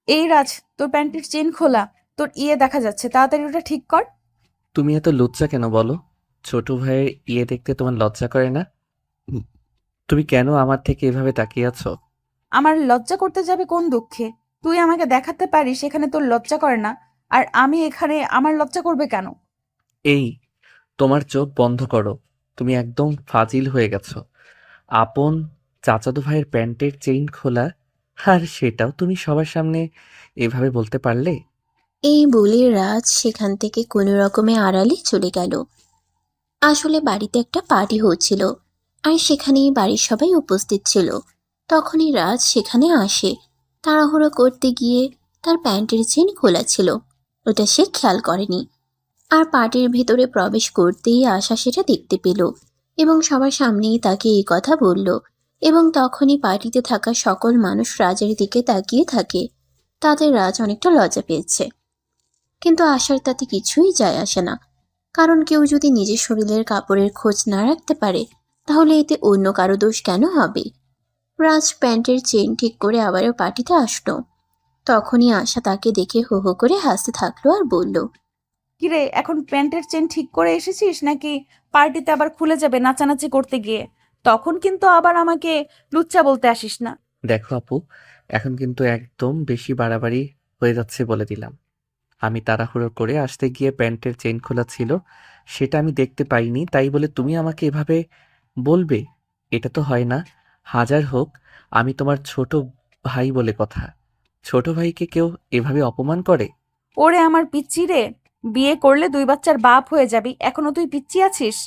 এই রাজ, তোর প্যান্টের চেন খোলা। তোর দেখা যাচ্ছে, তাড়াতাড়ি ওটা ঠিক কর। তুমি এত লজ্জা কেন বলো? ছোট ভাইয়ের দেখতে তোমার লজ্জা করে না? উম, তুমি কেন আমার থেকে এভাবে তাকিয়ে আছো? আমার লজ্জা করতে যাবে কোন দুঃখে? তুই আমাকে দেখাতে পারিস এখানে তোর লজ্জা করে না, আর আমি এখানে আমার লজ্জা করবে কেন? এই, তোমার চোখ বন্ধ করো। তুমি একদম ফাজিল হয়ে গেছো। আপন চাচাতো ভাইয়ের প্যান্টের চেইন খোলা, আর সেটাও তুমি সবার সামনে এভাবে বলতে পারলে? এই বলে রাজ সেখান থেকে কোনো রকমে আড়ালে চলে গেল। আসলে বাড়িতে একটা পার্টি হচ্ছিল, আর সেখানেই বাড়ির সবাই উপস্থিত ছিল। তখনই রাজ সেখানে আসে। তাড়াহুড়ো করতে গিয়ে তার প্যান্টের চেন খোলা ছিল, ওটা সে খেয়াল করেনি। আর পার্টির ভেতরে প্রবেশ করতেই আশা সেটা দেখতে পেল এবং সবার সামনেই তাকে এই কথা বলল। এবং তখনই পার্টিতে থাকা সকল মানুষ রাজের দিকে তাকিয়ে থাকে। তাদের রাজ অনেকটা লজ্জা পেয়েছে, কিন্তু আশার তাতে কিছুই যায় আসে না। কারণ কেউ যদি নিজের শরীরের কাপড়ের খোঁজ না রাখতে পারে, তাহলে এতে অন্য কারো দোষ কেন হবে? রাজ প্যান্টের চেন ঠিক করে আবারও পার্টিতে আসলো। তখনই আশা তাকে দেখে হো হো করে হাসতে থাকলো আর বলল, কিরে, এখন প্যান্টের চেন ঠিক করে এসেছিস নাকি পার্টিতে আবার খুলে যাবে নাচানাচি করতে গিয়ে? তখন কিন্তু আবার আমাকে লুচ্চা বলতে আসিস না। দেখো আপু, এখন কিন্তু একদম বেশি বাড়াবাড়ি হয়ে যাচ্ছে বলে দিলাম। আমি তাড়াহুড়ো করে আসতে গিয়ে প্যান্টের চেইন খোলা ছিল, সেটা আমি দেখতে পাইনি, তাই বলে তুমি আমাকে এভাবে বলবে? এটা তো হয় না। হাজার হোক আমি তোমার ছোট ভাই বলে কথা। ছোট ভাইকে কেউ এভাবে অপমান করে? ওরে আমার পিচ্চি রে, বিয়ে করলে 2 বাচ্চার বাপ হয়ে যাবি, এখনো তুই পিচ্চি আছিস?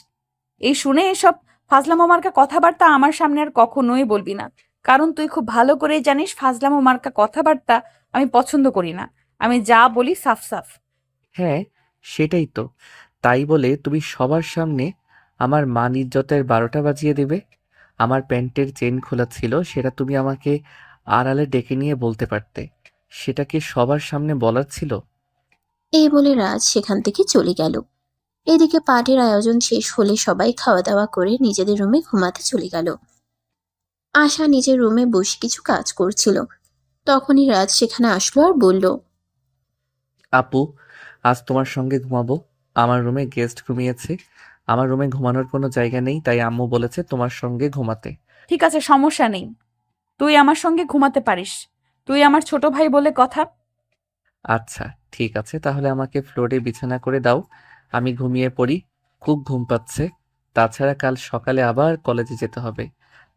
এই শুনে এসব ফাজলামো মার্কা কথাবার্তা আমার সামনে আর কখনোই বলবি না। কারণ তুই খুব ভালো করেই জানিস ফাজলামো মার্কা কথাবার্তা আমি পছন্দ করি না। আমি যা বলি সাফ সাফ। হ্যাঁ, সেটাই তো। তাই বলে তুমি সবার সামনে আমার মান ইজ্জতের 12টা বাজিয়ে দেবে? আমার প্যান্টের চেন খোলা ছিল, সেটা তুমি আমাকে আড়ালে ডেকে নিয়ে বলতে পারতে। সেটা কি সবার সামনে বলার ছিল? এই বলে রাজ সেখান থেকে চলে গেল। এদিকে পার্টির আয়োজন শেষ হলে সবাই খাওয়া দাওয়া করে নিজেদের রুমে ঘুমাতে চলে গেল। আশা নিজের রুমে বসে কিছু কাজ করছিল। তখনই রাজ সেখানে আসলো আর বলল, আপু, আজ তোমার সঙ্গে ঘুমাবো। আমার রুমে গেস্ট ঘুমিয়েছে। আমার রুমে ঘুমানোর কোনো জায়গা নেই, তাই আম্মু বলেছে তোমার সঙ্গে ঘুমাতে। ঠিক আছে, সমস্যা নেই। তুই আমার সঙ্গে ঘুমাতে পারিস। তুই আমার ছোট ভাই বলে কথা। আচ্ছা, ঠিক আছে, তাহলে আমাকে ফ্লোরে বিছানা করে দাও, আমি ঘুমিয়ে পড়ি। খুব ঘুম পাচ্ছে। তাছাড়া কাল সকালে আবার কলেজে যেতে হবে।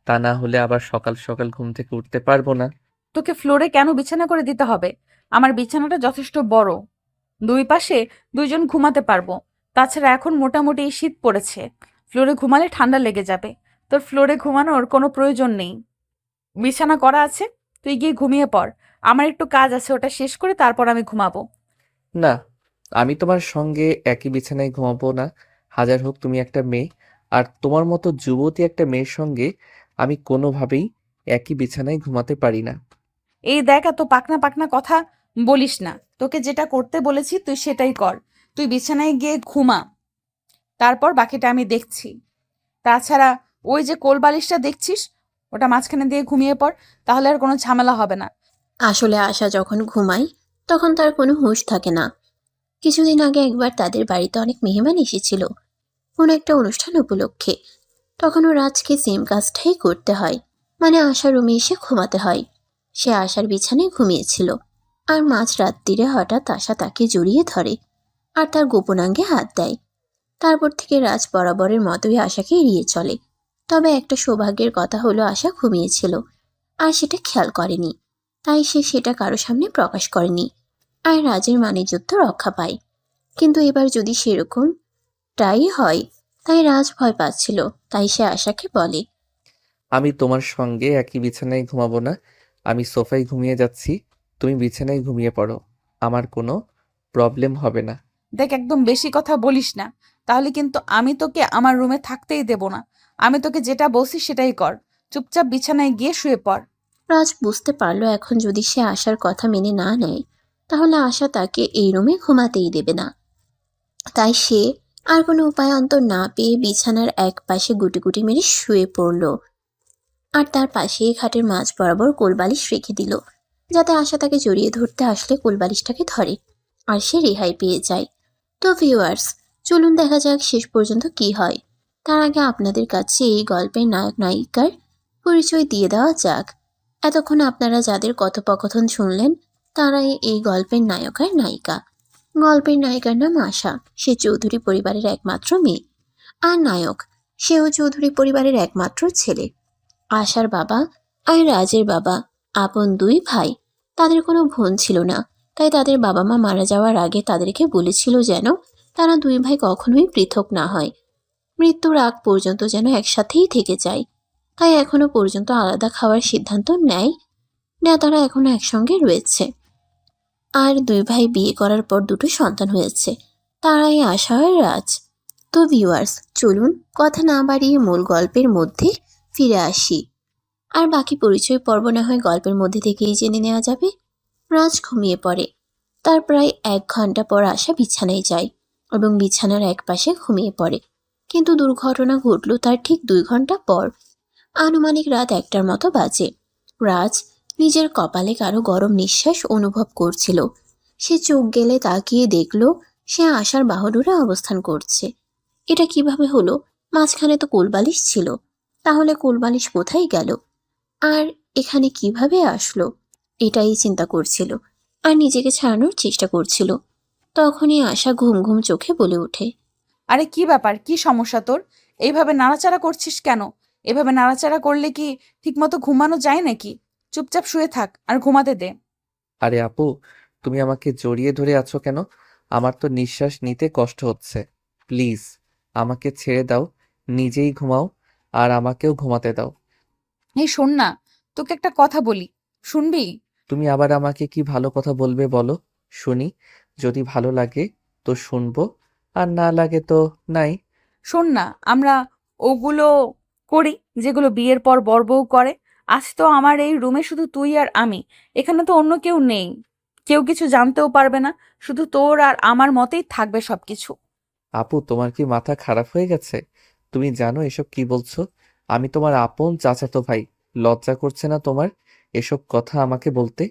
তা না হলে আবার সকাল সকাল ঘুম থেকে উঠতে পারবো না। তোকে ফ্লোরে কেন বিছানা করে দিতে হবে? আমার বিছানাটা যথেষ্ট বড়, দুই পাশে দুইজন ঘুমাতে পারবো। তাছাড়া এখন মোটামুটি শীত পড়েছে, ফ্লোরে ঘুমালে ঠান্ডা লেগে যাবে। তোর ফ্লোরে ঘুমানোর কোনো প্রয়োজন নেই। বিছানা করা আছে, তুই গিয়ে ঘুমিয়ে পড়। আমার একটু কাজ আছে, ওটা শেষ করে তারপর আমি ঘুমাবো। না, আমি তোমার সঙ্গে একই বিছানায় ঘুমাবো না। হাজার হোক তুমি একটা মেয়ে, আর তোমার মতো যুবতী একটা মেয়ের সঙ্গে আমি কোনোভাবেই একই বিছানায় ঘুমাতে পারি না। এই দেখ, এত পাকনা পাকনা কথা বলিস না। তোকে যেটা করতে বলেছি তুই সেটাই কর। তুই বিছানায় গিয়ে ঘুমা, তারপর বাকিটা আমি দেখছি। তাছাড়া ওই যে কোল বালিশটা দেখছিস, ওটা মাঝখানে দিয়ে ঘুমিয়ে পড়, তাহলে আর কোনো ঝামেলা হবে না। আসলে আশা যখন ঘুমায় তখন তার কোনো হুঁশ থাকে না। কিছুদিন আগে একবার তাদের বাড়িতে অনেক মেহমান এসেছিল, কোনো একটা অনুষ্ঠান উপলক্ষে। তখনও রাজকে সেম কাজটাই করতে হয়, মানে আশার রুমে এসে ঘুমাতে হয়। সে আশার বিছানায় ঘুমিয়েছিল, আর মাঝ রাত্রিরে হঠাৎ আশা তাকে জড়িয়ে ধরে আর তার গোপনাঙ্গে হাত দেয়। তারপর থেকে রাজ বরাবরের মতোই আশাকে এড়িয়ে চলে। তবে একটা সৌভাগ্যের কথা হলো, আশা ঘুমিয়েছিল আর সেটা খেয়াল করেনি, তাই সে সেটা কারো সামনে প্রকাশ করেনি। আর রাজের মানিজ্যত্ব রক্ষা পায়। কিন্তু এবার যদি সেরকমটাই হয়, তাই রাজ ভয় পাচ্ছিল। তাই সে আশাকে বলে, আমি তোমার সঙ্গে একই বিছানায় ঘুমাবো না। আমি সোফায় ঘুমিয়ে যাচ্ছি, তুমি বিছানায় ঘুমিয়ে পড়ো। আমার কোনো প্রবলেম হবে না। দেখ, একদম বেশি কথা বলিস না, তাহলে কিন্তু আমি তোকে আমার রুমে থাকতেই দেব না। আমি তোকে যেটা বলছি সেটাই কর। চুপচাপ বিছানায় গিয়ে শুয়ে পড়। রাজ বুঝতে পারল এখন যদি সে আশার কথা মেনে না নেয়, তাহলে আশা তাকে এই রুমে ঘুমাতেই দেবে না। তাই সে আর কোনো উপায় অন্তর না পেয়ে বিছানার এক পাশে গুটি গুটি মেরে শুয়ে পড়ল, আর তার পাশেই খাটের মাঝ বরাবর কোলবালিশ রেখে দিল। যাতে আশা তাকে জড়িয়ে ধরতে আসলে কোলবালিশটাকে ধরে আর সে রেহাই পেয়ে যায়। তো ভিউয়ার্স, চলুন দেখা যাক শেষ পর্যন্ত কি হয়। তার আগে আপনাদের কাছে এই গল্পের নায়ক নায়িকার পরিচয় দিয়ে দেওয়া যাক। এতক্ষণ আপনারা যাদের কথোপকথন শুনলেন তারাই এই গল্পের নায়ক আর নায়িকা। গল্পের নায়িকার নাম আশা, সে চৌধুরী পরিবারের একমাত্র মেয়ে। আর নায়ক, সেও চৌধুরী পরিবারের একমাত্র ছেলে। আশার বাবা আর রাজের বাবা আপন দুই ভাই। তাদের কোনো বোন ছিল না, তাই তাদের বাবা মা মারা যাওয়ার আগে তাদেরকে বলেছিল যেন তারা দুই ভাই কখনোই পৃথক না হয়, মৃত্যুর আগ পর্যন্ত যেন একসাথেই থেকে যায়। তাই এখনো পর্যন্ত আলাদা খাওয়ার সিদ্ধান্ত নেয় না, তারা এখনো একসঙ্গে রয়েছে। আর দুই ভাই বিয়ে করার পর দুটো সন্তান হয়েছে, তারাই আশা আর রাজ। তো ভিউয়ার্স, চলুন কথা না বাড়িয়ে মূল গল্পের মধ্যে ফিরে আসি। আর বাকি পরিচয় পর্ব না হয় গল্পের মধ্যে থেকেই জেনে নেওয়া যাবে। রাজ ঘুমিয়ে পড়ে। তার প্রায় 1 ঘন্টা পর আশা বিছানায় যায় এবং বিছানার একপাশে ঘুমিয়ে পড়ে। কিন্তু দুর্ঘটনা ঘটল তার ঠিক 2 ঘন্টা পর। আনুমানিক রাত 1টার মতো বাজে। রাজ নিজের কপালে কারো গরম নিঃশ্বাস অনুভব করছিল। সে চোখ গেলে তাকিয়ে দেখল সে আশার বাহুডোরে অবস্থান করছে। এটা কিভাবে হলো? মাঝখানে তো কোলবালিশ ছিল, তাহলে কোলবালিশ কোথায় গেল আর এখানে কিভাবে আসলো? এটাই চিন্তা করছিল আর নিজেকে ছাড়ানোর চেষ্টা করছিল। তখনই আশা ঘুম ঘুম চোখে বলে ওঠে, আরে কি ব্যাপার, কি সমস্যা তোর? এইভাবে নাড়াচাড়া করছিস কেন? এভাবে নাড়াচাড়া করলে কি ঠিকমতো ঘুমানো যায় নাকি? চুপচাপ শুয়ে থাক আর ঘুমাতে দে। আরে আপু, তুমি আমাকে জড়িয়ে ধরে আছো কেন? আমার তো নিঃশ্বাস নিতে কষ্ট হচ্ছে। প্লিজ আমাকে ছেড়ে দাও, নিজেই ঘুমাও আর আমাকেও ঘুমাতে দাও। এই শোন না, তোকে একটা কথা বলি, শুনবি? তুমি আবার আমাকে কি ভালো কথা বলবে বলো, শুনি। যদি ভালো লাগে তো শুনবো, আর না লাগে তো নাই। শোন না, আমরা ওগুলো করি যেগুলো বিয়ের পর বর বউ করে। আজ তো আমার এই রুমে শুধু তুই আর আমি, এখানে তো অন্য কেউ নেই। কেউ কিছু জানতেও পারবে না, শুধু তোর আর আমার মতেই থাকবে সবকিছু। আপু, তোমার কি মাথা খারাপ হয়ে গেছে? তুমি জানো এসব কি বলছো? আমি তোমার আপন চাচাতো ভাই। লজ্জা করছে না তোমার এসব কথা আমাকে বলতে?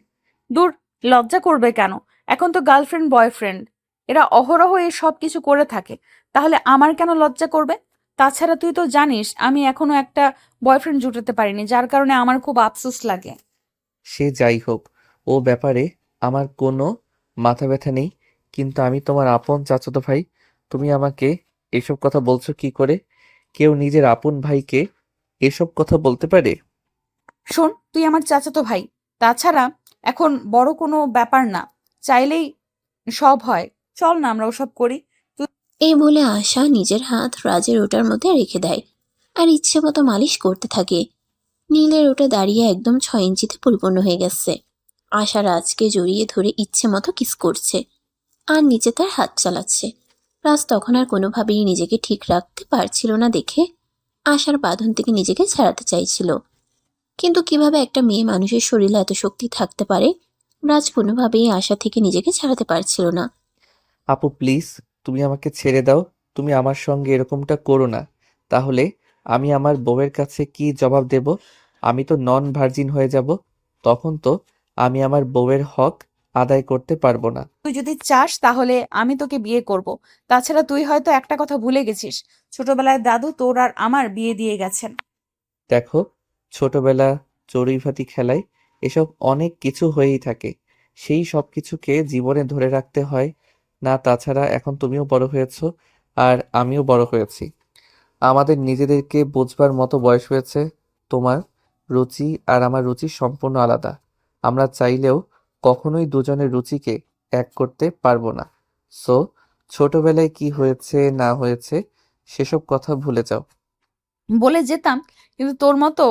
দূর, লজ্জা করবে কেন? এখন তো গার্লফ্রেন্ড বয়ফ্রেন্ড, এরা অহরহ এই সব কিছু করে থাকে, তাহলে আমার কেন লজ্জা করবে? তাছাড়া তুই তো জানিস আমি এখনো একটা বয়ফ্রেন্ড জুটাতে পারিনি, যার কারণে আমার খুব আফসোস লাগে। সে যাই হোক, ও ব্যাপারে আমার কোনো মাথা ব্যথা নেই। কিন্তু আমি তোমার আপন চাচাতো ভাই। তুমি আমাকে এসব কথা বলছো কি করে? কেউ নিজের আপন ভাইকে এসব কথা বলতে পারে? শোন, তুই আমার চাচাতো ভাই, তাছাড়া এখন বড় কোনো ব্যাপার না, চাইলেই সব হয়। চল না আমরা ওসব করি। এই বলে আশা নিজের হাত রাজের ওটার মধ্যে রেখে দেয় আর ইচ্ছে মতো মালিশ করতে থাকে। নীলের ওটা দাঁড়িয়ে একদম 6 ইঞ্চিতে পরিপূর্ণ হয়ে গেছে। আশা রাজকে জড়িয়ে ধরে ইচ্ছে মতো কিস করছে আর নিচে তার হাত চালাচ্ছে। রাজ তখন আর কোনোভাবেই নিজেকে ঠিক রাখতে পারছিল না দেখে আশার বাঁধন থেকে নিজেকে ছাড়াতে চাইছিল। কিন্তু কিভাবে একটা মেয়ে মানুষের শরীরে এত শক্তি থাকতে পারে, রাজ কোনোভাবেই আশা থেকে নিজেকে ছাড়াতে পারছিল না। আপু প্লিজ, তুমি আমাকে ছেড়ে দাও। তুমি আমার সঙ্গে এরকমটা করো না। তাহলে আমি আমার বউয়ের কাছে কি জবাব দেব? আমি তো নন ভার্জিন হয়ে যাব। তখন তো আমি আমার বউয়ের হক আদায় করতে পারবো না। তুই যদি চাস তাহলে আমি তোকে বিয়ে করব। তাছাড়া তুই হয়তো একটা কথা ভুলে গেছিস, ছোটবেলায় দাদু তোর আর আমার বিয়ে দিয়ে গেছেন। দেখো, ছোটবেলা চড়ুইভাতি খেলায় এসব অনেক কিছু হয়েই থাকে। সেই সব কিছুকে জীবনে ধরে রাখতে হয় না। তাছাড়া এখন তুমিও বড় হয়েছো আর আমিও বড় হয়েছি। আমাদের নিজেদেরকে বুঝবার মতো বয়স হয়েছে। তোমার রুচি আর আমার রুচি সম্পূর্ণ আলাদা। আমরা চাইলেও কখনোই দুজনের রুচিকে এক করতে পারবো না। সো ছোটবেলায় কি হয়েছে না হয়েছে সেসব কথা ভুলে যাও। বলে যেতাম, কিন্তু তোর মতো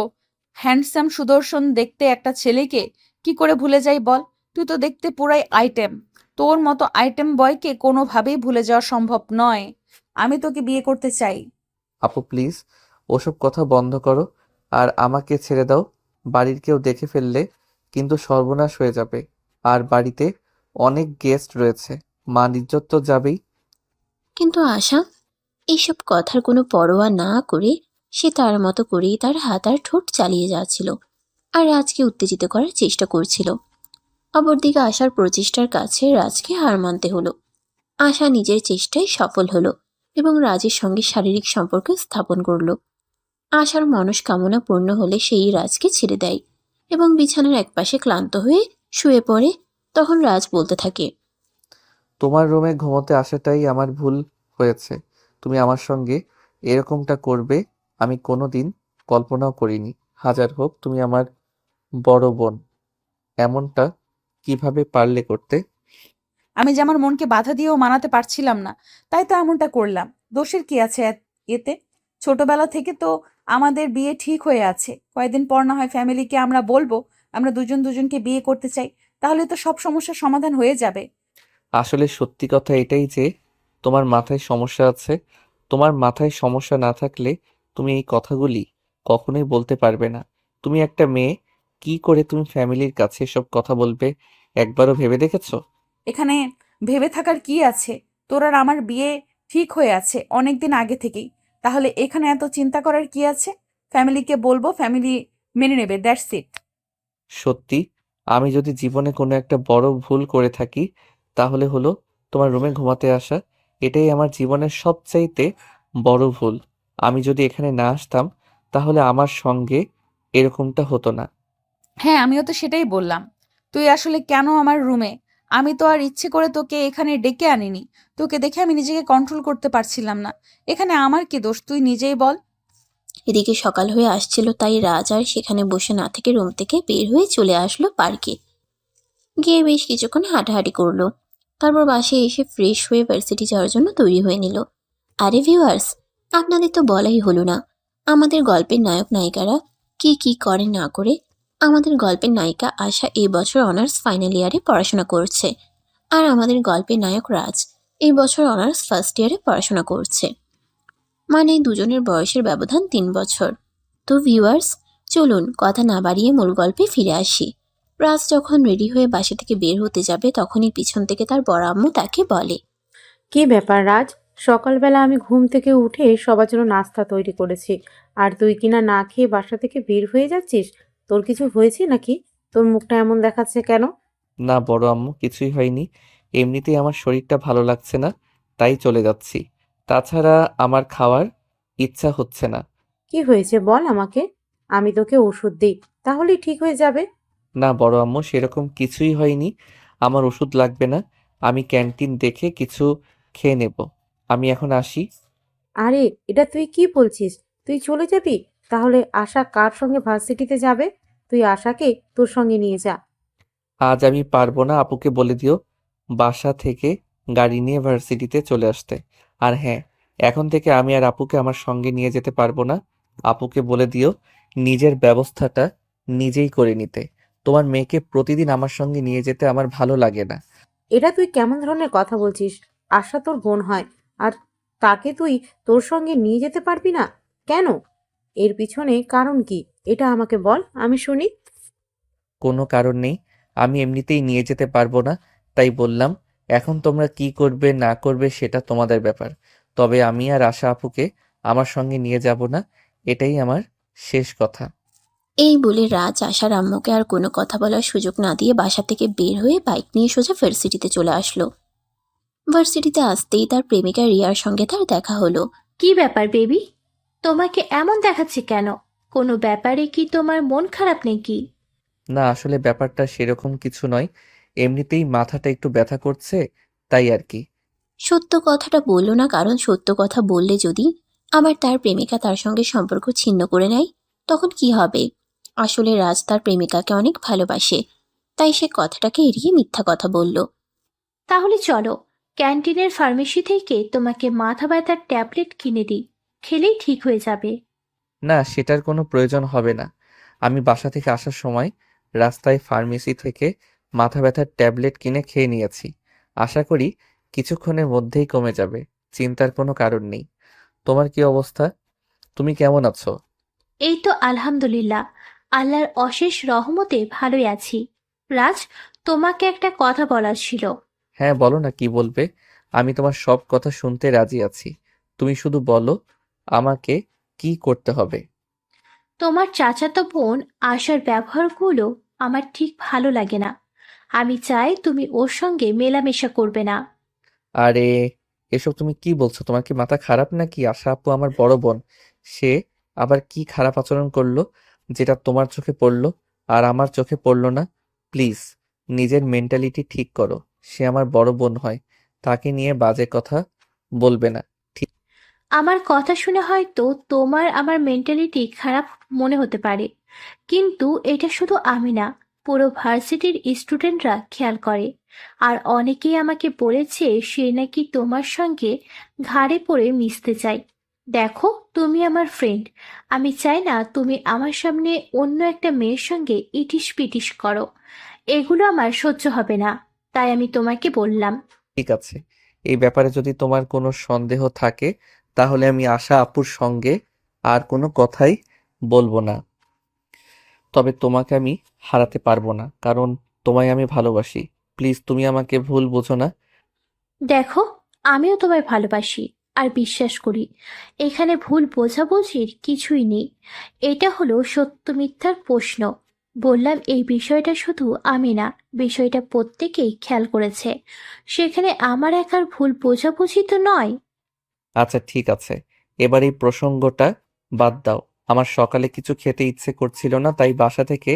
হ্যান্ডসাম সুদর্শন দেখতে একটা ছেলেকে কি করে ভুলে যাই বল? তুই তো দেখতে পুরাই আইটেম। তোর মতো আইটেম বয়কে কোনোভাবেই ভুলে যাওয়া সম্ভব নয়। আমি তোকে বিয়ে করতে চাই। আপু প্লিজ, ওসব কথা বন্ধ করো আর আমাকে ছেড়ে দাও। বাড়ির কেউ দেখে ফেললে কিন্তু সর্বনাশ হয়ে যাবে। আর বাড়িতে অনেক গেস্ট রয়েছে, মান ইজ্জত তো যাবেই। কিন্তু আশা এইসব কথার কোনো পরোয়া না করে সে তার মতো করেই তার হাত আর ঠোঁট চালিয়ে যাচ্ছিল আর রাজকে উত্তেজিত করার চেষ্টা করছিল। অপরদিকে আশার প্রচেষ্টার কাছে রাজকে হার মানতে হলো। আশা নিজের চেষ্টায় সফল হলো এবং রাজের সঙ্গে শারীরিক সম্পর্ক স্থাপন করলো। আশার মনস্কামনা পূর্ণ হলে সেই রাজকে ছেড়ে দেয় এবং বিছানার একপাশে ক্লান্ত হয়ে শুয়ে পড়ে। তখন রাজ বলতে থাকে, তোমার রুমে ঘুমোতে আসাটাই আমার ভুল হয়েছে। তুমি আমার সঙ্গে এরকমটা করবে আমি কোনোদিন কল্পনাও করিনি। হাজার হোক তুমি আমার বড় বোন, এমনটা কিভাবে পারলে করতে? আমি যে আমার মনকে বাধা দিয়েও মানাতে পারছিলাম না, তাই তো এমনটা করলাম। দোষের কি আছে এতে? ছোটবেলা থেকে তো আমাদের বিয়ে ঠিক হয়ে আছে। কয়েকদিন পর না হয় ফ্যামিলিকে আমরা বলবো আমরা দুজন দুজনকে বিয়ে করতে চাই, তাহলে তো সব সমস্যার সমাধান হয়ে যাবে। আসলে সত্যি কথা এটাই যে তোমার মাথায় সমস্যা আছে। তোমার মাথায় সমস্যা না থাকলে তুমি এই কথাগুলি কখনোই বলতে পারবে না। তুমি একটা মেয়ে, কি করে তুমি ফ্যামিলির কাছে এসব কথা বলবে একবারও ভেবে দেখেছো? এখানে ভেবে থাকার কি আছে? তোর আর আমার বিয়ে ঠিক হয়ে আছে অনেক দিন আগে থেকেই। তাহলে এখানে এত চিন্তা করার কি আছে? ফ্যামিলিকে বলবো, ফ্যামিলি মেনে নেবে, দ্যাটস ইট। সত্যি, আমি যদি জীবনে কোনো একটা বড় ভুল করে থাকি তাহলে হলো তোমার রুমে ঘুমাতে আসা। এটাই আমার জীবনের সবচাইতে বড় ভুল। আমি যদি এখানে না আসতাম তাহলে আমার সঙ্গে এরকমটা হতো না। হ্যাঁ, আমিও তো সেটাই বললাম। তুই আসলে কেন আমার রুমে? আমি তো আর ইচ্ছে করে তোকে এখানে ডেকে আনিনি। তোকে দেখে আমি নিজেকে কন্ট্রোল করতে পারছিলাম না। এখানে আমার কি দোষ, তুই নিজেই বল। এদিকে সকাল হয়ে আসছিল, তাই রাজ আর সেখানে বসে না থেকে রুম থেকে বের হয়ে চলে আসলো পার্কে। গিয়ে বেশ কিছুক্ষণ হাঁটাহাঁটি করলো। তারপর বাসায় এসে ফ্রেশ হয়ে ভার্সিটি যাওয়ার জন্য তৈরি হয়ে নিল। আরে ভিউয়ার্স, আপনাদের তো বলাই হলো না আমাদের গল্পের নায়ক নায়িকারা কি কি করে না করে। আমাদের গল্পের নায়িকা আশা এই বছর অনার্স ফাইনাল ইয়ারে পড়াশোনা করছে, আর আমাদের গল্পের নায়ক রাজ এই বছর অনার্স ফার্স্ট ইয়ারে পড়াশোনা করছে। মানে দুজনের বয়সের ব্যবধান 3 বছর। তো ভিউয়ার্স, চলুন কথা না বাড়িয়ে মূল গল্পে ফিরে আসি। রাজ যখন রেডি হয়ে বাসা থেকে বের হতে যাবে তখনই পিছন থেকে তার বড় আম্মু তাকে বলে, কি ব্যাপার রাজ? সকালবেলা আমি ঘুম থেকে উঠে সবার জন্য নাস্তা তৈরি করেছি, আর তুই কিনা না খেয়ে বাসা থেকে বের হয়ে যাচ্ছিস? তোর কিছু হয়েছে নাকি? তোর মুখটা এমন দেখাচ্ছে কেন? না বড় আম্মু, কিছুই হয়নি। এমনিতেই আমার শরীরটা ভালো লাগছে না, তাই চলে যাচ্ছি। তাছাড়া আমার খাওয়ার ইচ্ছা হচ্ছে না। কি হয়েছে বল আমাকে, আমি তোকে ওষুধ দিই, তাহলেই ঠিক হয়ে যাবে। না বড় আম্মু, সেরকম কিছুই হয়নি। আমার ওষুধ লাগবে না। আমি ক্যান্টিন দেখে কিছু খেয়ে নেব। আমি এখন আসি। আরে এটা তুই কি বলছিস? তুই চলে যাবি? তাহলে আশা কার সঙ্গে ভার্সিটিতে যাবে? তুই আশাকে তোর সঙ্গে নিয়ে যা। আজ আমি পারবো না, আপুকে বলে দিও বাসা থেকে গাড়ি নিয়ে ভার্সিটিতে চলে আসতে। আর হ্যাঁ, এখন থেকে আমি আর আপুকে আমার সঙ্গে নিয়ে যেতে পারবো না। আপুকে বলে দিও নিজের ব্যবস্থাটা নিজেই করে নিতে। তোমার মেয়েকে প্রতিদিন আমার সঙ্গে নিয়ে যেতে আমার ভালো লাগে না। এটা তুই কেমন ধরনের কথা বলছিস? আশা তোর বোন হয়, আর তাকে তুই তোর সঙ্গে নিয়ে যেতে পারবি না? কেন? এর পিছনে কারণ কি? এটা আমাকে বল, আমি শুনি। কোনো কারণ নেই, আমি এমনিতেই নিয়ে যেতে পারবো না, তাই বললাম। এখন তোমরা কি করবে না করবে সেটা তোমাদের ব্যাপার, তবে আমি আর আশা আপুকে আমার সঙ্গে নিয়ে যাব না। এটাই আমার শেষ কথা। এই বলে রাজ আশার আম্মুকে আর কোনো কথা বলার সুযোগ না দিয়ে বাসা থেকে বের হয়ে বাইক নিয়ে সোজা ভার্সিটিতে চলে আসলো। ভার্সিটিতে আসতেই তার প্রেমিকা রিয়ার সঙ্গে তার দেখা হলো। কি ব্যাপার বেবি? তোমাকে এমন দেখাচ্ছে কেন? কোনো ব্যাপারে কি তোমার মন খারাপ নাকি? না, আসলে ব্যাপারটা সেরকম কিছু নয়, এমনিতেই মাথাটা একটু ব্যথা করছে, তাই আর কি। সত্য কথাটা বলল না, কারণ সত্য কথা বললে যদি আবার তার প্রেমিকা তার সঙ্গে সম্পর্ক ছিন্ন করে নেয় তখন কি হবে। আসলে রাজ তার প্রেমিকাকে অনেক ভালোবাসে, তাই সে কথাটাকে এড়িয়ে মিথ্যা কথা বলল। তাহলে চলো, ক্যান্টিনের ফার্মেসি থেকে তোমাকে মাথা ব্যথার ট্যাবলেট কিনে দিই, খেলেই ঠিক হয়ে যাবে। না, সেটার কোনো প্রয়োজন হবে না। আমি বাসা থেকে আসার সময় রাস্তায় ফার্মেসি থেকে মাথা ব্যথার ট্যাবলেট কিনে খেয়ে নিয়েছি। আশা করি কিছুক্ষণের মধ্যেই কমে যাবে। চিন্তার কোনো কারণ নেই। তোমার কি অবস্থা? তুমি কেমন আছো? এই তো আলহামদুলিল্লাহ, আল্লাহর অশেষ রহমতে ভালোই আছি। রাজ, তোমাকে একটা কথা বলার ছিল। হ্যাঁ বলো না, কি বলবে? আমি তোমার সব কথা শুনতে রাজি আছি। তুমি শুধু বলো আমাকে কি করতে হবে। তোমার চাচাতো বোন আশার ব্যবহারগুলো আমার ঠিক ভালো লাগে না। আমি চাই তুমি ওর সঙ্গে মেলামেশা করবে না। আরে এসব তুমি কি বলছো? তোমার কি মাথা খারাপ নাকি? আশা আপু আমার বড় বোন। সে আবার কি খারাপ আচরণ করলো যেটা তোমার চোখে পড়লো আর আমার চোখে পড়লো না? প্লিজ নিজের মেন্টালিটি ঠিক করো। সে আমার বড় বোন হয়, তাকে নিয়ে বাজে কথা বলবে না। ঠিক আমার কথা শুনে হয়তো তোমার আমার মেন্টালিটি খারাপ মনে হতে পারে, কিন্তু এটা শুধু আমি না, পুরো ভার্সিটির স্টুডেন্টরা খেয়াল করে। আর অনেকেই আমাকে বলেছে সে নাকি তোমার সঙ্গে ঘাড়ে পড়ে মিশতে চায়। দেখো, তুমি আমার ফ্রেন্ড, আমি চাই না তুমি আমার সামনে অন্য একটা মেয়ের সঙ্গে ইটিস পিটিস করো। এগুলো আমার সহ্য হবে না, তাই আমি তোমাকে বললাম। ঠিক আছে, এই ব্যাপারে যদি তোমার কোনো সন্দেহ থাকে তাহলে আমি আশা আপুর সঙ্গে আর কোনো কথাই বলবো না। তবে তোমাকে আমি হারাতে পারবো না, কারণ তোমায় আমি ভালোবাসি। প্লিজ তুমি আমাকে ভুল বুঝো না। দেখো, আমিও তোমায় ভালোবাসি আর বিশ্বাস করি। এখানে ভুল বোঝাবুঝির কিছুই নেই। এটা হলো সত্য মিথ্যার প্রশ্ন। বললাম এই বিষয়টা শুধু আমি না, বিষয়টা প্রত্যেকেই খেয়াল করেছে। সেখানে আমার একার ভুল বোঝাবুঝি তো নয়। আচ্ছা ঠিক আছে, এবার এই প্রসঙ্গটা বাদ দাও। আমার সকালে কিছু খেতে ইচ্ছে করছিল না, তাই বাসা থেকে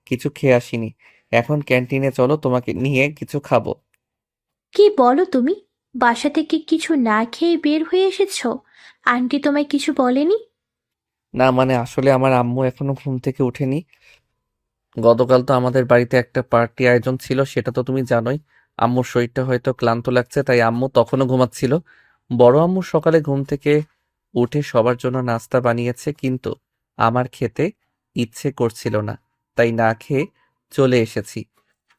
কিছু খেয়ে আসিনি। এখন ক্যান্টিনে চলো, তোমাকে নিয়ে কিছু খাবো। কি বলো তুমি? বাসা থেকে কিছু না খেয়ে বের হয়ে এসেছো? আন্টি তোমায় কিছু বলেনি? না মানে আসলে আমার আম্মু এখনো ঘুম থেকে ওঠেনি। গতকাল তো আমাদের বাড়িতে একটা পার্টি আয়োজন ছিল, সেটা তো তুমি জানোই। আম্মুর শরীরটা হয়তো ক্লান্ত লাগছে, তাই আম্মু তখনও ঘুমাচ্ছিল। বড় আম্মু সকালে ঘুম থেকে উঠে সবার জন্য নাস্তা বানিয়েছে, কিন্তু আমার খেতে ইচ্ছে করছিল না, তাই না খেয়ে চলে এসেছি।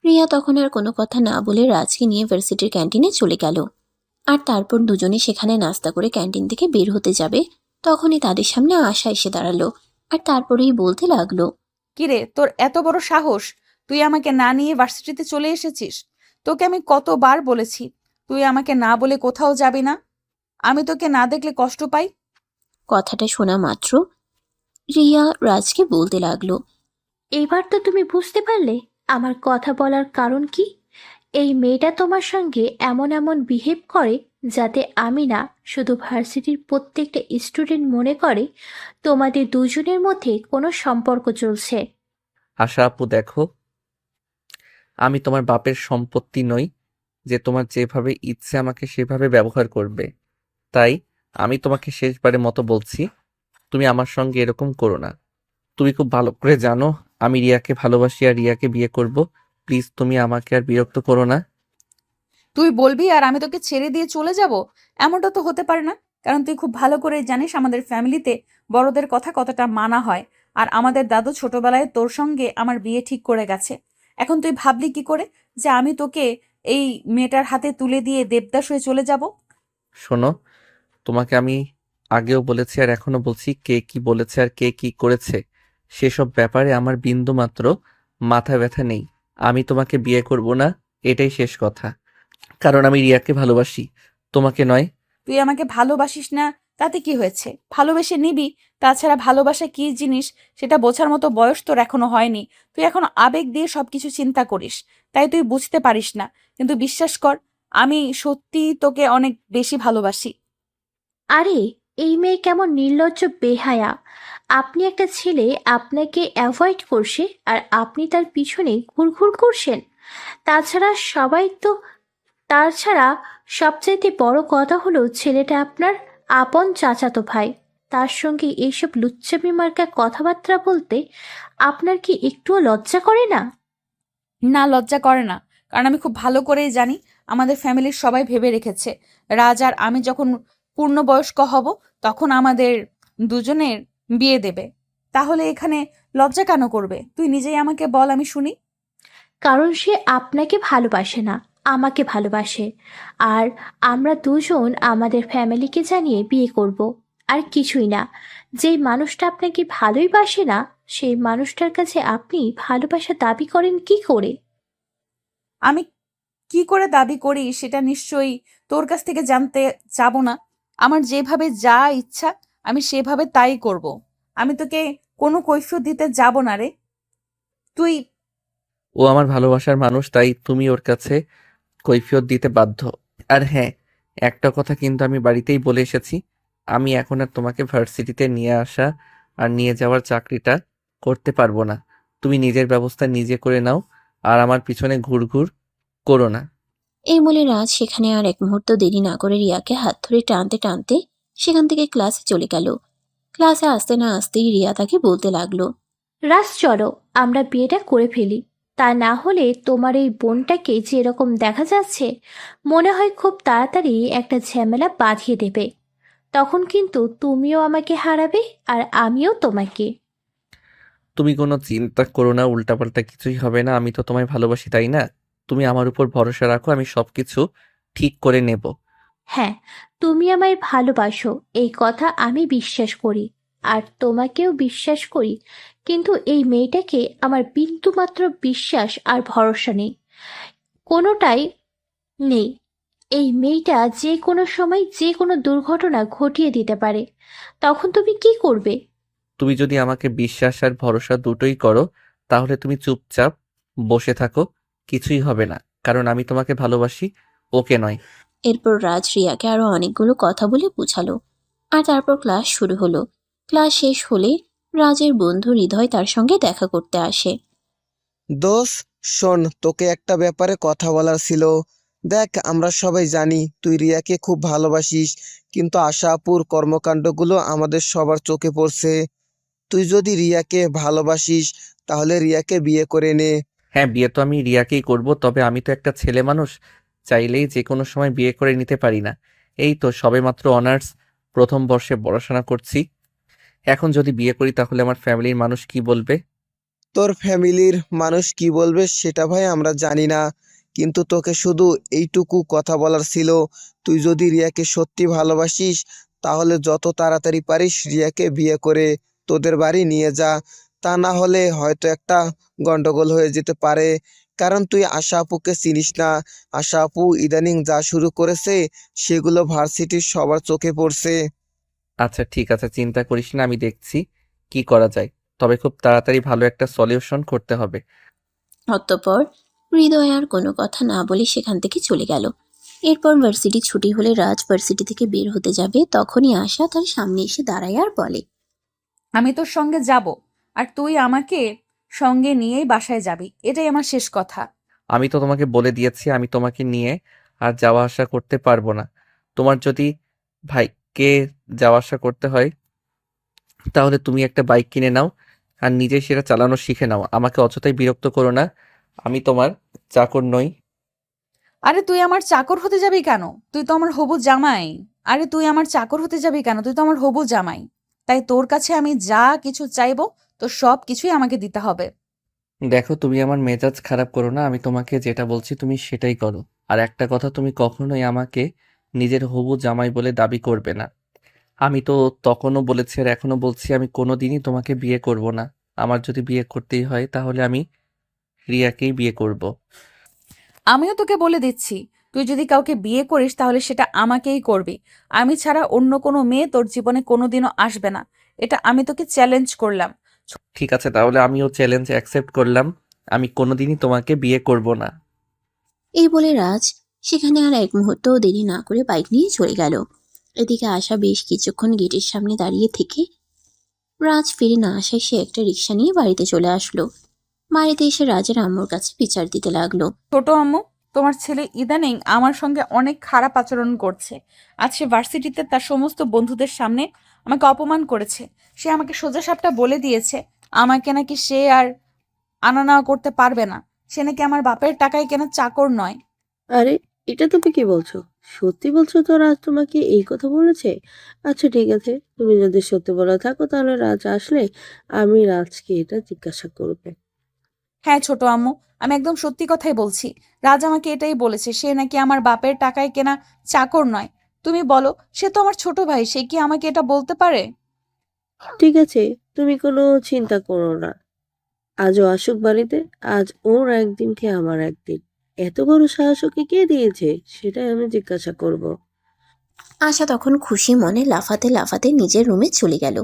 রিয়া তখন আর কোনো কথা না বলে রাজকে নিয়ে ভার্সিটির ক্যান্টিনে চলে গেল। আর তারপর দুজনে সেখানে নাস্তা করে ক্যান্টিন থেকে বের হতে যাবে, তখনই তাদের সামনে আশা এসে দাঁড়ালো। আর তারপরেই বলতে লাগলো, কিরে, তোর এত বড় সাহস! তুই আমাকে না নিয়ে ভার্সিটিতে চলে এসেছিস। তোকে আমি কতবার বলেছি তুই আমাকে না বলে কোথাও যাবি না। আমি তোকে না দেখলে কষ্ট পাই। কথাটা শোনা মাত্র রিয়া রাজকে বলতে লাগলো, এবার তো তুমি বুঝতে পারলে আমার কথা বলার কারণ কি। এই মেয়েটা তোমার সঙ্গে এমন এমন বিহেভ করে যাতে আমি না, শুধু ভার্সিটির প্রত্যেকটা স্টুডেন্ট মনে করে তোমাদের দুজনের মধ্যে কোনো সম্পর্ক চলছে। আশা আপু দেখো, আমি তোমার বাপের সম্পত্তি নই যে তোমার যেভাবে ইচ্ছে আমাকে সেভাবে ব্যবহার করবে। তাই আমি তোমাকে শেষবারের মতো বলছি, তুমি আমার সঙ্গে এরকম করো না। তুমি খুব ভালো করে জানো আমি রিয়াকে ভালোবাসি আর রিয়াকে বিয়ে করব। প্লিজ তুমি আমাকে আর বিরক্ত করো না। তুই বলবি আর আমি তোকে ছেড়ে দিয়ে চলে যাব? এমনটা তো হতে পারে না। কারণ তুই খুব ভালো করে জানিস আমাদের ফ্যামিলিতে বড়দের কথা কতটা মানা হয়। আর আমাদের দাদু ছোটবেলায় তোর সঙ্গে আমার বিয়ে ঠিক করে গেছে। এখন তুই ভাবলি কি করে যে আমি তোকে এই মেয়েটার হাতে তুলে দিয়ে দেবদাস হয়ে চলে যাব? শোনো, তোমাকে আমি আগেও বলেছি আর এখনো বলছি, কে কি বলেছে আর কে কি করেছে সেসব ব্যাপারে আমার বিন্দু মাত্র মাথা ব্যথা নেই। আমি তোমাকে বিয়ে করব না, এটাই শেষ কথা। কারণ আমি রিয়াকে ভালোবাসি, তোমাকে নয়। তুই আমাকে ভালোবাসিস না তাতে কি হয়েছে? ভালোবেসে নিবি। তাছাড়া ভালোবাসা কি জিনিস সেটা বোঝার মতো বয়স তোর এখনো হয়নি। তুই এখনো আবেগ দিয়ে সবকিছু চিন্তা করিস, তাই তুই বুঝতে পারিস না। কিন্তু বিশ্বাস কর, আমি সত্যি তোকে অনেক বেশি ভালোবাসি। আরে, এই মেয়ে কেমন নির্লজ্জ বেহায়া! আপনি একটা ছেলে আপনাকে অ্যাভয়েড করছে আর আপনি তার পিছনে ঘুরঘুর করছেন। তাছাড়া সবাই তো তাছাড়া সবচাইতে বড় কথা হলো ছেলেটা আপনার আপন চাচাতো ভাই। তার সঙ্গে এইসব লুচ্চামি মার্কা কথাবার্তা বলতে আপনার কি একটুও লজ্জা করে না? না, লজ্জা করে না। কারণ আমি খুব ভালো করেই জানি আমাদের ফ্যামিলির সবাই ভেবে রেখেছে রাজ আর আমি যখন পূর্ণবয়স্ক হব তখন আমাদের দুজনের বিয়ে দেবে। তাহলে এখানে লজ্জা কেন করবে? তুই নিজেই আমাকে বল, আমি শুনি। কারণ সে আপনাকে ভালোবাসে না, আমাকে ভালোবাসে। আর আমরা দুজন আমাদের ফ্যামিলিকে জানিয়ে বিয়ে করব। আর কিছুই না। যেই মানুষটা আপনাকে ভালোই বাসে না, সেই মানুষটার কাছে আপনি ভালোবাসা দাবি করেন কি করে? আমি কি করে দাবি করি সেটা নিশ্চয়ই তোর কাছ থেকে জানতে যাব না। আমার যেভাবে যা ইচ্ছা আমি সেভাবে তাই করব। আমি তোকে কোনো কৈফিয়ত দিতে যাব না রে। তুই ও আমার ভালোবাসার মানুষ, তাই তুমি ওর কাছে কৈফিয়ত দিতে বাধ্য। আর হ্যাঁ, একটা কথা কিন্তু আমি বাড়িতেই বলে এসেছি, আমি এখন আর তোমাকে ভার্সিটিতে নিয়ে আসা আর নিয়ে যাওয়ার চাকরিটা করতে পারবো না। তুমি নিজের ব্যবস্থা নিজে করে নাও, আর আমার পিছনে ঘুরঘুর করো না। এই বলে রাজ সেখানে আর এক মুহূর্ত দেরি না করে রিয়াকে হাত ধরে টানতে টানতে সেখান থেকে ক্লাসে চলে গেল। ক্লাসে আসতে না আসতেই রিয়া তাকে বলতে লাগলো, রাজ চলো আমরা বিয়েটা করে ফেলি। তা না হলে তোমার এই বোনটাকে যেরকম দেখা যাচ্ছে মনে হয় খুব তাড়াতাড়ি একটা ঝামেলা বাঁধিয়ে দেবে। তখন কিন্তু তুমিও আমাকে হারাবে আর আমিও তোমাকে। তুমি কোনো চিন্তা করো না, উল্টাপাল্টা কিছুই হবে না। আমি তো তোমায় ভালোবাসি, তাই না? তুমি আমার উপর ভরসা রাখো, আমি সবকিছু ঠিক করে নেব। হ্যাঁ, তুমি আমায় ভালোবাসো এই কথা আমি বিশ্বাস করি, আর তোমাকেও বিশ্বাস করি। কিন্তু এই মেয়েটাকে আমার বিন্দুমাত্র বিশ্বাস আর ভরসা নেই, কোনোটাই নেই। এই মেয়েটা যে কোনো সময় যে কোনো দুর্ঘটনা ঘটিয়ে দিতে পারে। তখন তুমি কি করবে? তুমি যদি আমাকে বিশ্বাস আর ভরসা দুটোই করো, তাহলে তুমি চুপচাপ বসে থাকো, কিছুই হবে না। কারণ আমি তোমাকে ভালোবাসি, ওকে নয়। এরপর রাজ রিয়াকে আরো অনেকগুলো কথা বলে বুঝালো। আর তারপর ক্লাস শুরু হলো। ক্লাস শেষ হলে রাজের বন্ধু হৃদয় তার সঙ্গে দেখা করতে আসে। দোষ, শোন, তোকে একটা ব্যাপারে কথা বলার ছিল। দেখ, আমরা সবাই জানি তুই রিয়াকে খুব ভালোবাসিস, কিন্তু আশা আপুর কর্মকাণ্ডগুলো আমাদের সবার চোখে পড়ছে। তুই যদি রিয়াকে ভালোবাসিস তাহলে রিয়াকে বিয়ে করে নে। হ্যাঁ, বিয়ে তো আমি রিয়াকেই করব, তবে আমি তো একটা ছেলে মানুষ, চাইলেই যে কোনো সময় বিয়ে করে নিতে পারি না। এই তো সবেমাত্র অনার্স প্রথম বর্ষে পড়াশোনা করছি। এখন যদি বিয়ে করি তাহলে আমার ফ্যামিলির মানুষ কি বলবে? তোর ফ্যামিলির মানুষ কি বলবে সেটা ভাই আমরা জানি না, কিন্তু তোকে শুধু এইটুকু কথা বলার ছিল। তুই যদি রিয়াকে সত্যি ভালোবাসিস তাহলে যত তাড়াতাড়ি পারিস রিয়াকে বিয়ে করে তোদের বাড়ি নিয়ে যা। তা না হলে হয়তো একটা গন্ডগোল হয়ে যেতে পারে। কারণ তুই আশা আপুকে চিনিস না। আশা আপু ইদানিং যা শুরু করেছে সেগুলো ভার্সিটির সবার চোখে পড়ছে। আচ্ছা ঠিক আছে, চিন্তা করিস না, আমি দেখছি কি করা যায়। তবে খুব তাড়াতাড়ি ভালো একটা সলিউশন করতে হবে। অতঃপর হৃদয় আর কোনো কথা না বলে সেখান থেকে চলে গেল। এরপর ভার্সিটি ছুটি হলে রাজ ভার্সিটি থেকে বের হতে যাবে, তখনই আশা তার সামনে এসে দাঁড়ায় আর বলে, আমি তোর সঙ্গে যাব, আর তুই আমাকে সঙ্গে নিয়েই বাসায় যাবি, এটাই আমার শেষ কথা। আমি তো তোমাকে বলে দিয়েছি আমি তোমাকে নিয়ে আর যাওয়া আসা করতে পারবো না। তোমার যদি ভাইকে যাওয়া আসা করতে হয় তাহলে তুমি একটা বাইক কিনে নাও আর নিজে সেটা চালানো শিখে নাও। আমাকে অযথাই বিরক্ত করো না, আমি তোমার চাকর নই। আরে তুই আমার চাকর হতে যাবি কেন? তুই তো আমার হবু জামাই। আরে তুই আমার চাকর হতে যাবি কেন? তুই তো আমার হবু জামাই। তাই তোর কাছে আমি যা কিছু চাইবো তো সব কিছুই আমাকে দিতে হবে। দেখো, তুমি আমার মেজাজ খারাপ করো না, আমি তোমাকে যেটা বলছি তুমি সেটাই করো। আর একটা কথা, তুমি কখনোই আমাকে নিজের হবু জামাই বলে দাবি করবে না। আমি তো তখনও বলেছি আর এখনো বলছি, আমি কোনোদিনই তোমাকে বিয়ে করব না। আমার যদি বিয়ে করতেই হয় তাহলে আমি রিয়াকেই বিয়ে করব। আমিও তোকে বলে দিচ্ছি, তুই যদি কাউকে বিয়ে করিস তাহলে সেটা আমাকেই করবি। আমি ছাড়া অন্য কোনো মেয়ে তোর জীবনে কোনোদিনও আসবে না। এটা আমি তোকে চ্যালেঞ্জ করলাম। ঠিক আছে, তাহলে আমিও চ্যালেঞ্জ অ্যাকসেপ্ট করলাম, আমি কোনোদিনই তোমাকে বিয়ে করব না। এই বলে রাজ সেখানে আর এক মুহূর্তও দেরি না করে বাইক নিয়ে চলে গেল। এদিকে আশা বেশ কিছুক্ষণ গেটের সামনে দাঁড়িয়ে থেকে রাজ ফিরে না আসায় সে একটা রিক্সা নিয়ে বাড়িতে চলে আসলো। বাড়িতে এসে রাজের আম্মুর কাছে বিচার দিতে লাগলো। ছোট আম্মু, তোমার ছেলে ইদানিং আমার সঙ্গে অনেক খারাপ আচরণ করছে। আজ সে ভার্সিটিতে তার সমস্ত বন্ধুদের সামনে আমাকে অপমান করেছে। সে আমাকে সোজাসাপটা বলে দিয়েছে আমাকে নাকি সে আর আনা নেওয়া করতে পারবে না। সে নাকি আমার বাপের টাকায় কেনা চাকর নয়। আরে, এটা তুমি কি বলছো? সত্যি বলছো তো রাজ তোমাকে এই কথা বলেছে? আচ্ছা ঠিক আছে, তুমি যদি সত্যি বলে থাকো তাহলে রাজ আসলে আমি রাজকে এটা জিজ্ঞাসা করবো। হ্যাঁ ছোট আম্মু, আমি একদম সত্যি কথাই বলছি। রাজ আমাকে এটাই বলেছে সে নাকি আমার বাপের টাকায় কেনা চাকর নয়। তুমি বলো, সে তো আমার ছোট ভাই, সে কি আমাকে এটা বলতে পারে? ঠিক আছে, তুমি কোনো চিন্তা করো না। আজও আসুক বাড়িতে, আজ ওর একদিন কি আমার একদিন। এত বড় সাহস ওকে কে দিয়েছে সেটাই আমি জিজ্ঞাসা করব। আশা তখন খুশি মনে লাফাতে লাফাতে নিজের রুমে চলে গেল।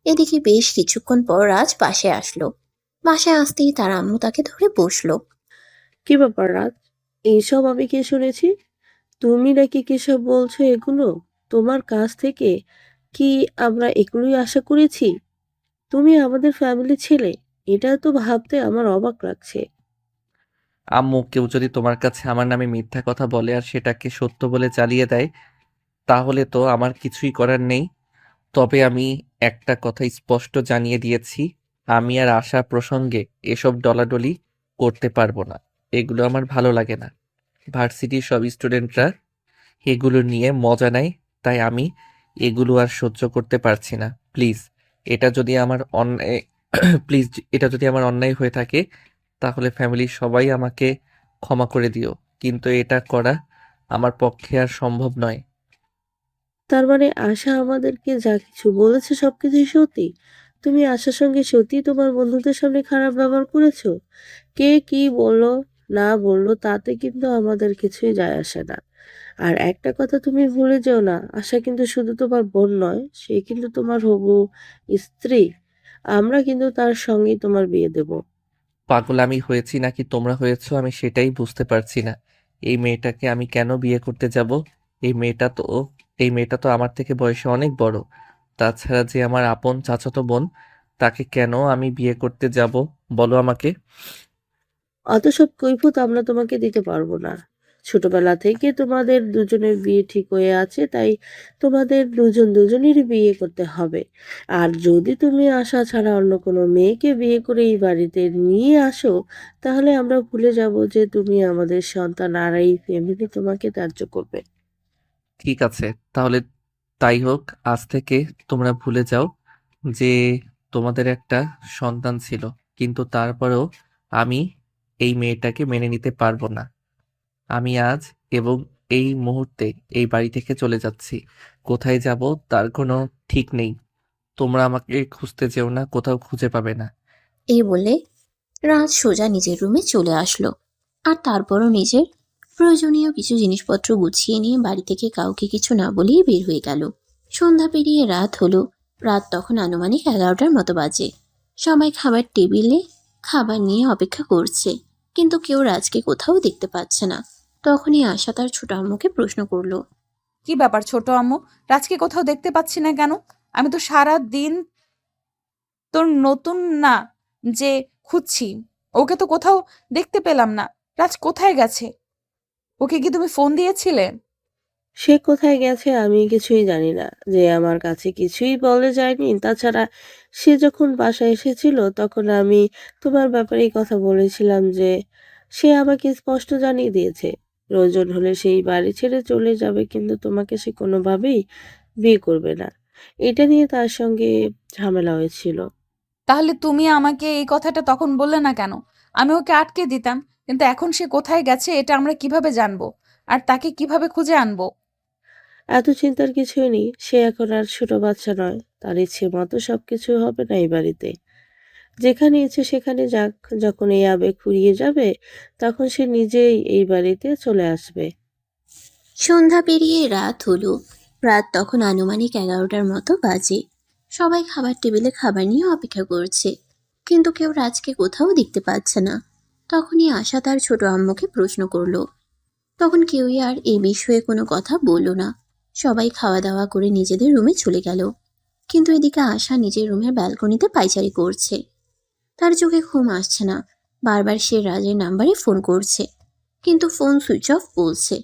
এদিকে বেশ কিছুক্ষণ পর রাজ বাসায় আসলো। বাসায় আসতেই তার আম্মু তাকে ধরে বসলো। কি ব্যাপার রাজ? এইসব আমি কি শুনেছি? তুমি নাকি কিসব বলছো এগুলো? তোমার কাছ থেকে কি আমরা এগুলোই আশা করেছি? তুমি আমাদের ফ্যামিলির ছেলে। এটা তো ভাবতে আমার অবাক লাগছে। আম্মু, কেউ যদি তোমার কাছে আমার নামে মিথ্যা কথা বলে আর সেটাকে সত্য বলে চালিয়ে দেয়, তাহলে তো আমার কিছুই করার নেই। তবে আমি একটা কথা স্পষ্ট জানিয়ে দিয়েছি, আমি আর আশা প্রসঙ্গে এসব ডলাডলি করতে পারবো না। এগুলো আমার ভালো লাগে না। ভার্সিটির সব স্টুডেন্টরা এগুলো নিয়ে মজা নেয়, তাই আমি এগুলো আর সহ্য করতে পারছি না। প্লিজ, এটা যদি আমার অন্যায় প্লিজ, এটা যদি আমার অন্যায় হয়ে থাকে, তাহলে ফ্যামিলির সবাই আমাকে ক্ষমা করে দিও। কিন্তু এটা করা আমার পক্ষে আর সম্ভব নয়। তার মানে আশা আমাদেরকে যা কিছু বলেছে সবকিছুই সত্যি? তুমি আশার সঙ্গে সত্যিই তোমার বন্ধুদের সামনে খারাপ ব্যবহার করেছো? কে কি বললো না বললো তাতে কিন্তু আমাদের কিছুই যায় আসে না। আর একটা কথা তুমি ভুলে যেও না, আশা কিন্তু শুধু তোমার বোন নয়, সে কিন্তু তোমার হবু স্ত্রী। আমরা কিন্তু তার সঙ্গেই তোমার বিয়ে দেব। পাগলামি হয়েছি নাকি তোমরা হয়েছো, আমি সেটাই বুঝতে পারছি না। এই মেয়েটাকে আমি কেন বিয়ে করতে যাব? এই মেয়েটা তো এই মেয়েটা তো আমার থেকে বয়সে অনেক বড়। তাছাড়া যে আমার আপন চাচাতো বোন, তাকে কেন আমি বিয়ে করতে যাব বলো আমাকে? অত সব কৈফিয়ত আমরা তোমাকে দিতে পারবো না। ছোটবেলা থেকে তোমাদের দুজনের বিয়ে ঠিক হয়ে আছে, তাই তোমাদের দুজনেরই বিয়ে করতে হবে। আর যদি তুমি আশা ছাড়া অন্য কোনো মেয়েকে বিয়ে করে এই বাড়িতে নিয়ে আসো, তাহলে আমরা ভুলে যাব যে তুমি আমাদের সন্তান, আর এই ফ্যামিলি তোমাকে ত্যায্য করবে। ঠিক আছে, তাহলে তাই হোক। আজ থেকে তোমরা ভুলে যাও যে তোমাদের একটা সন্তান ছিল। কিন্তু তারপরেও আমি এই মেয়েটাকে মেনে নিতে পারবো না। আমি আজ এবং এই মুহূর্তে এই বাড়ি থেকে চলে যাচ্ছি। কোথায় যাব তার কোনো ঠিক নেই। তোমরা আমাকে খুঁজতে যেও না, কোথাও খুঁজে পাবে না। এই বলে রাজ সোজা নিজের রুমে চলে আসলো। আর তারপরও নিজের প্রয়োজনীয় কিছু জিনিসপত্র গুছিয়ে নিয়ে বাড়ি থেকে কাউকে কিছু না বলেই বের হয়ে গেল। সন্ধ্যা পেরিয়ে রাত হলো। রাত তখন আনুমানিক 11টার মতো বাজে। সবাই খাবার টেবিলে খাবার নিয়ে অপেক্ষা করছে, কিন্তু কেউ রাজকে কোথাও দেখতে পাচ্ছে না। তখনই আশা তার ছোট আম্মুকে প্রশ্ন করলো। কি ব্যাপার ছোট আম্মু, রাজকে কোথাও দেখতে পাচ্ছি না কেন? আমি তো সারা দিন তোর নতুন না যে খুঁজছি, ওকে তো কোথাও দেখতে পেলাম না। রাজ কোথায় গেছে? ওকে কি তুমি ফোন দিয়েছিলে? সে কোথায় গেছে আমি কিছুই জানি না, যে আমার কাছে কিছুই বলে যায়নি। তাছাড়া সে যখন বাসায় এসেছিল তখন আমি তোমার ব্যাপারে এই কথা বলেছিলাম, যে সে আমাকে স্পষ্ট জানিয়ে দিয়েছে প্রয়োজন হলে সেই বাড়ি ছেড়ে চলে যাবে, কিন্তু তোমাকে সে কোনোভাবেই বিয়ে করবে না। এটা নিয়ে তার সঙ্গে ঝামেলা হয়েছিল। তাহলে তুমি আমাকে এই কথাটা তখন বললে না কেন? আমি ওকে আটকে দিতাম। কিন্তু এখন সে কোথায় গেছে এটা আমরা কিভাবে জানবো? আর তাকে কিভাবে খুঁজে আনবো? এত চিন্তার কিছুই নেই, সে এখন আর ছোট বাচ্চা নয়। তার ইচ্ছে মতো সবকিছু হবে না এই বাড়িতে। যেখানে ইচ্ছে সেখানে যাক। যখন এই আবেগ ফুরিয়ে যাবে, তখন সে নিজেই এই বাড়িতে চলে আসবে। সন্ধ্যা পেরিয়ে রাত হলো। রাত তখন আনুমানিক 11টার মতো বাজে। সবাই খাবার টেবিলে খাবার নিয়ে অপেক্ষা করছে, কিন্তু কেউ রাজকে কোথাও দেখতে পাচ্ছে না। তখনই আশা তার ছোট আম্মুকে প্রশ্ন করলো। তখন কেউই আর এই বিষয়ে কোনো কথা বলল না। সবাই খাওয়া দাওয়া করে নিজেদের রুমে চলে গেল। কিন্তু এদিকে আশা নিজের রুমের ব্যালকনিতে পায়চারি করছে। তার চোখে ঘুম আসছে না। বারবার সে রাজের নাম্বারে ফোন করছে, কিন্তু ফোন সুইচ অফ বলছে।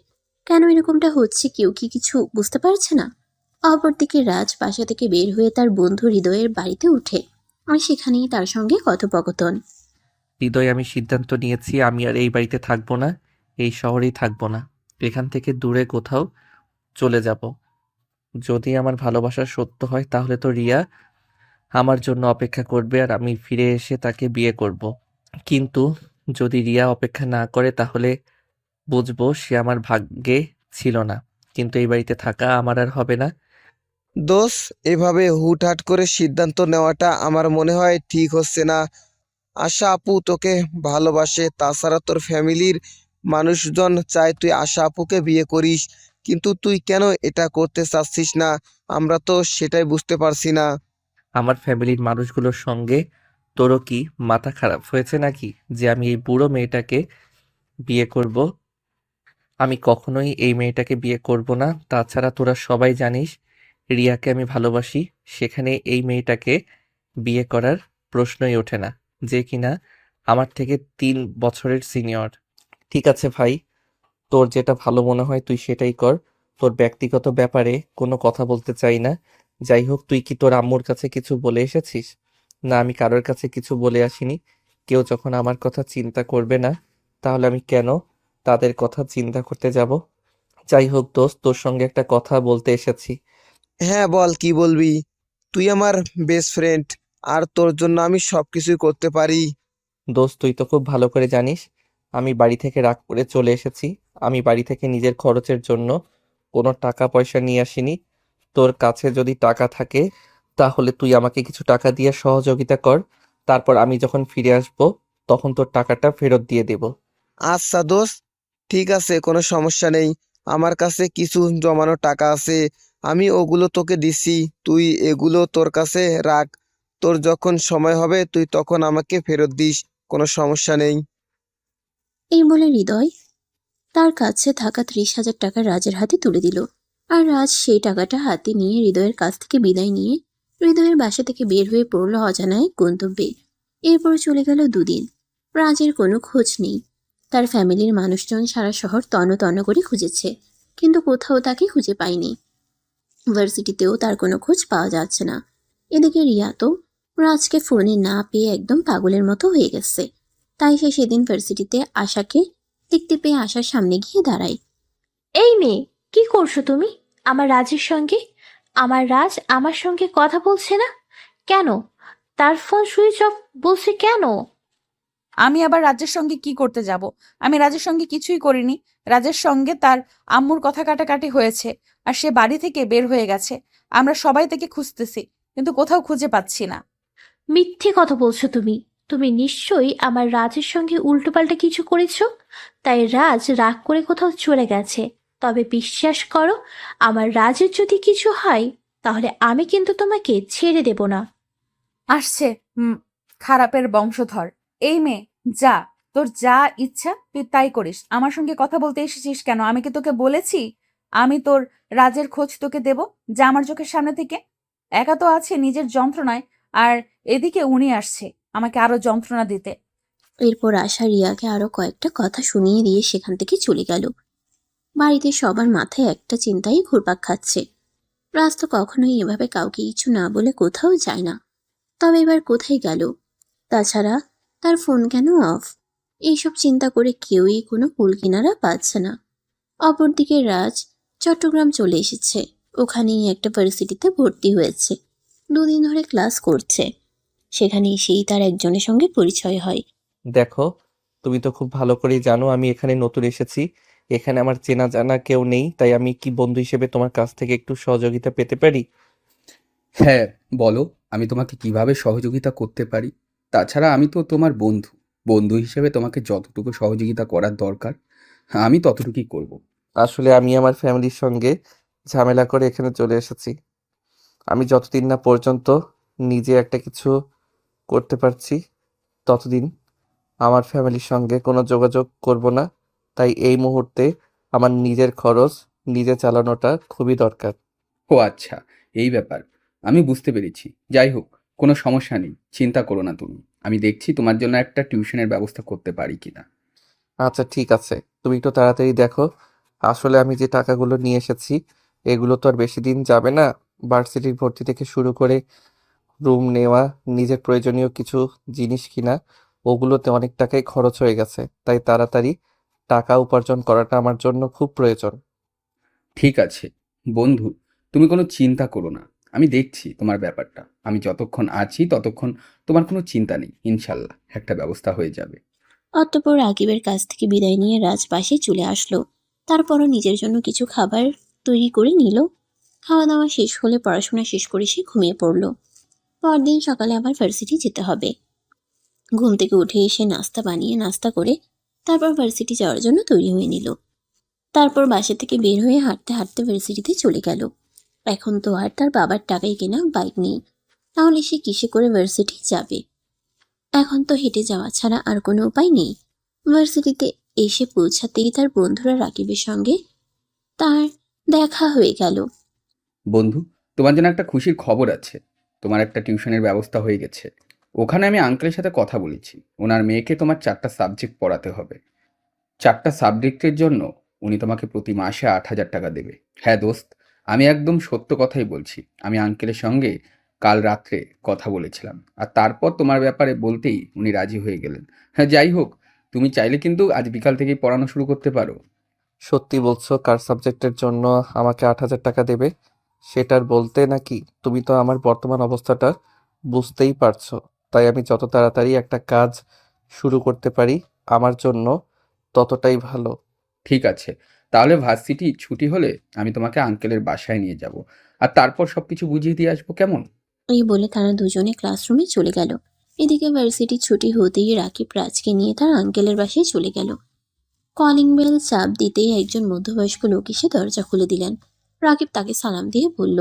কেন এরকমটা হচ্ছে কেউ কি কিছু বুঝতে পারছে না। অপরদিকে রাজ বাসা থেকে বের হয়ে তার বন্ধু হৃদয়ের বাড়িতে উঠে, আর সেখানেই তার সঙ্গে কথোপকথন। হৃদয়, আমি সিদ্ধান্ত নিয়েছি আমি আর এই বাড়িতে থাকবো না, এই শহরেই থাকবো না। এখান থেকে দূরে কোথাও চলে যাব। যদি আমার ভালোবাসা সত্য হয় তাহলে তো রিয়া আমার জন্য অপেক্ষা করবে আর আমি ফিরে এসে তাকে বিয়ে করব। কিন্তু যদি রিয়া অপেক্ষা না করে, তাহলে বুঝবো সে আমার ভাগ্যে ছিল না। কিন্তু এই বাড়িতে থাকা আমার আর হবে না। দোষ, এভাবে হুটহাট করে সিদ্ধান্ত নেওয়াটা আমার মনে হয় ঠিক হচ্ছে না। আশা আপু তোকে ভালোবাসে, তাছাড়া তোর ফ্যামিলির মানুষজন চায় তুই আশা আপুকে বিয়ে করিস, কিন্তু তুই কেন এটা করতে চাচ্ছিস না? আমরা তো সেটাই বুঝতে পারছি না। আমার ফ্যামিলির মানুষগুলোর সঙ্গে তোরও কি মাথা খারাপ হয়েছে নাকি, যে আমি এই বুড়ো মেয়েটাকে বিয়ে করব? আমি কখনোই এই মেয়েটাকে বিয়ে করব না। তাছাড়া তোরা সবাই জানিস রিয়াকে আমি ভালোবাসি। সেখানে এই মেয়েটাকে বিয়ে করার প্রশ্নই ওঠে না, যে কিনা আমার থেকে 3 বছরের সিনিয়র। ঠিক আছে ভাই, তোর যেটা ভালো মনে হয় তুই সেটাই কর। তোর ব্যক্তিগত ব্যাপারে কোনো কথা বলতে চাই না। যাই হোক, তুই কি তোর আম্মুর কাছে কিছু বলে এসেছিস? না, আমি কারোর কাছে কিছু বলে আসিনি। কেউ যখন আমার কথা চিন্তা করবে না, তাহলে আমি কেন তাদের কথা চিন্তা করতে যাব? যাই হোক দোস্ত, তোর সঙ্গে একটা কথা বলতে এসেছি। হ্যাঁ বল, কি বলবি? তুই আমার বেস্ট ফ্রেন্ড, আর তোর জন্য আমি সবকিছুই করতে পারি। দোস্ত, তুই তো খুব ভালো করে জানিস আমি বাড়ি থেকে রাগ করে চলে এসেছি। আমি বাড়ি থেকে নিজের খরচের জন্য কোনো টাকা পয়সা নিয়ে আসিনি। তোর কাছে যদি টাকা থাকে তাহলে তুই আমাকে কিছু টাকা দিয়ে সহযোগিতা কর। তারপর আমি যখন ফিরে আসব তখন তোর টাকাটা ফেরত দিয়ে দেব। আচ্ছা দোস্ত, ঠিক আছে, কোনো সমস্যা নেই। আমার কাছে কিছু জমানো টাকা আছে, আমি ওগুলো তোকে দিছি। তুই এগুলো তোর কাছে রাখ। তোর যখন সময় হবে তুই তখন আমাকে ফেরত দিস, কোনো সমস্যা নেই। এই বলে হৃদয় তার কাছে থাকা 30,000 টাকা রাজের হাতে তুলে দিল। আর রাজ সেই টাকাটা হাতে নিয়ে হৃদয়ের কাছ থেকে বিদায় নিয়ে হৃদয়ের বাসা থেকে বের হয়ে পড়ল অজানায় গন্তব্যে। এরপর চলে গেল 2 দিন। রাজের কোনো খোঁজ নেই। তার ফ্যামিলির মানুষজন সারা শহর তন্ন তন্ন করে খুঁজেছে, কিন্তু কোথাও তাকে খুঁজে পায়নি। ভার্সিটিতেও তার কোনো খোঁজ পাওয়া যাচ্ছে না। এদিকে রিয়া তো রাজকে ফোনে না পেয়ে একদম পাগলের মতো হয়ে গেছে। তাই সে সেদিন ভার্সিটিতে আশাকে দেখতে পেয়ে আশার সামনে গিয়ে দাঁড়ায়। এই মেয়ে, কি করছো তুমি আমার রাজের সঙ্গে? আমার রাজ আমার সঙ্গে কথা বলছে না কেন? তার ফোন সুইচ অফ বলছে কেন? আমি আবার রাজের সঙ্গে কি করতে যাব? আমি রাজের সঙ্গে কিছুই করিনি। রাজের সঙ্গে তার আম্মুর কথা কাটাকাটি হয়েছে, আর সে বাড়ি থেকে বের হয়ে গেছে। আমরা সবাই তাকে খুঁজতেছি, কিন্তু কোথাও খুঁজে পাচ্ছি না। মিথ্যে কথা বলছো তুমি। তুমি নিশ্চয়ই আমার রাজের সঙ্গে উল্টোপাল্টা কিছু করেছো, তাই রাজ রাগ করে কোথাও চলে গেছে। তবে বিশ্বাস করো, আমার রাজের যদি কিছু হয় তাহলে আমি কিন্তু তোমাকে ছেড়ে দেব না। আসছে খারাপের বংশধর। এই মেয়ে, যা, তোর যা ইচ্ছা তুই তাই করিস। আমার সঙ্গে কথা বলতে এসেছিস কেন? আমি কি তোকে বলেছি আমি তোর রাজের খোঁজ তোকে দেব? যা আমার চোখের সামনে থেকে। একা তো আছে নিজের যন্ত্রণায়, আর এদিকে উনি আসছে আমাকে আরো যন্ত্রণা দিতে। এরপর আশা রিয়াকে আরো কয়েকটা কথা শুনিয়ে দিয়ে সেখান থেকে চলে গেল। বাড়িতে সবার মাথায় একটা চিন্তাই ঘুরপাক খাচ্ছে। রাজ তো কখনোই এভাবে কাউকে কিছু না বলে কোথাও যায় না। তবে এবার কোথায় গেল? তাছাড়া তার ফোন কেন অফ? এইসব চিন্তা করে কেউই কোনো কুল কিনারা পাচ্ছে না। অপরদিকে রাজ চট্টগ্রাম চলে এসেছে। ওখানেই একটা ভার্সিটিতে ভর্তি হয়েছে। 2 দিন ধরে ক্লাস করছে। সেখানে এসেই তার একজনের সঙ্গে পরিচয় হয়। দেখো, তুমি তো খুব ভালো করেই জানো আমি এখানে নতুন এসেছি। এখানে আমার চেনা জানা কেউ নেই, তাই আমি কি বন্ধু হিসেবে তোমার কাছ থেকে একটু সহযোগিতা পেতে পারি? হ্যাঁ, বলো, আমি তোমাকে কিভাবে সহযোগিতা করতে পারি? তাছাড়া আমি তো তোমার বন্ধু। বন্ধু হিসেবে তোমাকে যতটুকু সহযোগিতা করার দরকার আমি ততটুকুই করব। আসলে আমি আমার ফ্যামিলির সঙ্গে ঝামেলা করে এখানে চলে এসেছি। আমি যতদিন না পর্যন্ত নিজে একটা কিছু করতে পারছি ততদিন আমার ফ্যামিলির সঙ্গে কোনো যোগাযোগ করব না। তাই এই মুহূর্তে আমার নিজের খরচ নিজে চালানোটা খুবই দরকার। ও আচ্ছা, এই ব্যাপার। আমি বুঝতে পেরেছি। যাই হোক, কোনো সমস্যা নেই, চিন্তা করো না তুমি। আমি দেখছি তোমার জন্য একটা টিউশনের ব্যবস্থা করতে পারি কিনা। আচ্ছা ঠিক আছে, তুমি একটু তাড়াতাড়ি দেখো। আসলে আমি যে টাকাগুলো নিয়ে এসেছি এগুলো তো আর বেশি দিন যাবে না। ভার্সিটির ভর্তি থেকে শুরু করে রুম নেওয়া, নিজের প্রয়োজনীয় কিছু জিনিস কিনা, ওগুলোতে অনেক টাকাই খরচ হয়ে গেছে। তাই তাড়াতাড়ি টাকা উপার্জন করাটা আমার জন্য খুব প্রয়োজন। ঠিক আছে বন্ধু, তুমি কোনো চিন্তা করো না। আমি দেখছি তোমার ব্যাপারটা। আমি যতক্ষণ আছি ততক্ষণ তোমার কোনো চিন্তা নেই। ইনশাল্লাহ একটা ব্যবস্থা হয়ে যাবে। অতঃপর রাকিবের কাছ থেকে বিদায় নিয়ে রাজ বাসায় চলে আসলো। তারপরও নিজের জন্য কিছু খাবার তৈরি করে নিল। খাওয়া দাওয়া শেষ হলে পড়াশোনা শেষ করে সে ঘুমিয়ে পড়ল। পরদিন সকালে আবার ভার্সিটি যেতে হবে। ঘুম থেকে উঠে এসে নাস্তা বানিয়ে নাস্তা করে তারপর ভার্সিটি যাওয়ার জন্য তৈরি হয়ে নিল। তারপর বাসা থেকে বের হয়ে হাঁটতে হাঁটতে ভার্সিটিতে চলে গেল। এখন তো আর তার বাবার টাকায় কেনা বাইক নেই, তাহলে সে কিসে করে ভার্সিটি যাবে? এখন তো হেঁটে যাওয়া ছাড়া আর কোনো উপায় নেই। ভার্সিটিতে এসে পৌঁছাতেই তার বন্ধুরা রাকিবের সঙ্গে তার দেখা হয়ে গেল। বন্ধু, তোমার জন্য একটা খুশির খবর আছে। তোমার একটা টিউশনের ব্যবস্থা হয়ে গেছে। ওখানে আমি আঙ্কেলের সাথে কথা বলেছি। ওনার মেয়েকে তোমার 4টা সাবজেক্ট পড়াতে হবে। 4টা সাবজেক্টের জন্য উনি তোমাকে প্রতি মাসে 8,000 টাকা দেবে। হ্যাঁ দোস্ত, আমি একদম সত্য কথাই বলছি। আমি আঙ্কেলের সঙ্গে কাল রাত্রে কথা বলেছিলাম, আর তারপর তোমার ব্যাপারে বলতেই উনি রাজি হয়ে গেলেন। হ্যাঁ, যাই হোক, তুমি চাইলে কিন্তু আজ বিকাল থেকেই পড়ানো শুরু করতে পারো। সত্যি বলছো কার সাবজেক্টের জন্য আমাকে 8,000 টাকা দেবে? সেটার বলতে নাকি? তুমি তো আমার বর্তমান অবস্থাটা বুঝতেই পারছো, তাই আমি যত তাড়াতাড়ি একটা কাজ শুরু করতে পারি আমার জন্য ততটাই ভালো। ঠিক আছে, তাহলে ভার্সিটি ছুটি হলে আমি তোমাকে আঙ্কেলের বাসায় নিয়ে যাব, আর তারপর সব কিছু বুঝিয়ে দিয়ে আসবো, কেমন? এই বলে তারা দুজনে ক্লাসরুমে চলে গেল। এদিকে ভার্সিটি ছুটি হতেই রাকিব রাজকে নিয়ে তার আঙ্কেলের বাসায় চলে গেল। কলিং বেল চাপ দিতেই একজন মধ্যবয়স্ক লোক এসে দরজা খুলে দিলেন। রাকিব তাকে সালাম দিয়ে বলল,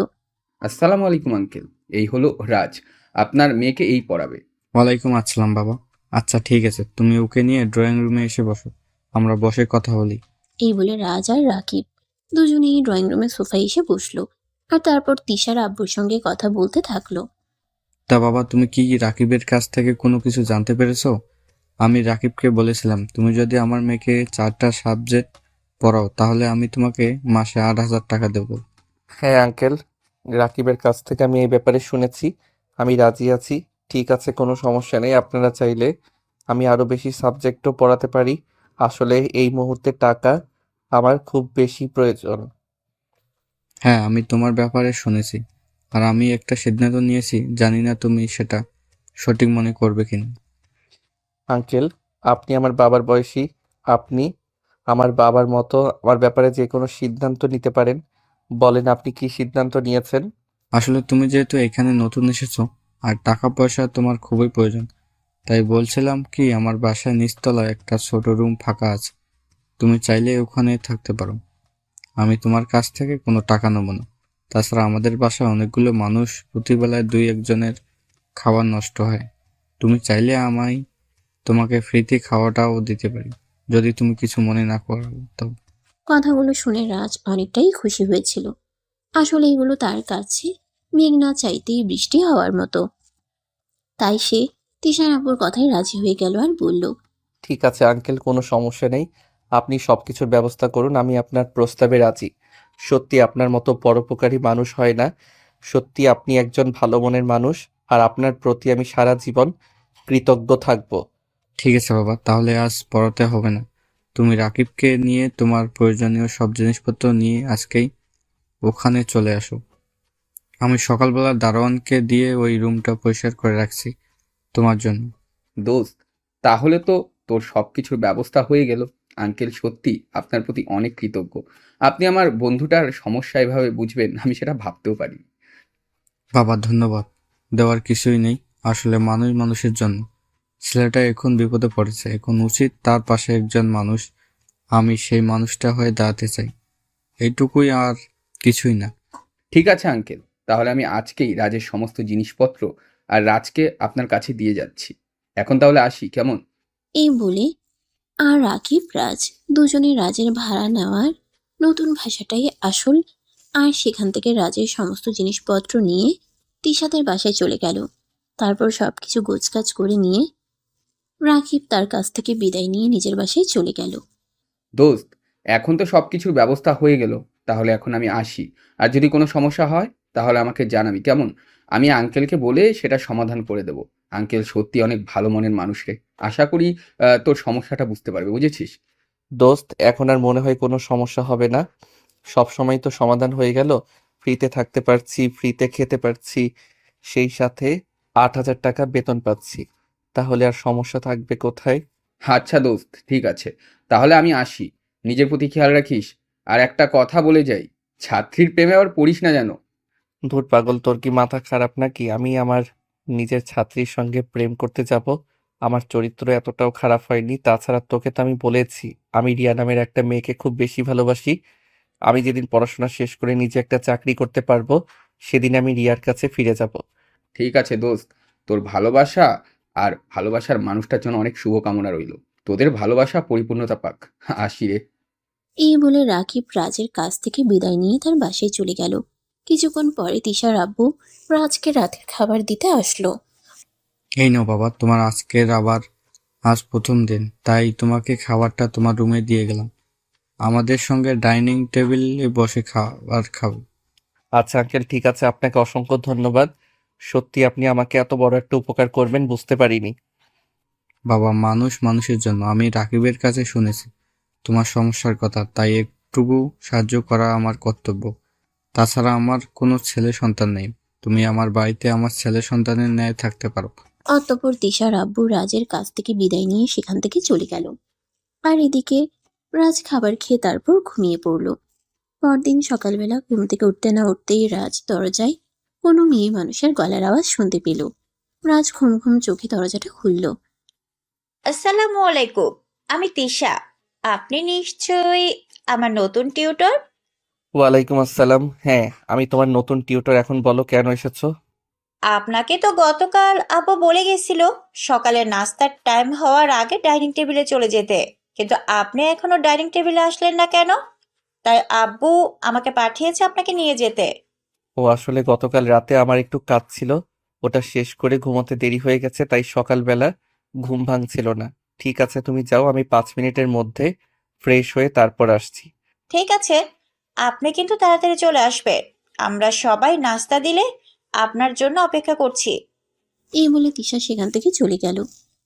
আসসালামু আলাইকুম আঙ্কেল, এই হলো রাজ, আপনার মেয়েকে এই পড়াবে। ওয়ালাইকুম আসসালাম বাবা। আচ্ছা ঠিক আছে, তুমি ওকে নিয়ে ড্রয়িং রুমে এসে বসো, আমরা বসে কথা বলি। এই বলে রাজ আর রাকিব দুজনেই ড্রয়িং রুমের সোফায় এসে বসলো। আর তারপর তিশার আব্বুর সঙ্গে কথা বলতে থাকলো। তা বাবা, তুমি কি রাকিবের কাছ থেকে কোনো কিছু জানতে পেরেছো? আমি রাকিবকে বলেছিলাম তুমি যদি আমার মেয়েকে 4টা সাবজেক্ট পড়াও তাহলে আমি তোমাকে মাসে 8,000 টাকা দেবো। হ্যাঁ আঙ্কেল, রাকিবের কাছ থেকে আমি এই ব্যাপারে শুনেছি। আমি রাজি আছি। ঠিক আছে, কোনো সমস্যা নেই। আপনারা চাইলে আমি আরো বেশি সাবজেক্টও পড়াতে পারি। আসলে এই মুহূর্তে টাকা আমার খুব বেশি প্রয়োজন। হ্যাঁ, আমি তোমার ব্যাপারে শুনেছি, আর আমি একটা সিদ্ধান্ত নিয়েছি, জানি না তুমি সেটা সঠিক মনে করবে কিনা। আঙ্কেল, আপনি আমার বাবার বয়সী। আপনি আমার বাবার মতো আমার ব্যাপারে যে কোনো সিদ্ধান্ত নিতে পারেন। বলেন আপনি কি সিদ্ধান্ত নিয়েছেন? আসলে তুমি যেহেতু এখানে নতুন এসেছো আর টাকা পয়সা তোমার খুবই প্রয়োজন, তাই বলছিলাম কি আমার বাসায় নিচতলায় একটা ছোট রুম ফাঁকা আছে, তুমি চাইলে ওখানে থাকতে পারো। আমি তোমার কাছ থেকে কোনো টাকা নেবো না। তাছাড়া আমাদের বাসায় অনেকগুলো মানুষ, প্রতিবেলায় 2-1 জনের খাবার নষ্ট হয়। তুমি চাইলে আমায় তোমাকে ফ্রিতে খাওয়াটাও দিতে পারি, যদি তুমি কিছু মনে না করো তো। কথাগুলো শুনে রাজ অনেকটাই খুশি হয়েছিল। আসলে এগুলো তার কাছে মেঘ না চাইতেই বৃষ্টি হওয়ার মতো। তাই সে তিশার আব্বুর কথায় রাজি হয়ে গেল আর বলল, ঠিক আছে আঙ্কেল, কোনো সমস্যা নেই। আপনি সবকিছুর ব্যবস্থা করুন, আমি আপনার প্রস্তাবে রাজি। সত্যি আপনার মতো পরোপকারী মানুষ হয় না। সত্যি আপনি একজন ভালো মনের মানুষ, আর আপনার প্রতি আমি সারা জীবন কৃতজ্ঞ থাকব। ঠিক আছে বাবা, তাহলে আজ পড়াতে হবে না। তুমি রাকিবকে নিয়ে তোমার প্রয়োজনীয় সব জিনিসপত্র নিয়ে আজকেই ওখানে চলে আসো। আমি সকালবেলা দারোয়ানকে দিয়ে ওই রুমটা পরিষ্কার করে রাখছি তোমার জন্য। দোস্ত, তাহলে তো তোর সব কিছুর ব্যবস্থা হয়ে গেল। আঙ্কেল সত্যি আপনার প্রতি অনেক কৃতজ্ঞ। আপনি আমার বন্ধুটার সমস্যা এভাবে বুঝবেন আমি সেটা ভাবতেও পারি। বাবা ধন্যবাদ দেওয়ার কিছুই নেই, আসলে মানুষ মানুষের জন্য। ছেলেটা এখন বিপদে পড়েছে, এখন উচিত তার পাশে একজন মানুষ, আমি সেই মানুষটা হয়ে দাঁড়াতে চাই, এইটুকুই, আর কিছুই না। ঠিক আছে আঙ্কেল, তাহলে আমি আজকেই রাজের সমস্ত জিনিসপত্র আর রাজকে আপনার কাছে দিয়ে যাচ্ছি। এখন তাহলে আসি, কেমন? এই বলে আর রাকিব রাজ দুজনে রাজের ভাড়া নেওয়ার নতুন ভাষাটাই আসল। আর সেখান থেকে রাজের সমস্ত জিনিসপত্র নিয়ে তিশাদের বাসায় চলে গেল। তারপর সবকিছু গোছগাছ করে নিয়ে রাকিব তার কাছ থেকে বিদায় নিয়ে নিজের বাসায় চলে গেল। দোস্ত, এখন তো সব কিছুর ব্যবস্থা হয়ে গেল, তাহলে এখন আমি আসি। আর যদি কোনো সমস্যা হয় তাহলে আমাকে জানাবি, কেমন? আমি আঙ্কেলকে বলে সেটা সমাধান করে দেব। আঙ্কেল সত্যি অনেক ভালো মনের মানুষ রে। আশা করি তোর সমস্যাটা বুঝতে পারবে, বুঝেছিস? দোস্ত, এখন আর মনে হয় কোনো সমস্যা হবে না। সব সময় তো সমাধান হয়ে গেল। ফ্রিতে থাকতে পারছি, ফ্রিতে খেতে পারছি, সেই সাথে 8,000 টাকা বেতন পাচ্ছি। তাহলে আর সমস্যা থাকবে কোথায়? আচ্ছা দোস্ত, ঠিক আছে, তাহলে আমি আসি। নিজের প্রতি খেয়াল রাখিস। আর একটা কথা বলে যাই, ছাত্রীর প্রেমে আবার পড়িস না যেন। ধুর পাগল, তোর কি মাথা খারাপ নাকি? আমি আমার নিজের ছাত্রীর সঙ্গে প্রেম করতে যাব? আমার চরিত্র এতটাও খারাপ হয়নি। তাছাড়া তোকে তো আমি বলেছি আমি রিয়া নামের একটা মেয়েকে খুব বেশি ভালোবাসি। আমি যেদিন পড়াশোনা শেষ করে নিজে একটা চাকরি করতে পারবো, সেদিন আমি রিয়ার কাছে ফিরে যাব। ঠিক আছে দোস্ত, তোর ভালোবাসা আর ভালোবাসার মানুষটার জন্য অনেক শুভকামনা রইল। তোদের ভালোবাসা পরিপূর্ণতা পাক। আসি রে। এই বলে রাকিব রাজের কাছ থেকে বিদায় নিয়ে তার বাসায় চলে গেল। কিছুক্ষণ পরে তিশার আব্বু রাজকে রাতের খাবার দিতে আসলো। এই নাও বাবা, তোমার আজ প্রথম দিন, তাই তোমাকে খাবারটা তোমার রুমে দিয়ে গেলাম। আমাদের সঙ্গে ডাইনিং টেবিলে বসে খাবার খাবে। আচ্ছা আঙ্কেল, ঠিক আছে, আপনাকে অসংখ্য ধন্যবাদ। সত্যি আপনি আমাকে এত বড় একটা উপকার করবেন বুঝতে পারিনি। বাবা, মানুষ মানুষের জন্য। আমি রাকিবের কাছে শুনেছি তোমার সমস্যার কথা, তাই একটুকু সাহায্য করা আমার কর্তব্য। তাছাড়া আমার কোনো ছেলে সন্তান নেই। তুমি আমার বাড়িতে আমার ছেলে সন্তানের ন্যায় থাকতে পারো। অতঃপর তিশার আব্বু রাজের কাছ থেকে বিদায় নিয়ে সেখান থেকে চলে গেল। আর এদিকে রাজ খাবার খেয়ে তারপর ঘুমিয়ে পড়ল। পরদিন সকালবেলা ঘুম থেকে উঠতে না উঠতেই রাজ দরজায় কোনো মেয়ে মানুষের গলার আওয়াজ শুনতে পেল। রাজ ঘুম ঘুম চোখে দরজাটা খুলল। আসসালামু আলাইকুম, আমি তিশা। আপনি নিশ্চয়ই আমার নতুন টিউটর। ওয়ালাইকুম আসসালাম। হ্যাঁ, আমি তোমার নতুন টিউটর। এখন বলো কেন এসেছো? আপনাকে তো গতকাল আপু বলে গেছিল সকালে নাস্তার টাইম হওয়ার আগে ডাইনিং টেবিলে চলে যেতে, কিন্তু আপনি এখনো ডাইনিং টেবিলে আসলেন না কেন? তাই আব্বু আমাকে পাঠিয়েছে আপনাকে নিয়ে যেতে। ও আসলে গতকাল রাতে আমার একটু কাজ ছিল, ওটা শেষ করে ঘুমোতে দেরি হয়ে গেছে, তাই সকালবেলা ঘুম ভাঙছিল না। ঠিক আছে, তুমি যাও, আমি 5 মিনিটের মধ্যে ফ্রেশ হয়ে তারপর আসছি। ঠিক আছে, আপনি কিন্তু তাড়াতাড়ি চলে আসবেন। আমরা সবাই নাস্তা দিলে আপনার জন্য অপেক্ষা করছি। এই বলে তিশা সেখান থেকে চলে গেল।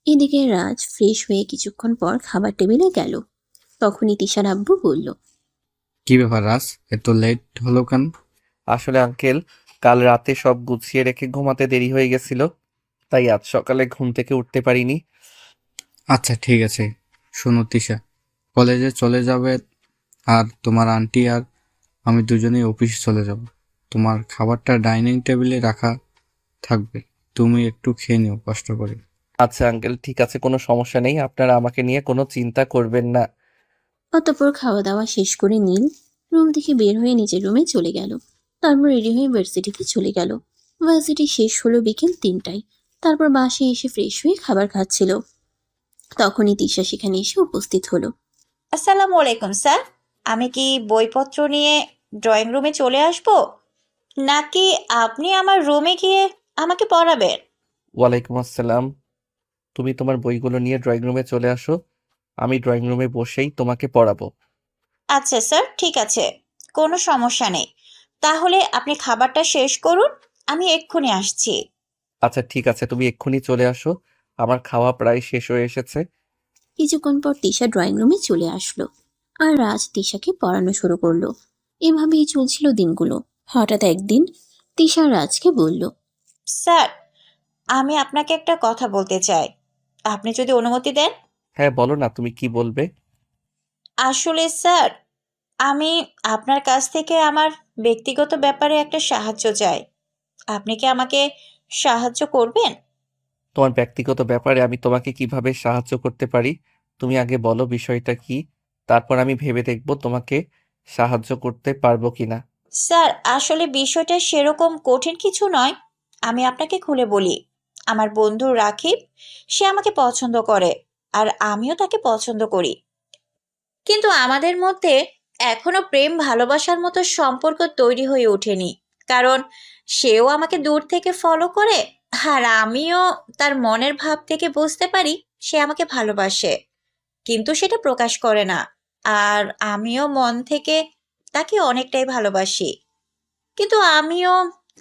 এদিকে রাজ ফ্রেশ হয়ে কিছুক্ষণ পর খাবার টেবিলে গেল। তখনই তিশার আব্বু বলল, কি ব্যাপার রাজ, এত লেট হলো কেন? আসলে আঙ্কেল, কাল রাতে সব গুছিয়ে রেখে ঘুমাতে দেরি হয়ে গেছিল, তাই আজ সকালে ঘুম থেকে উঠতে পারিনি। আচ্ছা ঠিক আছে, শোনো তিশা, কলেজে চলে যাবে আর তোমার আন্টি আর আমি দুজনেই অফিসে চলে যাব। তোমার খাবারটা ডাইনিং টেবিলে রাখা থাকবে, তুমি একটু খেয়ে নিও কষ্ট করে। আচ্ছা আঙ্কেল, ঠিক আছে, কোনো সমস্যা নেই, আপনারা আমাকে নিয়ে কোনো চিন্তা করবেন না। অতঃপর খাওয়া দাওয়া শেষ করে নীল রুম থেকে বের হয়ে নিজের রুমে চলে গেল। তারপর রেডি হয়ে ভার্সিটিতে চলে গেল। ভার্সিটি শেষ হলো বিকেল 3টায়। তারপর বাসায় এসে ফ্রেশ হয়ে খাবার খাচ্ছিল। তখনই তিশা সেখানে এসে উপস্থিত হলো। আসসালামু আলাইকুম স্যার, আমি কি বইপত্র নিয়ে ড্রয়িং রুমে চলে আসব, নাকি আপনি আমার রুমে গিয়ে আমাকে পড়াবেন? ওয়ালাইকুম আসসালাম। তুমি তোমার বইগুলো নিয়ে ড্রয়িং রুমে চলে আসো, আমি ড্রয়িং রুমে বসেই তোমাকে পড়াবো। আচ্ছা স্যার, ঠিক আছে, কোনো সমস্যা নেই। তাহলে আপনি খাবারটা শেষ করুন, আমি এক্ষুনি আসছি। আচ্ছা ঠিক আছে, তুমি এক্ষুনি চলে আসো, আমার খাওয়া প্রায় শেষ হয়ে এসেছে। কিছুক্ষণ পর তিশা ড্রয়িং রুমে চলে আসলো। আর রাজ তিশাকে পড়ানো শুরু করলো। এভাবেই চলছিল দিনগুলো। হঠাৎ একদিন তিশা রাজকে বলল, স্যার, আমি আপনাকে একটা কথা বলতে চাই, আপনি যদি অনুমতি দেন। হ্যাঁ বলো না, তুমি কি বলবে? আসলে স্যার, আমি আপনার কাছ থেকে আমার ব্যক্তিগত ব্যাপারে একটা সাহায্য চাই। আপনি কি আমাকে সাহায্য করবেন? তোমার ব্যক্তিগত ব্যাপারে আমি তোমাকে কিভাবে সাহায্য করতে পারি? তুমি আগে বলো বিষয়টা কি, তারপর আমি ভেবে দেখব তোমাকে সাহায্য করতে পারবো কিনা। স্যার, আসলে বিষয়টা সেরকম কঠিন কিছু নয়। আমি আপনাকে খুলে বলি, আমার বন্ধু রাকিব, সে আমাকে পছন্দ করে, আর আমিও তাকে পছন্দ করি। কিন্তু আমাদের মধ্যে এখনো প্রেম ভালোবাসার মতো সম্পর্ক তৈরি হয়ে ওঠেনি, কারণ সেও আমাকে দূর থেকে ফলো করে, আর আমিও তার মনের ভাব থেকে বুঝতে পারি সে আমাকে ভালোবাসে, কিন্তু সেটা প্রকাশ করে না। আর আমিও মন থেকে তাকে অনেকটাই ভালোবাসি, কিন্তু আমিও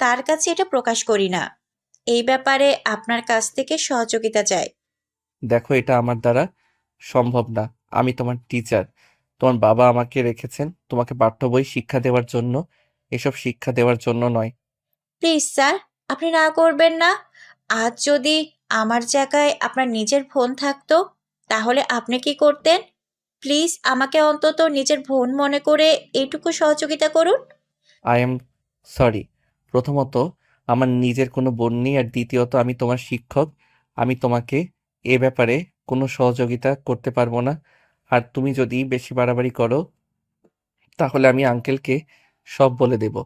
তার কাছে এটা প্রকাশ করি না। এই ব্যাপারে আপনার কাছ থেকে সহযোগিতা চাই। দেখো, এটা আমার দ্বারা সম্ভব না। আমি তোমার টিচার, তোমার বাবা আমাকে রেখেছেন তোমাকে পাঠ্য বই শিক্ষা দেওয়ার জন্য, এসব শিক্ষা দেওয়ার জন্য নয়। প্লিজ স্যার, আপনি না করবেন না। আজ যদি আমার জায়গায় আপনার নিজের বোন থাকতো, তাহলে আপনি কি করতেন? প্লিজ আমাকে অন্তত নিজের বোন মনে করে এইটুকু সহযোগিতা করুন। I am sorry. প্রথমত, আমার নিজের কোনো বোন নেই, আর দ্বিতীয়ত আমি তোমার শিক্ষক। আমি তোমাকে এ ব্যাপারে কোনো সহযোগিতা করতে পারবো না। আর তুমি যদি বেশি বাড়াবাড়ি করো, তাহলে আমি আঙ্কেলকে সব বলে দেব।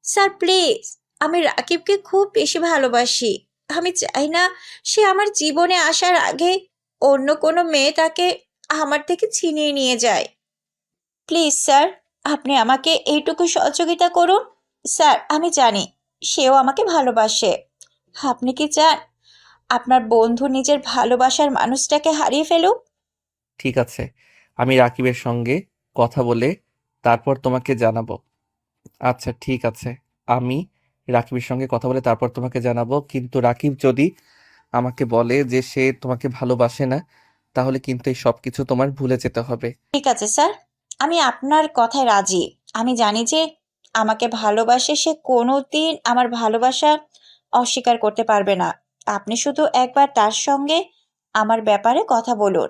স্যার প্লিজ, আমি রাকিবকে খুব বেশি ভালোবাসি। আমি চাই না সে আমার জীবনে আসার আগে অন্য কোনো মেয়ে তাকে আমার থেকে ছিনিয়ে নিয়ে যায়। প্লিজ স্যার, আপনি আমাকে এইটুকু সহযোগিতা করুন। স্যার, আমি জানি সেও আমাকে ভালোবাসে। আপনি কি চান আপনার বন্ধু নিজের ভালোবাসার মানুষটাকে হারিয়ে ফেলুক? ঠিক আছে, আমি রাকিবের সঙ্গে কথা বলে তারপর তোমাকে জানাবো। আচ্ছা ঠিক আছে, আমি রাকিবের সঙ্গে কথা বলে তারপর তোমাকে জানাবো, কিন্তু রাকিব যদি আমাকে বলে যে সে তোমাকে ভালোবাসে না, তাহলে কিন্তু এই সব কিছু তোমার ভুলে যেতে হবে। ঠিক আছে স্যার, আমি আপনার কথায় রাজি। আমি জানি যে আমাকে ভালোবাসে, সে কোনোদিন আমার ভালোবাসা অস্বীকার করতে পারবে না। আপনি শুধু একবার তার সঙ্গে আমার ব্যাপারে কথা বলুন।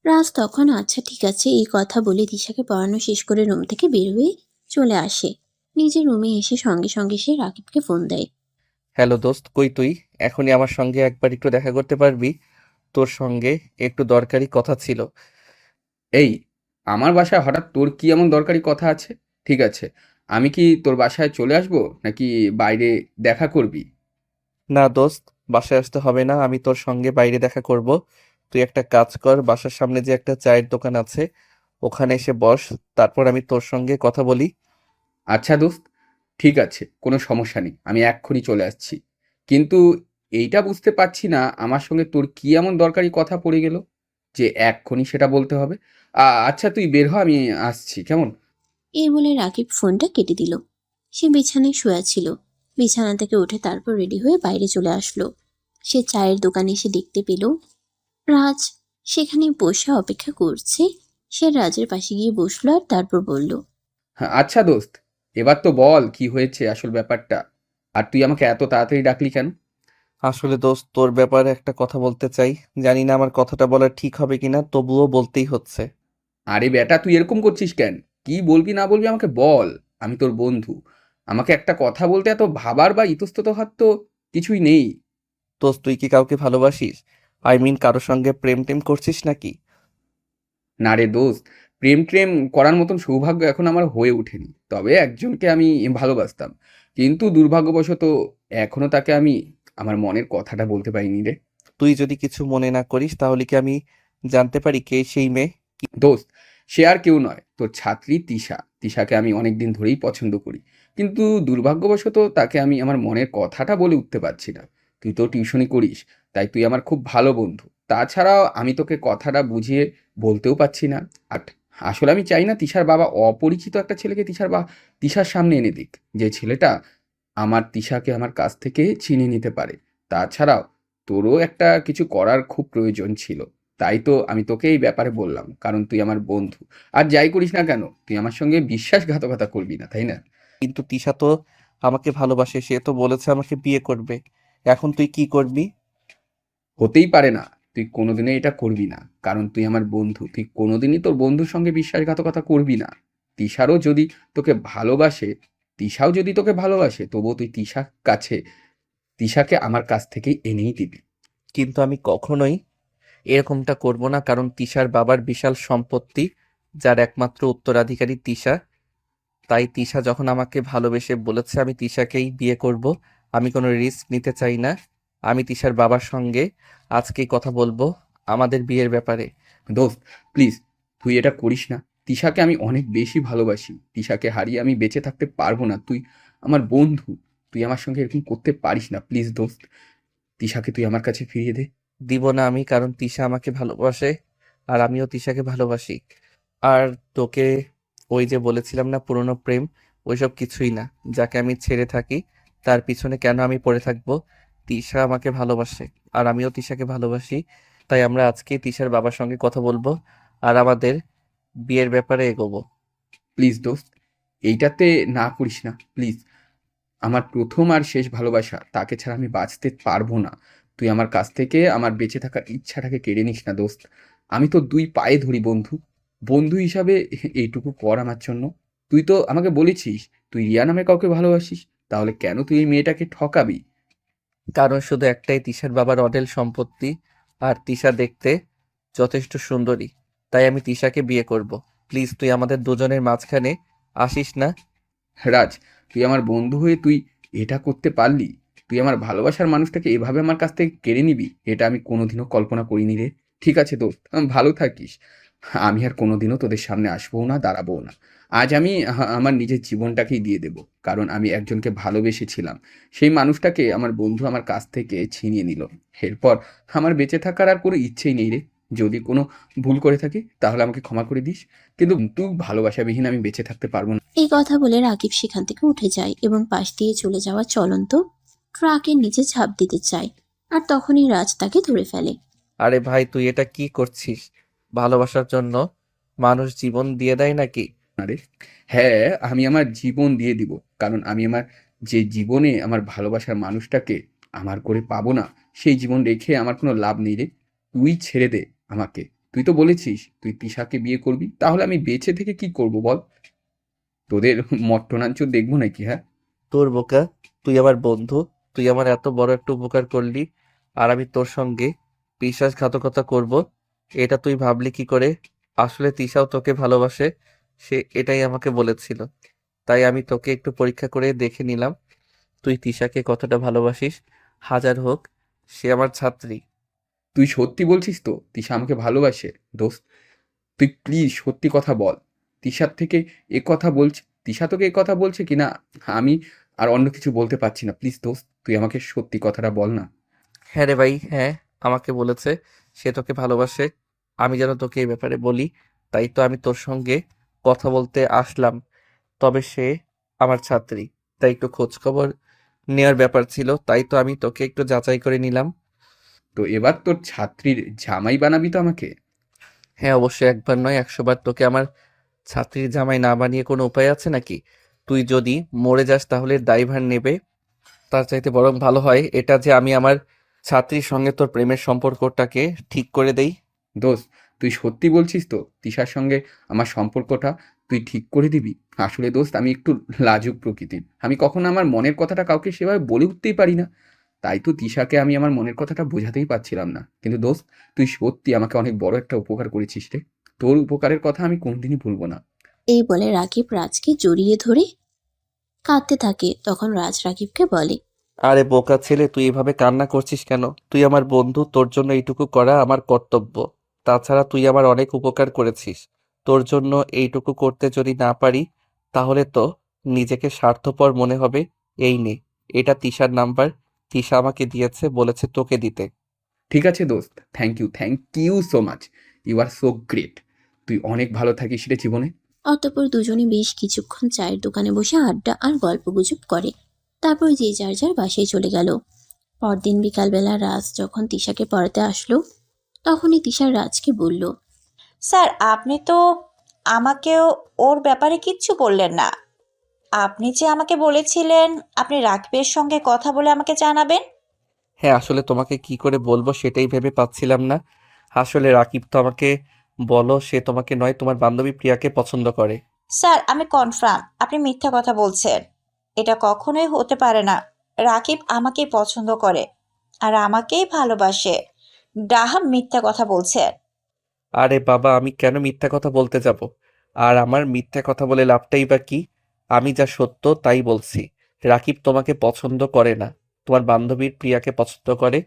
রাজ তখন আচ্ছা ঠিক আছে এই কথা বলে দিশাকে পড়ানো শেষ করে রুম থেকে বের হয়ে চলে আসে। নিজের রুমে এসে সঙ্গে সঙ্গে সে রাকিবকে ফোন দেয়। হ্যালো দোস্ত, কই তুই? এখনই আমার সঙ্গে একবার একটু দেখা করতে পারবি? তোর সঙ্গে একটু দরকারি কথা ছিল। এই, আমার বাসায় হঠাৎ তোর কি এমন দরকারি কথা আছে? ঠিক আছে, আমি কি তোর বাসায় চলে আসবো নাকি বাইরে দেখা করবি? না দোস্ত, বাসায় আসতে হবে না, আমি তোর সঙ্গে বাইরে দেখা করব। তুই একটা কাজ কর, বাসার সামনে যে একটা চায়ের দোকান আছে ওখানে এসে বস, তারপর আমি তোর সঙ্গে কথা বলি। আচ্ছা দোস্ত, ঠিক আছে, কোনো সমস্যা নেই, আমি এক্ষুনি চলে আসছি। কিন্তু এইটা বুঝতে পারছি না আমার সঙ্গে তোর কি এমন দরকারি কথা পড়ে গেল যে এক্ষুনি সেটা বলতে হবে। আচ্ছা তুই বের হ, আমি আসছি, কেমন? এই বলে রাকিব ফোনটা কেটে দিল। সে বিছানায় শুয়ে ছিল। বিছানা থেকে উঠে তারপর রেডি হয়ে বাইরে চলে আসলো। সে চায়ের দোকানে এসে দেখতে পেল রাজ সেখানে বসে অপেক্ষা করছে। সে রাজের পাশে গিয়ে বসলো আর তারপর বলল, হ্যাঁ, আচ্ছা দোস্ত, এবার তো বল কি হয়েছে আসল ব্যাপারটা। আর তুই আমাকে এত তাড়াতাড়ি ডাকলি কেন? আসলে দোস্ত, তোর ব্যাপারে একটা কথা বলতে চাই। জানি না আমার কথাটা বলা ঠিক হবে কিনা, তবুও বলতেই হচ্ছে। আরে বেটা, তুই এরকম করছিস কেন? কি বলবি না বলবি আমাকে বল। আমি তোর বন্ধু, আমাকে একটা কথা বলতে এত ভাবার বা ইতস্তত হওয়ার তো কিছুই নেই। দোস্ত, তুই কি কাউকে ভালোবাসিস? আই মিন, কারোর সঙ্গে প্রেম টেম করছিস নাকি? না রে দোস্ত, প্রেম ট্রেম করার মতন সৌভাগ্য এখন আমার হয়ে ওঠেনি। তবে একজনকে আমি ভালোবাসতাম, কিন্তু দুর্ভাগ্যবশত এখনো তাকে আমি আমার মনের কথাটা বলতে পারিনি রে। তুই যদি কিছু মনে না করিস তাহলে কি আমি জানতে পারি কে সেই মেয়ে? দোস্ত, সে আর কেউ নয়, তোর ছাত্রী তিশা। তিশাকে আমি অনেক দিন ধরেই পছন্দ করি, কিন্তু দুর্ভাগ্যবশত তাকে আমি আমার মনের কথাটা বলে উঠতে পারছি না। তুই তো টিউশনি করিস, তাই তুই আমার খুব ভালো বন্ধু। তাছাড়াও আমি তোকে কথাটা বুঝিয়ে বলতেও পারছি না। আর আসলে আমি চাই না তিশার বাবা অপরিচিত একটা ছেলেকে তিশার সামনে এনে দিক, যে ছেলেটা আমার তিশাকে আমার কাছ থেকে ছিনিয়ে নিতে পারে। তাছাড়াও তোরও একটা কিছু করার খুব প্রয়োজন ছিল, তাই তো আমি তোকে এই ব্যাপারে বললাম, কারণ তুই আমার বন্ধু। আর যাই করিস না কেন, তুই আমার সঙ্গে বিশ্বাসঘাতকতা করবি না, তাই না? কিন্তু তিশা তো আমাকে ভালোবাসে, সে তো বলেছে আমাকে বিয়ে করবে। এখন তুই কি করবি? হতেই পারে না, তুই কোনোদিনই এটা করবি না, কারণ তুই আমার বন্ধু। তুই কোনোদিনই তোর বন্ধুর সঙ্গে বিশ্বাসঘাতকতা করবি না। তিশারও যদি তোকে ভালোবাসে, তিশাও যদি তোকে ভালোবাসে, তবুও তুই তিশাকে আমার কাছ থেকেই এনেই দিবি। কিন্তু আমি কখনোই এরকমটা করব না, কারণ তিশার বাবার বিশাল সম্পত্তি, যার একমাত্র উত্তরাধিকারী তিশা। তাই তিশা যখন আমাকে ভালোবেসে বলেছে আমি তিশাকেই বিয়ে করব, আমি কোনো রিস্ক নিতে চাই না। আমি তিশার বাবার সঙ্গে আজকেই কথা বলবো আমাদের বিয়ের ব্যাপারে। দোস্ত, প্লিজ, তুই এটা করিস না। তিশাকে আমি অনেক বেশি ভালোবাসি, তিশাকে হারিয়ে আমি বেঁচে থাকতে পারবো না। তুই আমার বন্ধু, তুই আমার সঙ্গে এরকম করতে পারিস না। প্লিজ দোস্ত, তিশাকে তুই আমার কাছে ফিরিয়ে দে। দিব না আমি, কারণ তিশা আমাকে ভালোবাসে আর আমিও তিশাকে ভালোবাসি। আর তোকে ওই যে বলেছিলাম না, পুরনো প্রেম, ওইসব কিছুই না। যাকে আমি ছেড়ে থাকি তার পিছনে কেন আমি পড়ে থাকবো? তিশা আমাকে ভালোবাসে আর আমিও তিশাকে ভালোবাসি। তাই আমরা আজকে তিশার বাবার সঙ্গে কথা বলবো আর আমাদের বিয়ের ব্যাপারে এগোবো। প্লিজ দোস্ত, এইটাতে না করিস না প্লিজ। আমার প্রথম আর শেষ ভালোবাসা, তাকে ছাড়া আমি বাঁচতে পারবো না। তুই আমার কাছ থেকে আমার বেঁচে থাকার ইচ্ছাটাকে কেড়ে নিস না দোস্ত। আমি তো দুই পায়ে ধরি বন্ধু, বন্ধু হিসাবে এইটুকু কর আমার জন্য। তুই তো আমাকে বলেছিস তুই রিয়া নামে কাউকে ভালোবাসিস, তাহলে কেন তুই এই মেয়েটাকে ঠকাবি? কারণ শুধু একটাই, তিশার বাবার অঢেল সম্পত্তি আর তিশা দেখতে যথেষ্ট সুন্দরী। তাই আমি তিশাকে বিয়ে করব। প্লিজ তুই আমাদের দুজনের মাঝখানে আসিস না। রাজ, তুই আমার বন্ধু হয়ে তুই এটা করতে পারলি? তুই আমার ভালোবাসার মানুষটাকে এভাবে আমার কাছ থেকে কেড়ে নিবি? এটা আমি কোনোদিনও কল্পনা করিনি রে। ঠিক আছে দোস্ত, ভালো থাকিস। আমি আর কোনোদিনও তোদের সামনে আসবো না, দাঁড়াবো না। আজ আমি আমার নিজের জীবনটাকেই দিয়ে দেব, কারণ আমি একজনকে ভালোবেসেছিলাম। সেই মানুষটাকে আমার বন্ধু আমার কাছ থেকে ছিনিয়ে নিল। এরপর আমার বেঁচে থাকার আর কোনো ইচ্ছেই নেই রে। যদি কোনো ভুল করে থাকি তাহলে আমাকে ক্ষমা করে দিস, কিন্তু তুই ভালোবাসাবিহীন আমি বেঁচে থাকতে পারবো না। এই কথা বলে রাকিব সেখান থেকে উঠে যায় এবং পাশ দিয়ে চলে যাওয়া চলন্ত ট্রাকের নিচে ঝাঁপ দিতে চায়। আর তখনই রাজ তাকে ধরে ফেলে। আরে ভাই, তুই এটা কি করছিস? ভালোবাসার জন্য মানুষ জীবন দিয়ে দেয় নাকি? আরে হ্যাঁ, আমি আমার জীবন দিয়ে দিব, কারণ আমি আমার যে জীবনে আমার ভালোবাসার মানুষটাকে আমার করে পাবো না, সেই জীবন রেখে আমার কোনো লাভ নেই রে। তুই ছেড়ে দে আমাকে। তুই তো বলেছিস তুই তিশাকে বিয়ে করবি, তাহলে আমি বেঁচে থেকে কি করব বল? তোদের মট্টনাঞ্চ দেখবো নাকি? হ্যাঁ, তোর বোকা, তুই আমার বন্ধু, তুই আমার এত বড় একটা উপকার করলি, আর আমি তোর সঙ্গে বিশ্বাসঘাতকতা করব, এটা তুই ভাবলি কি করে? আসলে তিশাও তোকে ভালোবাসে, সে এটাই আমাকে বলেছিল। তাই আমি তোকে একটু পরীক্ষা করে দেখে নিলাম তুই তিশাকে কতটা ভালোবাসিস। হাজার হোক, সে আমার ছাত্রী। তুই সত্যি বলছিস তো তিশা আমাকে ভালোবাসে? দোস্ত, তুই প্লিজ সত্যি কথা বল। তিশার থেকে এ কথা বলছে, তিশা তোকে এ কথা বলছে কি না? আমি আর অন্য কিছু বলতে পারছি না। প্লিজ দোস্ত, তুই আমাকে সত্যি কথাটা বল না। হ্যাঁ রে ভাই, হ্যাঁ, আমাকে বলেছে সে তোকে ভালোবাসে। আমি যেন তোকে এই ব্যাপারে বলি, তাই তো আমি তোর সঙ্গে কথা বলতে আসলাম। তবে সে আমার ছাত্রী, তাই একটু খোঁজ খবর নেওয়ার ব্যাপার ছিল, তাই তো আমি তোকে একটু যাচাই করে নিলাম। তো এবার তোর ছাত্রীর জামাই বানাবি তো আমাকে? হ্যাঁ, অবশ্যই, একবার নয় 100 বার তোকে আমার ছাত্রীর জামাই না বানিয়ে কোনো উপায় আছে নাকি? তুই যদি মরে যাস তাহলে ড্রাইভার নেবে। তার চাইতে বরং ভালো হয় এটা যে আমি আমার ছাত্রীর সঙ্গে তোর প্রেমের সম্পর্কটাকে ঠিক করে দেই। দোস্ত, তুই সত্যি বলছিস তো তিশার সঙ্গে আমার সম্পর্কটা তুই ঠিক করে দিবি? আসলে দোস্ত, আমি একটু লাজুক প্রকৃতির। আমি কখনো আমার মনের কথাটা কাউকে সেভাবে বলে উঠতেই পারি না। তাই তো তিশাকে আমি আমার মনের কথাটা বোঝাতেই পারছিলাম না। কিন্তু দোস্ত, তুই সত্যি আমাকে অনেক বড় একটা উপকার করেছিস রে। তোর উপকারের কথা আমি কোনদিনই ভুলবো না। এই বলে রাকিব রাজকে জড়িয়ে ধরে কাঁদতে থাকে। তখন রাজ রাকিবকে বলে, আরে বোকা ছেলে, তুই এভাবে কান্না করছিস কেন? তুই আমার বন্ধু, তোর জন্য এইটুকু করা আমার কর্তব্য। তাছাড়া তুই আমার অনেক উপকার করেছিস। তোর জন্য এইটুকু করতে যদি না পারি, তাহলে তো নিজেকে স্বার্থপর মনে হবে। এই নে, এটা তিশার নাম্বার। তিশা আমাকে দিয়েছে, বলেছে তোকে দিতে। ঠিক আছে দোস্ত, thank you so much. You are so great. তুই অনেক ভালো থাকিস রে জীবনে। অতঃপর দুজনে বেশ কিছুক্ষণ চায়ের দোকানে বসে আড্ডা আর গল্পগুজব করে। তারপর যে যার যার বাসায় চলে গেল। পরদিন বিকালবেলা রাজ যখন তিশাকে পড়াতে আসলো, তখনই তিশা রাজকে বলল, স্যার, আপনি তো আমাকেও ওর ব্যাপারে কিচ্ছু বললেন না। আপনি যে আমাকে বলেছিলেন আপনি রাকিবের সঙ্গে কথা বলে আমাকে জানাবেন। হ্যাঁ, আসলে তোমাকে কি করে বলবো সেটাই ভেবে পাচ্ছিলাম না। আসলে রাকিব তো আমাকে বলো সে তোমাকে নয়, তোমার বান্ধবী প্রিয়াকে পছন্দ করে। স্যার, আমি কনফার্ম আপনি মিথ্যা কথা বলছেন। এটা কখনোই হতে পারে না। রাকিব আমাকেই পছন্দ করে আর আমাকেই ভালোবাসে। ডাহা মিথ্যা কথা বলছেন। আরে বাবা, আমি কেন মিথ্যা কথা বলতে যাব? আর আমার মিথ্যা কথা বলে লাভটাই বা কি? আমি যা সত্য তাই বলছি। রাকিব তোমাকে পছন্দ করে না, তোমার বান্ধবীর প্রিয়াকে পছন্দ করে।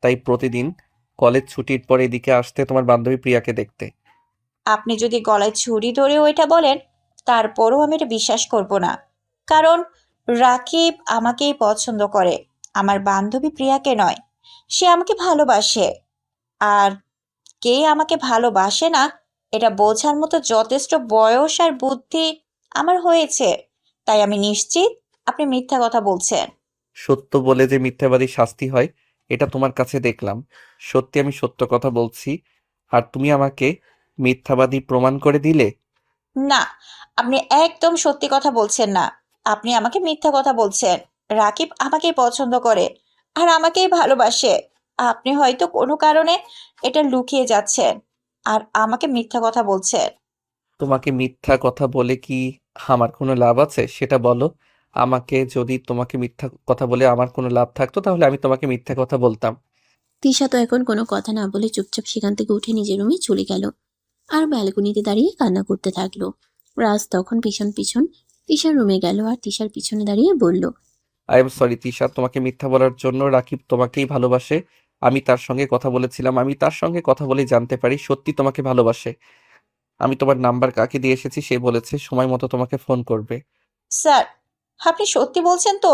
তাই প্রতিদিন কলেজ ছুটির পর এদিকে আসতে তোমার বান্ধবী প্রিয়াকে দেখতে। আপনি যদি গলায় ছুরি ধরে ওইটা বলেন, তারপরও আমি এটা বিশ্বাস করব না। কারণ রাকিব আমাকেই পছন্দ করে, আমার বান্ধবী প্রিয়াকে নয়। সে আমাকে ভালোবাসে। আর কে আমাকে ভালোবাসে না, এটা বোঝার মতো যথেষ্ট বয়স আর বুদ্ধি আমার হয়েছে। তাই আমি নিশ্চিত আপনি মিথ্যা কথা বলছেন। সত্য বলে যে মিথ্যাবাদীর শাস্তি হয়, এটা তোমার কাছে দেখলাম। সত্যি আমি সত্য কথা বলছি, আর তুমি আমাকে মিথ্যাবাদী প্রমাণ করে দিলে। না, আপনি একদম সত্যি কথা বলছেন না। আপনি আমাকে মিথ্যা কথা বলছেন। রাকিব আমাকেই পছন্দ করে আর আমাকেই ভালোবাসে। আপনি হয়তো কোনো কারণে এটা লুকিয়ে যাচ্ছেন আর আমাকে মিথ্যা কথা বলছেন। তোমাকে মিথ্যা কথা বলে কি আমার কোনো লাভ আছে সেটা বলো। আমাকে যদি তোমাকে মিথ্যা কথা বলে আমার কোনো লাভ থাকতো তাহলে আমি তোমাকে মিথ্যা কথা বলতাম। তিশা তো এখন কোনো কথা না বলে চুপচাপ সেখান থেকে উঠে নিজের রুমে চলে গেল আর ব্যালকনিতে দাঁড়িয়ে কান্না করতে থাকলো। রাজ তখন পিছন পিছন তিশার রুমে গেল আর তিশার পিছনে দাঁড়িয়ে বলল, আই এম সরি তিশা, তোমাকে মিথ্যা বলার জন্য। রাকিব তোমাকেই ভালোবাসে, আমি তার সঙ্গে কথা বলেছিলাম, আমি তার সঙ্গে কথা বলে জানতে পারি সত্যি তোমাকে ভালোবাসে। আমি তোমার নাম্বার কাকে দিয়ে এসেছি সে বলেছে সময় মতো তোমাকে ফোন করবে। স্যার, আপনি সত্যি বলছেন তো?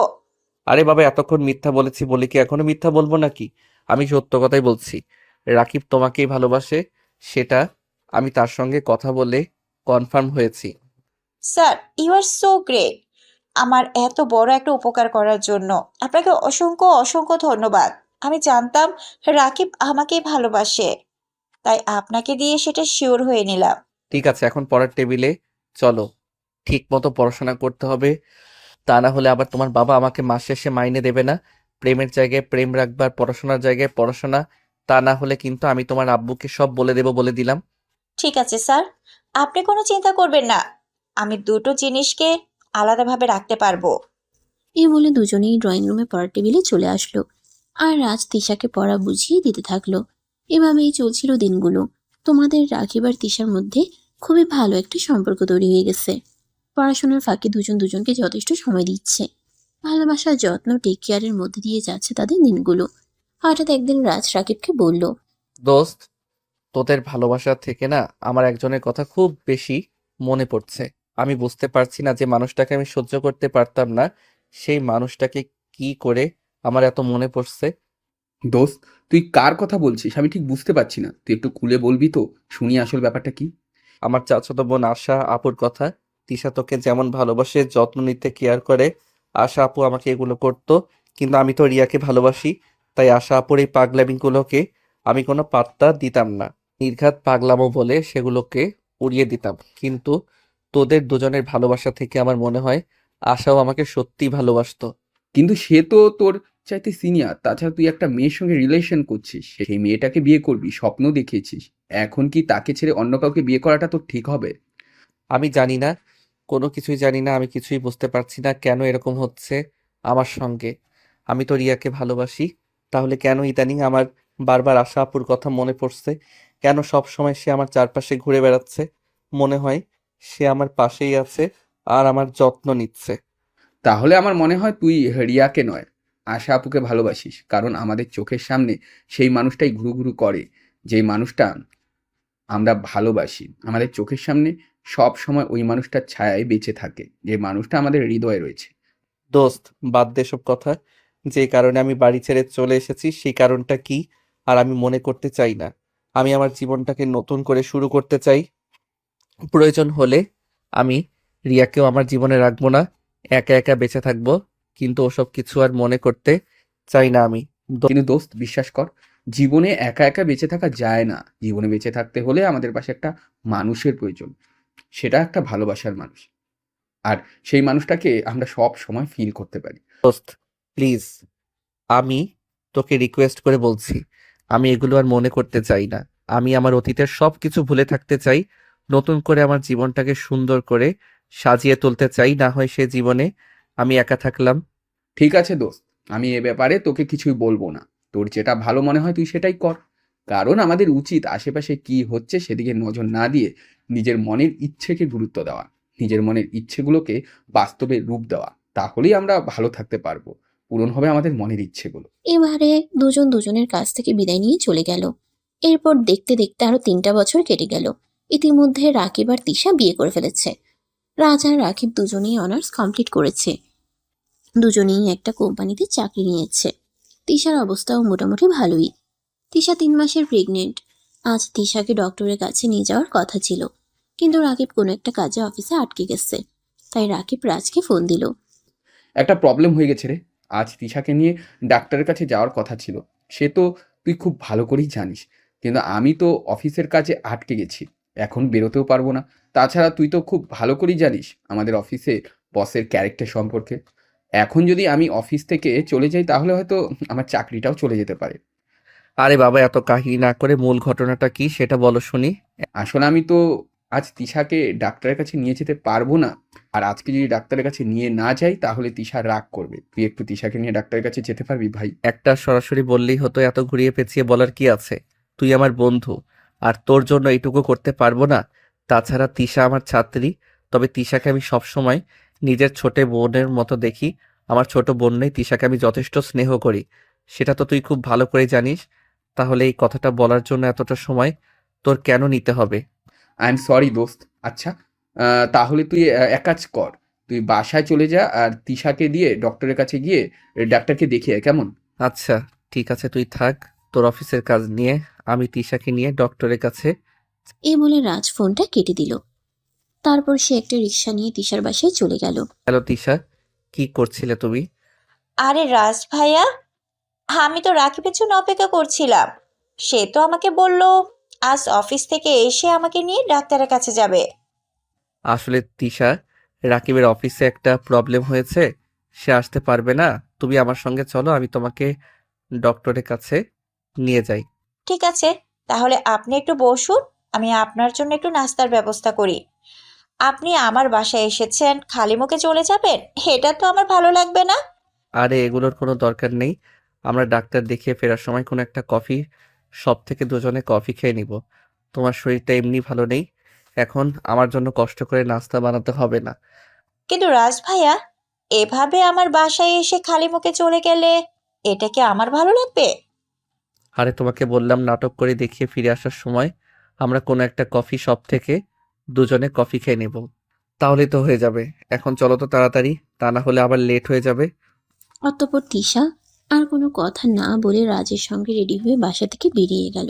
আরে বাবা, এতক্ষণ মিথ্যা বলেছি বলে কি এখনো মিথ্যা বলবো নাকি? আমি সত্য কথাই বলছি। রাকিব তোমাকেই ভালোবাসে, সেটা আমি তার সঙ্গে কথা বলে কনফার্ম হয়েছি। Sir, you are so great. আমার এত বড় একটা উপকার করার জন্য আপনাকে অসংখ্য অসংখ্য ধন্যবাদ। আমি জানতাম রাকিব আমাকেই ভালোবাসে, তাই আপনাকে দিয়ে সেটা শিওর হয়ে নিলাম। ঠিক আছে, এখন পড়ার টেবিলে চলো। ঠিক মতো পড়াশোনা করতে হবে, তা না হলে আবার তোমার বাবা আমাকে মাস শেষে মাইনে দেবে না। প্রেমের জায়গায় প্রেম রাখবে আর পড়াশোনার জায়গায় পড়াশোনা, তা না হলে কিন্তু আমি তোমার আব্বুকে সব বলে দেবো বলে দিলাম। ঠিক আছে স্যার, আপনি কোনো চিন্তা করবেন না। আমি দুটো জিনিসকে আলাদাভাবে রাখতে পারবো। এই বলে দুজনেই ড্রয়িং রুমে পড়ার টেবিলে চলে আসলো। আর রাজ তিশাকে পড়া বুঝিয়ে দিতে থাকলো। এভাবেই চলছিল দিনগুলো। তোমাদের রাকিব আর তিশার মধ্যে খুবই ভালো একটা সম্পর্ক তৈরি হয়ে গেছে। পড়াশোনার ফাঁকে দুজন দুজনকে যথেষ্ট সময় দিচ্ছে। ভালোবাসা, যত্ন, টেক কেয়ারের মধ্যে দিয়ে যাচ্ছে তাদের দিনগুলো। হঠাৎ একদিন রাজ রাকিবকে বলল, দোস্ত, তোদের ভালোবাসা থেকে না আমার একজনের কথা খুব বেশি মনে পড়ছে। আমি বুঝতে পারছি না যে মানুষটাকে আমি সহ্য করতে পারতাম না, সেই মানুষটাকে কি করে আমার এত মনে পড়ছে। দোস্ত, তুই কার কথা বলছিস আমি ঠিক বুঝতে পারছি না। তুই একটু খুলে বলবি তো, শুনি আসল ব্যাপারটা কি। আমার চাচাতো বোন আশা আপুর কথা। তিশা তোকে যেমন ভালোবাসে, যত্ন নিতে, কেয়ার করে, আশা আপু আমাকে এগুলো করতো। কিন্তু আমি তো রিয়াকে ভালোবাসি, তাই আশা আপুর এই পাগলামিগুলোকে আমি কোনো পাত্তা দিতাম না। নির্ঘাত পাগলামো বলে সেগুলোকে উড়িয়ে দিতাম। কিন্তু তোদের দুজনের ভালোবাসা থেকে আমার মনে হয় আশাও আমাকে সত্যি ভালোবাসতো। কিন্তু সে তো তোর চাইতে সিনিয়র, তাছাড়া তুই একটা মেয়ের সঙ্গে রিলেশন করছিস, সেই মেয়েটাকে বিয়ে করবি স্বপ্ন দেখিয়েছিস। এখন কি তাকে ছেড়ে অন্য কাউকে বিয়ে করাটা তোর ঠিক হবে? আমি জানি না, কোনো কিছুই জানি না, আমি কিছুই বুঝতে পারছি না কেন এরকম হচ্ছে আমার সঙ্গে। আমি তো রিয়াকে ভালোবাসি, তাহলে কেন ইদানিং আমার বারবার আশা আপুর কথা মনে পড়ছে? কেন সব সময় সে আমার চারপাশে ঘুরে বেড়াচ্ছে? মনে হয় সে আমার পাশেই আছে আর আমার যত্ন নিচ্ছে। তাহলে আমার মনে হয় তুই রিয়াকে নয়, আশা আপুকে ভালোবাসিস। কারণ আমাদের চোখের সামনে সেই মানুষটাই ঘুরু ঘুরু করে, যেই মানুষটা আমরা ভালোবাসি। আমাদের চোখের সামনে সব সময় ওই মানুষটার ছায়ায় বেঁচে থাকে, যে মানুষটা আমাদের হৃদয়ে রয়েছে। দোস্ত, বাদ দে সব কথা। যে কারণে আমি বাড়ি ছেড়ে চলে এসেছি সেই কারণটা কি আর আমি মনে করতে চাই না। আমি আমার জীবনটাকে নতুন করে শুরু করতে চাই। প্রয়োজন হলে আমি রিয়াকেও আমার জীবনে রাখবো না, একা একা বেঁচে থাকবো। কিন্তু ওসব কিছু আর মনে করতে চাই না আমি। কিন্তু দোস্ত, বিশ্বাস কর, জীবনে একা একা বেঁচে থাকা যায় না। জীবনে বেঁচে থাকতে হলে আমাদের পাশে একটা মানুষের প্রয়োজন, সেটা একটা ভালোবাসার মানুষ। আর সেই মানুষটাকে আমরা সব সময় ফিল করতে পারি। দোস্ত, প্লিজ, আমি তোকে রিকোয়েস্ট করে বলছি, আমি এগুলো আর মনে করতে চাই না। আমি আমার অতীতের সব কিছু ভুলে থাকতে চাই, নতুন করে আমার জীবনটাকে সুন্দর করে সাজিয়ে তুলতে চাই। না হয় সে জীবনে আমি একা থাকলাম। ঠিক আছে দোস্ত, আমি এ ব্যাপারে তোকে কিছুই বলবো না। তোর যেটা ভালো মনে হয় তুই সেটাই কর। কারণ আমাদের উচিত আশেপাশে কি হচ্ছে সেদিকে নজর না দিয়ে নিজের মনের ইচ্ছেকে গুরুত্ব দেওয়া, নিজের মনের ইচ্ছেগুলোকে বাস্তবে রূপ দেওয়া। তাহলেই আমরা ভালো থাকতে পারবো, পূরণ হবে আমাদের মনের ইচ্ছেগুলো। এবারে দুজন দুজনের কাছ থেকে বিদায় নিয়ে চলে গেল। এরপর দেখতে দেখতে আরো 3টা বছর কেটে গেল। ইতিমধ্যে রাকিব আর তিশা বিয়ে করে ফেলেছে। রাজ আর রাকিব দুজনেই অনার্স কমপ্লিট করেছে। দুজনেই একটা কোম্পানিতে চাকরি নিয়েছে। তিশার অবস্থাও মোটামুটি ভালোই। তিশা 3 মাসের প্রেগনেন্ট। আজ তিশাকে ডক্টরের কাছে নিয়ে যাওয়ার কথা ছিল, কিন্তু রাকিব কোনো একটা কাজে অফিসে আটকে গেছে। তাই রাকিব রাজকে ফোন দিল। একটা প্রবলেম হয়ে গেছে রে। আজ তিশাকে নিয়ে ডাক্তারের কাছে যাওয়ার কথা ছিল, সে তো তুই খুব ভালো করেই জানিস। কিন্তু আমি তো অফিসের কাজে আটকে গেছি, এখন বেরোতেও পারবো না। তাছাড়া তুই তো খুব ভালো করেই জানিস আমাদের অফিসে বসের ক্যারেক্টার সম্পর্কে। এখন যদি আমি অফিস থেকে চলে যাই তাহলে হয়তো আমার চাকরিটাও চলে যেতে পারে। আরে বাবা, এত কাহিনী না করে মূল ঘটনাটা কি সেটা বলো শুনি। আসলে আমি তো আজ তিশাকে ডাক্তারের কাছে নিয়ে যেতে পারবো না। আর আজকে যদি ডাক্তারের কাছে নিয়ে না যাই তাহলে তিশা রাগ করবে। তুই একটু তিশাকে নিয়ে ডাক্তারের কাছে যেতে পারবি ভাই? একটা সরাসরি বললেই হতো, এত ঘুরিয়ে পেঁচিয়ে বলার কি আছে? তুই আমার বন্ধু, আর তোর জন্য এইটুকু করতে পারবো না? তাছাড়া তিশা আমার ছাত্রী, তবে তিশাকে আমি সবসময় নিজের ছোট বোনের মতো দেখি। আমার ছোট বোন নেই, তিশাকে আমি যথেষ্ট স্নেহ করি। সেটা তো তুই খুব ভালো করে জানিস। তাহলে এই কথাটা বলার জন্য এতটা সময় তোর কেন নিতে হবে? আই এম সরি দোস্ত। আচ্ছা, তাহলে তুই এক কাজ কর, তুই বাসায় চলে যা আর তিশাকে দিয়ে ডক্টরের কাছে গিয়ে ডাক্তারকে দেখিয়ে আয়, কেমন? আচ্ছা, ঠিক আছে, তুই থাক তোর অফিসের কাজ নিয়ে, আমি তিশাকে নিয়ে ডক্টরের কাছে। এই বলে রাজ ফোনটা কেটে দিল। তারপর সে একটা রিক্সা নিয়ে তিশার বাসায় চলে গেল। হ্যালো তিশা, কি করছিলে তুমি? আরে রাজ ভাইয়া, আমি তো রাকিবের জন্য অপেক্ষা করছিলাম। সে তো আমাকে বলল আজ অফিস থেকে এসে আমাকে নিয়ে ডাক্তারের কাছে যাবে। আসলে তিশা, রাকিবের অফিসে একটা প্রবলেম হয়েছে, সে আসতে পারবে না। তুমি আমার সঙ্গে চলো, আমি তোমাকে ডক্টরের কাছে নিয়ে যাই। ঠিক আছে, তাহলে আপনি একটু বসুন, আমি আপনার জন্য একটু নাস্তার ব্যবস্থা করি। আপনি আমার বাসায় এসেছেন, খালি মুখে চলে যাবেন? এটা তো আমার ভালো লাগবে না। আরে এগুলোর কোনো দরকার নেই, আমরা ডাক্তার দেখিয়ে ফেরার সময় কোনো একটা কফি শপ থেকে দুজনে কফি খেয়ে নিব। তোমার শরীরটা এমনি ভালো নেই, এখন আমার জন্য কষ্ট করে নাস্তা বানাতে হবে না। কিন্তু রাজ ভাইয়া, এভাবে আমার বাসায় এসে খালি মুখে চলে গেলে এটা কি আমার ভালো লাগবে? আরে তোমাকে বললাম, নাটক করে দেখিয়ে ফিরে আসার সময় আমরা কোনো একটা কফি শপ থেকে দুজনে কফি খেয়ে নেব, তাহলেই তো হয়ে যাবে। এখন চলো তো তাড়াতাড়ি, তা না হলে আবার লেট হয়ে যাবে। অতঃপর তিশা আর কোনো কথা না বলে রাজের সঙ্গে রেডি হয়ে বাসা থেকে বেরিয়ে গেল।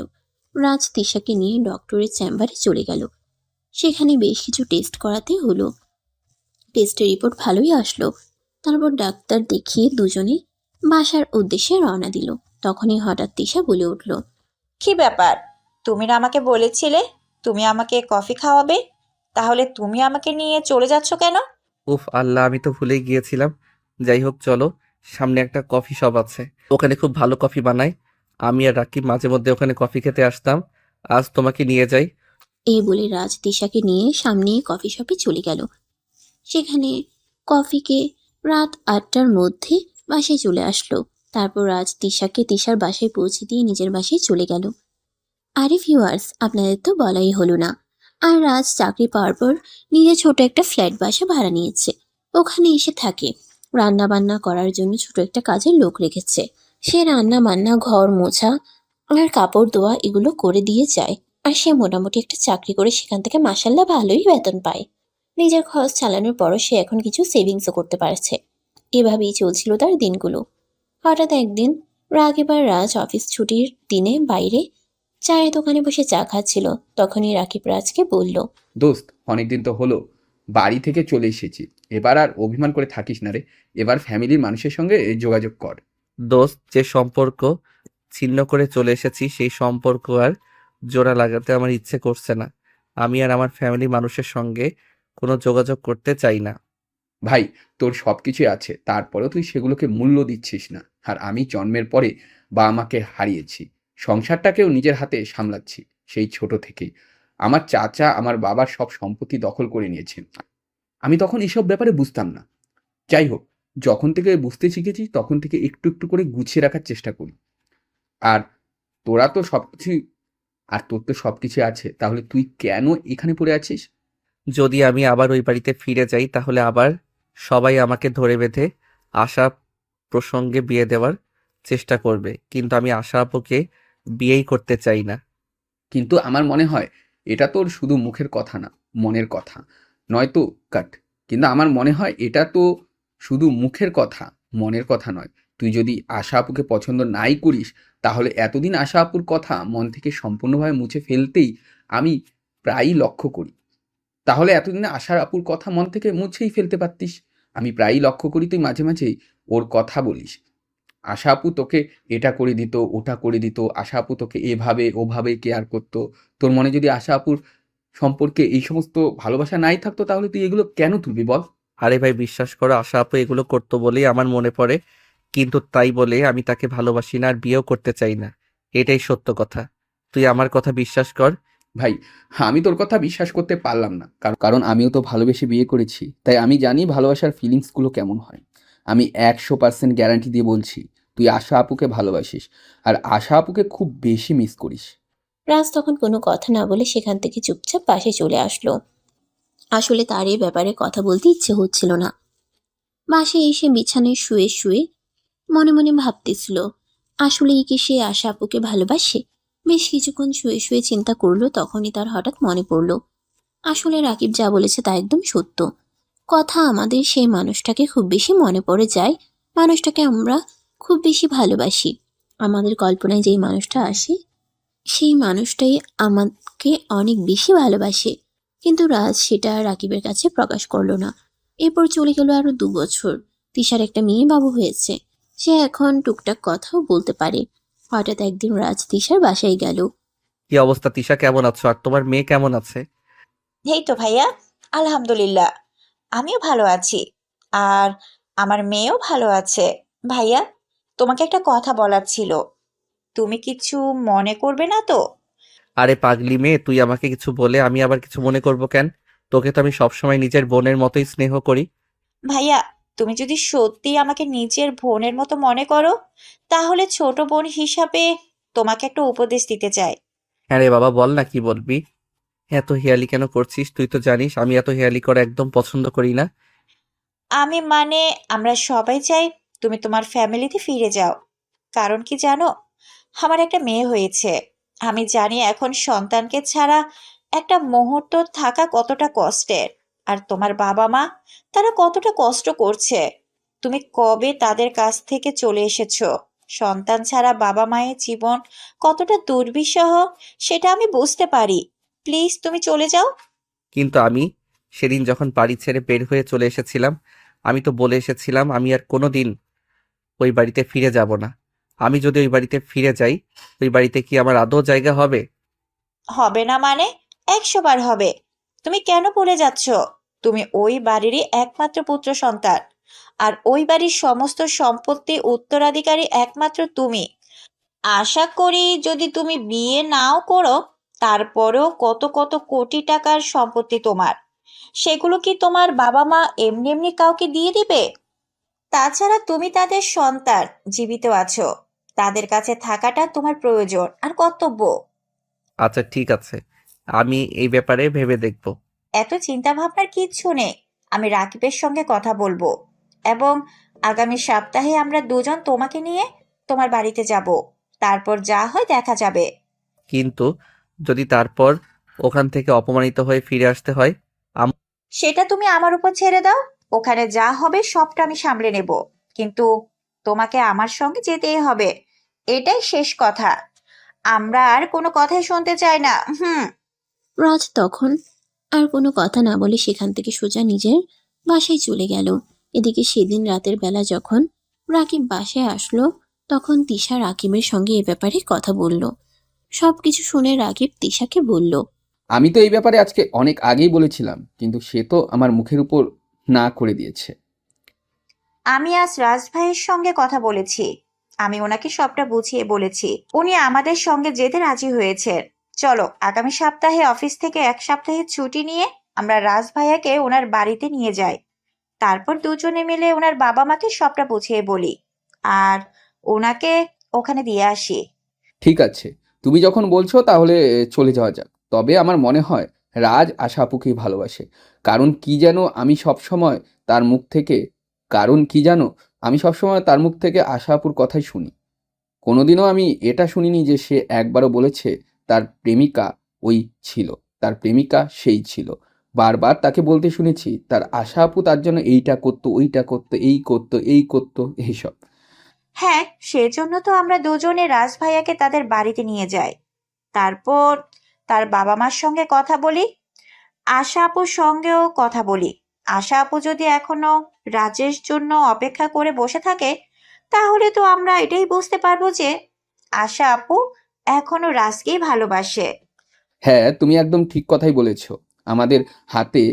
রাজ তিশাকে নিয়ে ডক্টরের চেম্বারে চলে গেল। সেখানে বেশ কিছু টেস্ট করাতে হলো। টেস্টের রিপোর্ট ভালোই আসলো। তারপর ডাক্তার দেখিয়ে দুজনে বাসার উদ্দেশ্যে রওনা দিল। তখনই হঠাৎ তিশা বলে উঠল, কি ব্যাপার? তুমি না আমাকে বলেছিলে তুমি আমাকে কফি খাওয়াবে, তাহলে তুমি আমাকে নিয়ে চলে যাচ্ছ কেন? উফ আল্লাহ, আমি তো ভুলেই গিয়েছিলাম। যাই হোক চলো, সামনে একটা কফি শপ আছে, ওখানে খুব ভালো কফি বানায়। আমি আর রাকিব মাঝে মধ্যে ওখানে কফি খেতে আসতাম, আজ তোমাকে নিয়ে যাই। এই বলে রাজ তিশাকে নিয়ে সামনে কফি শপে চলে গেল। সেখানে কফিকে রাত ৮টার মধ্যে বাসায় চলে আসলো। তারপর রাজ তিশাকে তিশার বাসায় পৌঁছে দিয়ে নিজের বাসায় চলে গেল। আরে ভিউয়ার্স, আপনাদের তো বলাই হলো না, আর রাজ চাকরি পাওয়ার পর নিজে ছোট একটা ফ্ল্যাট বাসা ভাড়া নিয়েছে। ওখানে এসে থাকে। রান্না বান্না করার জন্য ছোট একটা কাজের লোক রেখেছে। সে রান্না বান্না, ঘর মোছা আর কাপড় ধোয়া এগুলো করে দিয়ে যায়। আর সে মোটামুটি একটা চাকরি করে সেখান থেকে মাসাল্লাহ ভালোই বেতন পায়। নিজের খরচ চালানোর পরও সে এখন কিছু সেভিংসও করতে পারছে। এভাবেই চলছিল তার দিনগুলো। হঠাৎ একদিন রাকিব আর রাজ অফিস ছুটির দিনে বাইরে চায়ের দোকানে বসে চা খাচ্ছিল। তখনই রাকিব রাজকে বলল, দোস্ত, অনেকদিন তো হলো বাড়ি থেকে চলে এসেছি, এবার আর অভিমান করে থাকিস না রে। এবার ফ্যামিলির মানুষের সঙ্গে যোগাযোগ কর। দোস্ত, যে সম্পর্ক ছিন্ন করে চলে এসেছি সেই সম্পর্ক আর জোড়া লাগাতে আমার ইচ্ছে করছে না। আমি আর আমার ফ্যামিলি মানুষের সঙ্গে কোনো যোগাযোগ করতে চাই না। ভাই, তোর সব কিছুই আছে, তারপরেও তুই সেগুলোকে মূল্য দিচ্ছিস না। আর আমি জন্মের পরে বাবা মাকে হারিয়েছি, সংসারটাকেও নিজের হাতে সামলাচ্ছি সেই ছোট থেকেই। আমার চাচা আমার বাবার সব সম্পত্তি দখল করে নিয়েছে। আমি তখন এসব ব্যাপারে বুঝতাম না। যাই হোক, যখন থেকে বুঝতে শিখেছি তখন থেকে একটু একটু করে গুছিয়ে রাখার চেষ্টা করি। আর তোরা তো সবকিছু আর তোর তো সবকিছু আছে, তাহলে তুই কেন এখানে পড়ে আছিস? যদি আমি আবার ওই বাড়িতে ফিরে যাই তাহলে আবার সবাই আমাকে ধরে বেঁধে আশা প্রসঙ্গে বিয়ে দেওয়ার চেষ্টা করবে, কিন্তু আমি আশা আপুকে বিয়েই করতে চাই না। কিন্তু আমার মনে হয় এটা তোর শুধু মুখের কথা না, মনের কথা। নয়তো কাট। কিন্তু আমার মনে হয় এটা তো শুধু মুখের কথা, মনের কথা নয়। তুই যদি আশা আপুকে পছন্দ নাই করিস, তাহলে এতদিন আশা আপুর কথা মন থেকে সম্পূর্ণভাবে মুছে ফেলতেই আমি প্রায়ই লক্ষ্য করি। তাহলে এতদিনে আশা আপুর কথা মন থেকে মুছেই ফেলতে পারতিস। আমি প্রায়ই লক্ষ্য করি তুই মাঝে মাঝেই ওর কথা বলিস। আশা আপু তোকে এটা করে দিত, ওটা করে দিত, আশা আপু তোকে এভাবে ওভাবে কেয়ার করতো। তোর মনে যদি আশা আপুর সম্পর্কে এই সমস্ত ভালোবাসা নাই থাকতো, তাহলে তুই এগুলো কেন তুলবি বল? আরে ভাই, বিশ্বাস করো, আশা আপু এগুলো করতো বলেই আমার মনে পড়ে, কিন্তু তাই বলে আমি তাকে ভালোবাসি না আর বিয়েও করতে চাই না। এটাই সত্য কথা, তুই আমার কথা বিশ্বাস কর। ভাই, আমি তোর কথা বিশ্বাস করতে পারলাম না, কারণ আমিও তো ভালোবেসে বিয়ে করেছি, তাই আমি জানি ভালোবাসার ফিলিংসগুলো কেমন হয়। আমি 100% গ্যারান্টি দিয়ে বলছি, তুই আশা আপুকে ভালোবাসিস আর আশা আপুকে খুব বেশি মিস করিস। রাজ তখন কোনো কথা না বলে সেখান থেকে চুপচাপ পাশে চলে আসলো। আসলে তার এই ব্যাপারে কথা বলতে ইচ্ছে হচ্ছিল না। বাসায় এসে বিছানায় শুয়ে শুয়ে মনে মনে ভাবতেছিল, আসলেই কি সে আশা আপুকে ভালোবাসে? বেশ কিছুক্ষণ শুয়ে শুয়ে চিন্তা করলো, তখনই তার হঠাৎ মনে পড়লো আসলে রাকিব যা বলেছে তা একদম সত্য কথা। আমাদের সেই মানুষটাকে খুব বেশি মনে পড়ে যায়, মানুষটাকে আমরা খুব বেশি ভালোবাসি। আমাদের কল্পনায় যেই মানুষটা আসে সেই মানুষটাই আমাকে অনেক বেশি ভালোবাসে। কিন্তু রাজ সেটা রাকিবের কাছে প্রকাশ করলো না। এরপর চলে গেল আরো 2 বছর। তিশার একটা মেয়ে বাবু হয়েছে, সে এখন টুকটাক কথাও বলতে পারে। হঠাৎ একদিন রাজ তিশার বাসায় গেল। কি অবস্থা তিশা, কেমন আছো? আর তোমার মেয়ে কেমন আছে? এই তো ভাইয়া, আলহামদুলিল্লাহ, আমিও ভালো আছি। আর আমার মেয়েও ভালো আছে। ভাইয়া, তোমাকে একটা কথা বলার ছিল, তুমি কিছু মনে করবে না তো? আরে পাগলি মেয়ে, তুই আমাকে কিছু বলে আমি আবার কিছু মনে করব কেন? তোকে তো আমি সবসময় নিজের বোনের মতোই স্নেহ করি। ভাইয়া, তুমি যদি সত্যি আমাকে নিজের বোনের মতো মনে করো, তাহলে ছোট বোন হিসাবে তোমাকে একটা উপদেশ দিতে চাই। হ্যাঁ রে বাবা, বল না কি বলবি। এত হেয়ালি কেন করছিস? তুই তো জানিস আমি এত হেয়ালি করা একদম পছন্দ করি না। আমি মানে, আমরা সবাই চাই তুমি তোমার ফ্যামিলিতে ফিরে যাও। কারণ কি জানো, আমার একটা মেয়ে হয়েছে। আমি জানি এখন সন্তানকে ছাড়া একটা মুহূর্ত থাকা কতটা কষ্টের। আর তোমার বাবা মা, তারা কতটা কষ্ট করছে। তুমি কবে তাদের কাছ থেকে চলে এসেছো। সন্তান ছাড়া বাবা মায়ের জীবন কতটা দুর্বিষহ সেটা আমি বুঝতে পারি। প্লিজ তুমি চলে যাও। কিন্তু আমি সেদিন যখন বাড়ি ছেড়ে বের হয়ে চলে এসেছিলাম, আমি তো বলে এসেছিলাম আমি আর কোনোদিন ওই বাড়িতে ফিরে যাব না। আমি যদি ওই বাড়িতে ফিরে যাই, ওই বাড়িতে কি আমার আদৌ জায়গা হবে? হবে না মানে? 100 বার হবে। তুমি কেন ভুলে যাচ্ছ? তুমি ওই বাড়িরই একমাত্র পুত্র সন্তান। আর ওই বাড়ির সমস্ত সম্পত্তি উত্তরাধিকারী একমাত্র তুমি। আশা করি যদি তুমি বিয়ে নাও করো, তারপরেও কত কত কোটি টাকার সম্পত্তি তোমার, সেগুলো কি তোমার বাবা মা এমনি এমনি কাউকে দিয়ে দিবে? তাছাড়া তুমি তাদের সন্তান, জীবিত আছো। তাদের কাছে থাকাটা তোমার প্রয়োজন আর কর্তব্য। আচ্ছা ঠিক আছে, আমি এই ব্যাপারে ভেবে দেখব। এত চিন্তা ভাবনার কিচ্ছু নেই। আমি রাকিবের সঙ্গে কথা বলবো, এবং আগামী সপ্তাহে আমরা দুজন তোমাকে নিয়ে তোমার বাড়িতে যাব। তারপর যা হয় দেখা যাবে। কিন্তু যদি তারপর ওখান থেকে অপমানিত হয়ে ফিরে আসতে হয়? সেটা তুমি আমার উপর ছেড়ে দাও। ওখানে যা হবে সবটা আমি সামলে নেব। কিন্তু তোমাকে আমার সঙ্গে যেতেই হবে, এটাই শেষ কথা। আমরা আর কোনো কথাই শুনতে চাই না। রাজ তখন আর কোনো কথা না বলে সেখান থেকে সোজা নিজের বাসায় চলে গেল। এদিকে সেদিন রাতের বেলা যখন রাকিব বাসায় আসলো, তখন তিশা রাকিবের সঙ্গে এ ব্যাপারে কথা বলল। সবকিছু শুনে রাকিব তিশাকে বলল, আমি তো এই ব্যাপারে আজকে অনেক আগেই বলেছিলাম, কিন্তু সে তো আমার মুখের উপর না করে দিয়েছে। আমি আজ রাজ ভাইয়ের সঙ্গে কথা বলেছি। আমি ওনাকে সবটা বুঝিয়ে বলেছি। উনি আমাদের সঙ্গে যেতে রাজি হয়েছেন। চলো আগামী সপ্তাহে অফিস থেকে 1 সপ্তাহের ছুটি নিয়ে আমরা রাজ ভাইয়াকে ওনার বাড়িতে নিয়ে যাই। তারপর দুজনে মিলে ওনার বাবা মাকে সবটা বুঝিয়ে বলি, আর ওনাকে ওখানে দিয়ে আসি। ঠিক আছে, তুমি যখন বলছো তাহলে চলে যাওয়া যাক। তবে আমার মনে হয় রাজ আশা আপুকেই ভালোবাসে। কারণ কি যেন আমি সবসময় তার মুখ থেকে কারণ কি জানো আমি সবসময় তার মুখ থেকে আশা আপুর কথাই শুনি। কোনোদিনও আমি এটা শুনিনি যে সে একবারও বলেছে তার প্রেমিকা ওই ছিল, তার প্রেমিকা সেই ছিল। বারবার তাকে বলতে শুনেছি তার আশা আপু তার জন্য এইটা করতো, ওইটা করতো, এই করতো, এই করতো, এইসব। হ্যাঁ, সেজন্য তো আমরা দুজনে রাজ ভাইয়াকে তাদের বাড়িতে নিয়ে যাই। তারপর তার বাবা মার সঙ্গে কথা বলি, আশা আপুর সঙ্গেও কথা বলি। আশা আপু যদি এখনো রাজের জন্য অপেক্ষা করে বসে থাকে, তাহলে তো আমরা এটাই বুঝতে পারবো যে আশা আপু এখনো রাজকেই ভালোবাসে। হ্যাঁ, তুমি একদম ঠিক কথাই বলেছ। আমাদের হাতে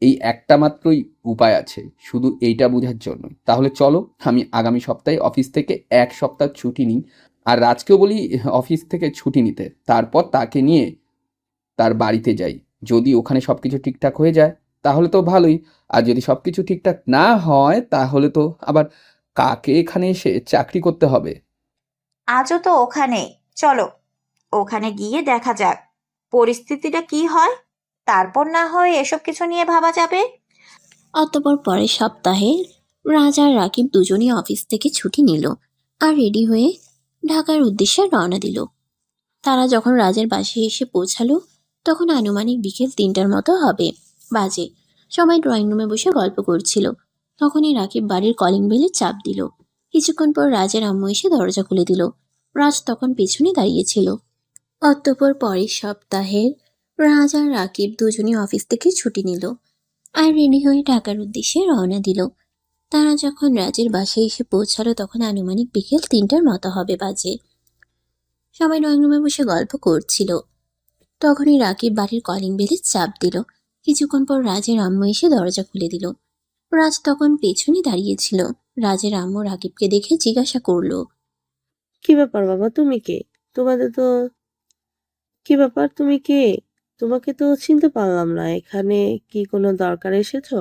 এই একটা মাত্রই উপায় আছে, শুধু এইটা বোঝার জন্য। তাহলে চলো, আমি আগামী সপ্তাহে অফিস থেকে 1 সপ্তাহ ছুটি নিই। আর রাজকেও বলি অফিস থেকে ছুটি নিতে। তারপর তাকে নিয়ে তার বাড়িতে যাই। যদি ওখানে সবকিছু ঠিকঠাক হয়ে যায় তাহলে তো ভালোই। আর যদি সবকিছু ঠিকঠাক না হয় তাহলে তো আবার কাকে এখানে এসে চাকরি করতে হবে। আজও তো ওখানে। চলো ওখানে গিয়ে দেখা যাক পরিস্থিতিটা কি হয়। তারপর না হয় এসব কিছু নিয়ে ভাবা যাবে। অতঃপর পরের সপ্তাহে রাজ আর রাকিব দুজনেই অফিস থেকে ছুটি নিল আর রেডি হয়ে ঢাকার উদ্দেশ্যে রওনা দিল। তারা যখন রাজের বাসায় এসে পৌঁছালো তখন আনুমানিক বিকেল 3টার মতো হবে বাজে। সবাই ড্রয়িং রুমে বসে গল্প করছিল। তখনই রাকিব বাড়ির কলিং বেলে চাপ দিল। কিছুক্ষণ পর রাজের আম্মু এসে দরজা খুলে দিল। রাজ তখন পেছনে দাঁড়িয়েছিল। অতঃপর পরের সপ্তাহের রাজ আর রাকিব দুজনই অফিস থেকে ছুটি নিল আর রেডি হয়ে ঢাকার উদ্দেশ্যে রওনা দিল। তারা যখন রাজের বাসায় এসে পৌঁছালো তখন আনুমানিক বিকেল 3টার মতো হবে বাজে। সবাই ড্রয়িং রুমে বসে গল্প করছিল। তখনই রাকিব বাড়ির কলিং বেলে চাপ দিল। কিছুক্ষণ পর রাজের আম্মু এসে দরজা খুলে দিল। রাজ তখন পেছনে দাঁড়িয়েছিল। রাজের আম্মু রাকিবকে দেখে জিজ্ঞাসা করলো, কি ব্যাপার বাবা, তুমি কে? তোমাদের তো কি ব্যাপার, তুমি কে? তোমাকে তো চিনতে পারলাম না। এখানে কি কোনো দরকার এসেছো?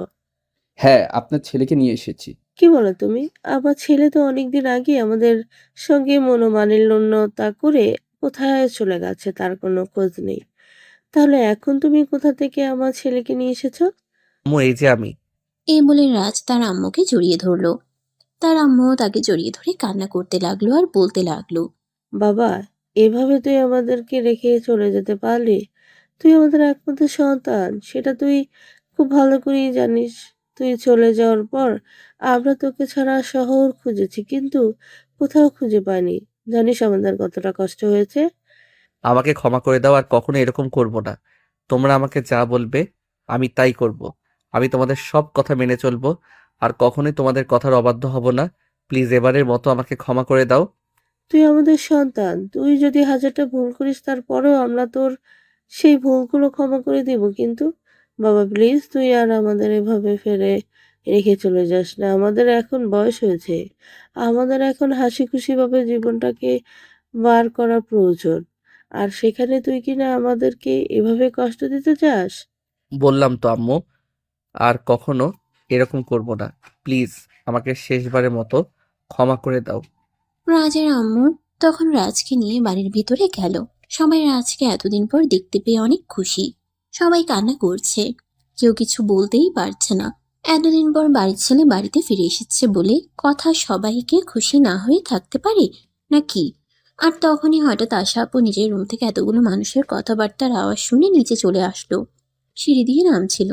হ্যাঁ, আপনার ছেলেকে নিয়ে এসেছি। কি বলো তুমি? আমার ছেলে তো অনেকদিন আগে আমাদের সঙ্গে মনোমালিন্যতা করে কোথায় চলে গেছে, তার কোনো খোঁজ নেই। তাহলে এখন তুমি কোথা থেকে আমার ছেলেকে নিয়ে এসেছো? আম্মু, এই যে আমি। এই বলে রাজ তার আম্মুকে জড়িয়ে ধরলো। তার আম্মুও তাকে জড়িয়ে ধরে কান্না করতে লাগলো আর বলতে লাগলো, বাবা, এভাবে তুই আমাদেরকে রেখে চলে যেতে পারলি? তুই আমাদের একমাত্র সন্তান, সেটা তুই খুব ভালো করেই জানিস। তুই চলে যাওয়ার পর আমরা তোকে ছাড়া শহর খুঁজেছি, কিন্তু কোথাও খুঁজে পাইনি। জানিস আমাদের কতটা কষ্ট হয়েছে। আমাকে ক্ষমা করে দাও, আর কখনো এরকম করব না। তোমরা আমাকে যা বলবে আমি তাই করব। আমি তোমাদের সব কথা মেনে চলবো, আর কখনোই তোমাদের কথার অবাধ্য হব না। প্লিজ এবারের মতো আমাকে ক্ষমা করে দাও। তুই আমাদের সন্তান, তুই যদি হাজারটা ভুল করিস তারপরেও আমরা তোর সেই ভুলগুলো ক্ষমা করে দিব। কিন্তু বাবা প্লিজ, তুই আর আমাদের এভাবে ফেলে রেখে চলে যাস না। আমাদের এখন বয়স হয়েছে, আমাদের এখন হাসি খুশি ভাবে জীবনটাকে বার করা প্রয়োজন। আর সেখানে তুই কিনা আমাদেরকে এভাবে কষ্ট দিতে চাস? বললাম তো আম্মু, আর কখনো এরকম করব না। প্লিজ আমাকে শেষবারের মতো ক্ষমা করে দাও। রাজের আম্মু তখন রাজকে নিয়ে বাড়ির ভিতরে গেল। সবাই রাজকে এতদিন পর দেখতে পেয়ে অনেক খুশি। সবাই কান্না করছে, কেউ কিছু বলতেই পারছে না। এতদিন পর বাড়ির ছেলে বাড়িতে ফিরে এসেছে বলে কথা সবাইকে খুশি না হয়ে থাকতে পারে নাকি? আর তখনই হঠাৎ আশা আপু নিজের রুম থেকে এতগুলো মানুষের কথাবার্তার আওয়াজ শুনে নিচে চলে আসলো। সিঁড়ি দিয়ে নামছিল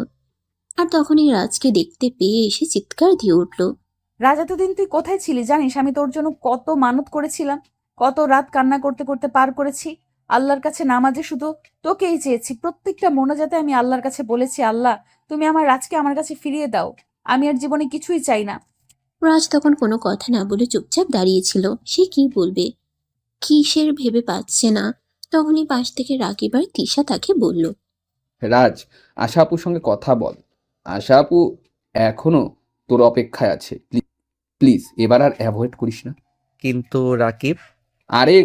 আর তখনই রাজকে দেখতে পেয়ে এসে চিৎকার দিয়ে উঠল, রাজ, এতদিন তুই কোথায় ছিলি জানিস? আমি তোর জন্য কত মানত করেছিলাম, কত রাত কান্না করতে করতে পার করেছি। আল্লাহর কাছে নামাজে শুধু তোকেই চেয়েছি। প্রত্যেকটা মোনাজাতে আমি আল্লাহর কাছে বলেছি, আল্লাহ তুমি আমার রাজকে আমার কাছে ফিরিয়ে দাও। আমি আর জীবনে কিছুই চাই না। রাজ তখন কোনো কথা না বলে চুপচাপ দাঁড়িয়েছিল। সে কি বলবে, কিসের ভেবে পাচ্ছে না। তখনই পাশ থেকে রাকিব আর তিশা তাকে বলল, রাজ, আশা আপুর সঙ্গে কথা বল। আশা আপু এখনো তোর অপেক্ষায় আছে। প্লিজ এবার আর অ্যাভয়েড করিস না। কিন্তু রাকিব, আরে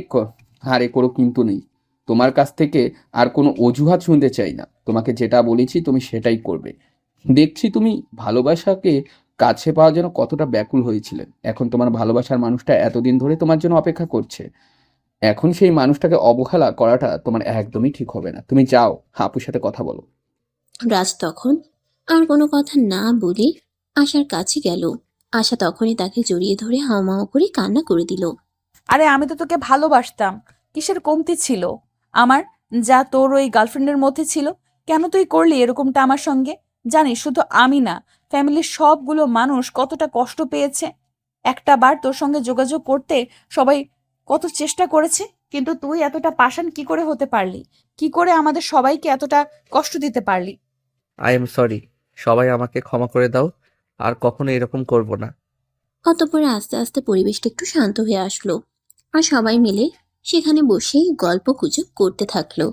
আরে কোনো কিন্তু নেই। তোমার কাছ থেকে আর কোনো অজুহাত শুনতে চাই না। তোমাকে যেটা বলেছি তুমি সেটাই করবে। দেখছি তুমি ভালোবাসাকে কাছে পাওয়ার জন্য কতটা ব্যাকুল হয়েছিলেন। এখন তোমার ভালোবাসার মানুষটা এতদিন ধরে তোমার জন্য অপেক্ষা করছে। এখন সেই মানুষটাকে অবহেলা করাটা তোমার একদমই ঠিক হবে না। তুমি যাও, আপুর সাথে কথা বলো। রাজ তখন আর কোনো কথা না বলে আশার কাছে গেল। আশা তখনই তাকে জড়িয়ে ধরে হাওমাও করে কান্না করে দিল। আরে আমি তো তোকে ভালোবাসতাম, কিসের কমতি ছিল আমার, যা তোর ওই গার্লফ্রেন্ডের মধ্যে ছিল? কেন তুই করলি এরকমটা আমার সঙ্গে? জানিস শুধু আমি না, ফ্যামিলির সবগুলো মানুষ কতটা কষ্ট পেয়েছে। একটা বার তোর সঙ্গে যোগাযোগ করতে সবাই কত চেষ্টা করেছে, কিন্তু তুই এতটা পাষাণ কি করে হতে পারলি? কি করে আমাদের সবাইকে এতটা কষ্ট দিতে পারলি? I am sorry. সবাই আমাকে ক্ষমা করে দাও, আর কখনো এরকম করব না। অতঃপর আস্তে আস্তে পরিবেশটা একটু শান্ত হয়ে আসলো আর সবাই মিলে সেখানে বসেই গল্প গুজব করতে থাকলো।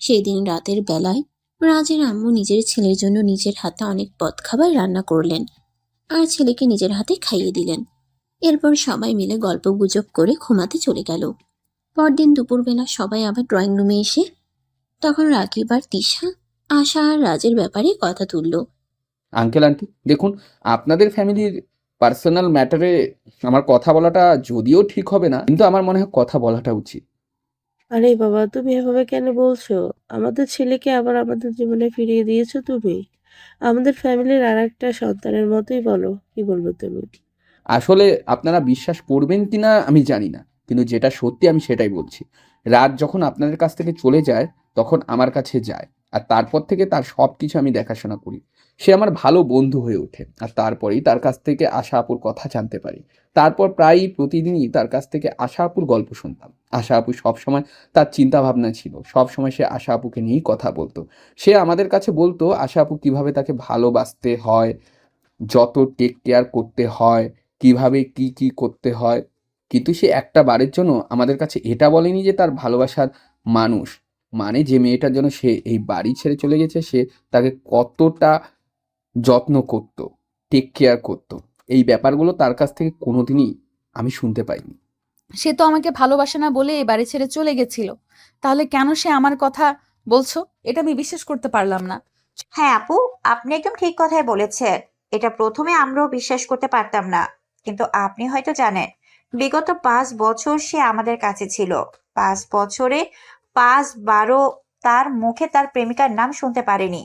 সেদিন রাতের বেলায় রাজের আম্মু নিজের ছেলের জন্য নিজের হাতে অনেক পদ খাবার রান্না করলেন আর ছেলেকে নিজের হাতে খাইয়ে দিলেন। এরপর সবাই মিলে গল্প গুজব করে ঘুমাতে চলে গেল। পরদিন দুপুরবেলা সবাই আবার ড্রয়িং রুমে এসে তখন রাকিব আর তিশা আশা আর রাজের ব্যাপারে কথা তুলল। আঙ্কেল আন্টি দেখুন, আপনাদের ফ্যামিলির পার্সোনাল ম্যাটারে আমার কথা বলাটা যদিও ঠিক হবে না, কিন্তু আমার মনে হয় কথা বলাটা উচিত। আরে বাবা, তুমি এভাবে কেন বলছো? আমাদের ছেলেকে আবার আমাদের জীবনে ফিরিয়ে দিয়েছো তুমি। আমাদের ফ্যামিলির আর একটা সন্তানের মতোই। বলো, কি বলবো তুমি? আসলে আপনারা বিশ্বাস করবেন কিনা আমি জানি না, কিন্তু যেটা সত্যি আমি সেটাই বলছি। রাত যখন আপনাদের কাছ থেকে চলে যায় তখন আমার কাছে যায়, আর তারপর থেকে তার সব কিছু আমি দেখাশোনা করি। সে আমার ভালো বন্ধু হয়ে ওঠে, আর তারপরেই তার কাছ থেকে আশা আপুর কথা জানতে পারি। তারপর প্রায়ই প্রতিদিনই তার কাছ থেকে আশা আপুর গল্প শুনতাম। আশা আপু সবসময় তার চিন্তা ভাবনা ছিল, সবসময় সে আশা আপুকে নিয়েই কথা বলতো। সে আমাদের কাছে বলতো আশা আপু কিভাবে তাকে ভালোবাসতে হয়, যত টেক কেয়ার করতে হয়, কিভাবে কি কি করতে হয়। কিন্তু সে একটা বারের জন্য আমাদের কাছে এটা বলেনি যে তার ভালোবাসার মানুষ, মানে যে মেয়েটার জন্য সে এই বাড়ি ছেড়ে চলে গেছে, সে তাকে কতটা যত্ন করত, টেক কেয়ার করত। এই ব্যাপারগুলো তার কাছ থেকে কোনোদিনই আমি শুনতে পাইনি। সে তো আমাকে ভালোবাসে না বলে এই বাড়ি ছেড়ে চলে গেছিল। তাহলে কেন সে আমার কথা বলছো? এটা আমি বিশ্বাস করতে পারলাম না। হ্যাঁ আপু, আপনি একদম ঠিক কথাই বলেছেন। এটা প্রথমে আমরাও বিশ্বাস করতে পারতাম না, কিন্তু আপনি হয়তো জানেন, বিগত 5 বছর সে আমাদের কাছে ছিল। 5 বছরে 5 বারও তার মুখে তার প্রেমিকার নাম শুনতে পারেনি।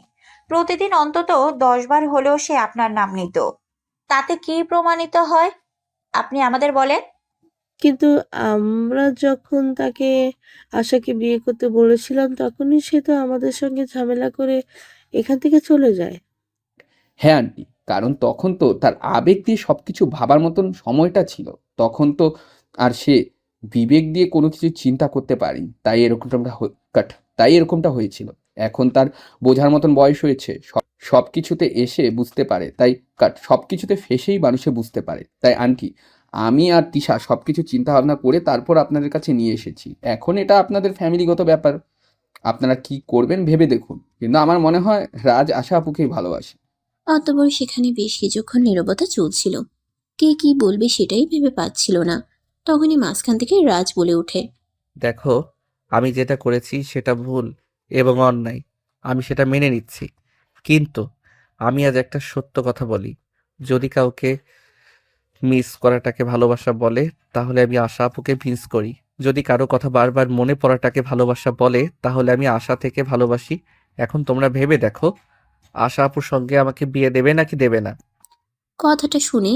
প্রতিদিন অন্তত 10 বার হলেও সে আপনার নাম নিত। তাতে কি প্রমাণিত হয় আপনি আমাদের বলেন? কিন্তু আমরা যখন তাকে আশাকে বিয়ে করতে বলেছিলাম তখনই সে তো আমাদের সঙ্গে ঝামেলা করে এখান থেকে চলে যায়। হ্যাঁ আন্টি, কারণ তখন তো তার আবেগ দিয়ে সবকিছু ভাবার মতন সময়টা ছিল। তখন তো আর সে বিবেক দিয়ে কোনো কিছু চিন্তা করতে পারেনি, তাই এরকমটা হয়েছিল। এখন তার বোঝার মতন বয়স হয়েছে, সব কিছুতে এসে বুঝতে পারে, তাই সব কিছুতে ফেসেই মানুষে বুঝতে পারে। তাই আন্টি, আমি আর তিশা সব কিছু চিন্তা ভাবনা করে তারপর আপনাদের কাছে নিয়ে এসেছি। এখন এটা আপনাদের ফ্যামিলিগত ব্যাপার, আপনারা কি করবেন ভেবে দেখুন। কিন্তু আমার মনে হয় রাজ আশা আপুকেই ভালোবাসে। অতঃপর সেখানে বেশ কিছুক্ষণ নীরবতা চলছিল। কে কি বলবে সেটাই ভেবে পাচ্ছিল না। তখনই মাঝখান থেকে রাজ বলে ওঠে, দেখো, আমি যেটা করেছি সেটা ভুল এবং অন্যায়, আমি সেটা মেনে নিচ্ছি। কিন্তু আমি আজ একটা সত্য কথা বলি, যদি কাউকে মিস করাটাকে ভালোবাসা বলে তাহলে আমি আশা আপুকে মিস করি। যদি কারো কথা বারবার মনে পড়াটাকে ভালোবাসা বলে তাহলে আমি আশা থেকে ভালোবাসি। এখন তোমরা ভেবে দেখো, আশা আপুর সঙ্গে আমাকে বিয়ে দেবে নাকি দেবে না? কথাটা শুনে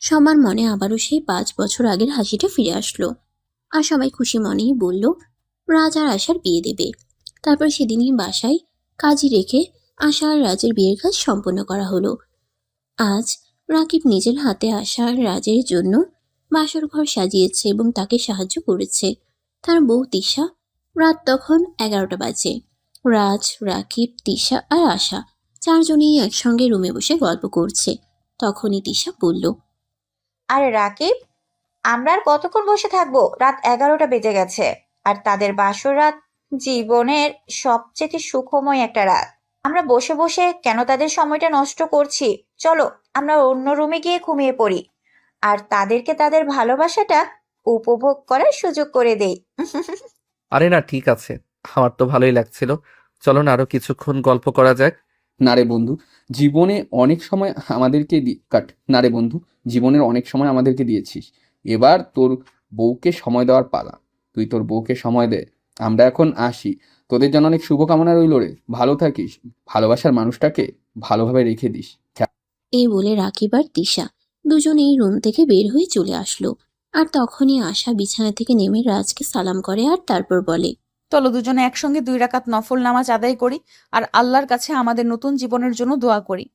সবার মনে আবারও সেই 5 বছর আগের হাসিটা ফিরে আসলো। আর সবাই খুশি মনেই বলল রাজ আর আশার বিয়ে দেবে। তারপর সেদিনই বাসায় কাজী রেখে আশা আর রাজের বিয়ের কাজ সম্পন্ন করা হলো। আজ রাকিব নিজের হাতে আশা আর রাজের জন্য বাসর ঘর সাজিয়েছে এবং তাকে সাহায্য করেছে। তার বউ তিশা। রাত তখন 11টা বাজে। রাজ, রাকিব, তিশা আর আশা চারজনেই একসঙ্গে রুমে বসে গল্প করছে। তখনই তিশা বলল, আরে রাকিব, আমরা আর কতক্ষণ বসে থাকবো? রাত 11টা বেজে গেছে। আর তাদের বাসর রাত জীবনের সবচেয়ে সুখময় একটা রাত। আমরা বসে বসে কেন তাদের সময়টা নষ্ট করছি? চলো আমরা অন্য রুমে গিয়ে ঘুমিয়ে পড়ি, আর তাদেরকে তাদের ভালোবাসাটা উপভোগ করার সুযোগ করে দেই। আরে না, ঠিক আছে, আমার তো ভালোই লাগছিল। চলো না আরো কিছুক্ষণ গল্প করা যাক। না রে বন্ধু, জীবনে অনেক সময় আমাদেরকে না রে বন্ধু, জীবনের অনেক সময় আমাদেরকে দিয়েছিস। এবার তোর বউকে সময় দেওয়ার পালা। তুই তোর বউকে সময় দে। আমরা এখন আসি। তোদের জন্য অনেক শুভকামনা রইল রে। ভালো থাকিস, ভালোবাসার মানুষটাকে ভালোভাবে রেখে দিস। এই বলে রাকিব আর তিশা দুজনেই রুম থেকে বের হয়ে চলে আসলো। আর তখনই আশা বিছানা থেকে নেমে রাজকে সালাম করে আর তারপর বলে, চলো দুজনে একসঙ্গে 2 রাকাত নফল নামাজ আদায় করি আর আল্লাহর কাছে আমাদের নতুন জীবনের জন্য দোয়া করি।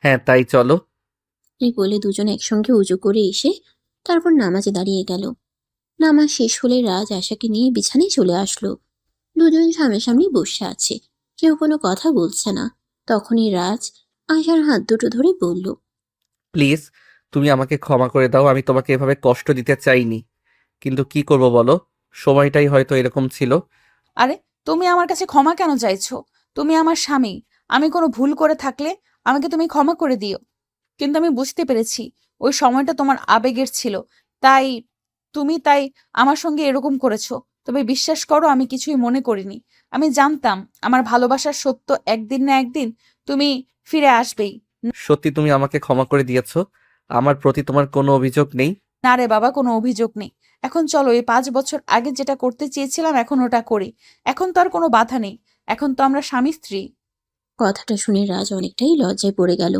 হ্যাঁ, তাই চলো। এই বলে দুজন একসঙ্গে উজু করে এসে তারপর নামাজে দাঁড়িয়ে গেল। নামাজ শেষ হলে রাজ আশাকে নিয়ে বিছানায় চলে আসলো। দুজন সামনাসামনি বসে আছে, কেউ কোনো কথা বলছে না। তখনই রাজ আশার হাত দুটো ধরে বলল, প্লিজ, তুমি আমাকে ক্ষমা করে দাও। আমি তোমাকে এভাবে কষ্ট দিতে চাইনি, কিন্তু কি করব বলো, সময়টাই হয়তো এরকম ছিল। আরে, তুমি আমার কাছে ক্ষমা কেন চাইছো? তুমি আমার স্বামী। আমি কোনো ভুল করে থাকলে আমাকে তুমি ক্ষমা করে দিও। কিন্তু আমি বুঝতে পেরেছি ওই সময়টা তোমার আবেগের ছিল, তাই তাই আমার সঙ্গে এরকম করেছো। তবে বিশ্বাস করো, আমি কিছুই মনে করিনি। আমি জানতাম আমার ভালোবাসার সত্য একদিন না একদিন তুমি ফিরে আসবেই। সত্যি তুমি আমাকে ক্ষমা করে দিয়েছো? আমার প্রতি তোমার কোনো অভিযোগ নেই? না রে বাবা, কোনো অভিযোগ নেই। এখন চলো, এই 5 বছর আগে যেটা করতে চেয়েছিলাম এখন ওটা করি। এখন তো আর কোনো বাধা নেই, এখন তো আমরা স্বামী স্ত্রী। কথাটা শুনে রাজ অনেকটাই লজ্জায় পড়ে গেল।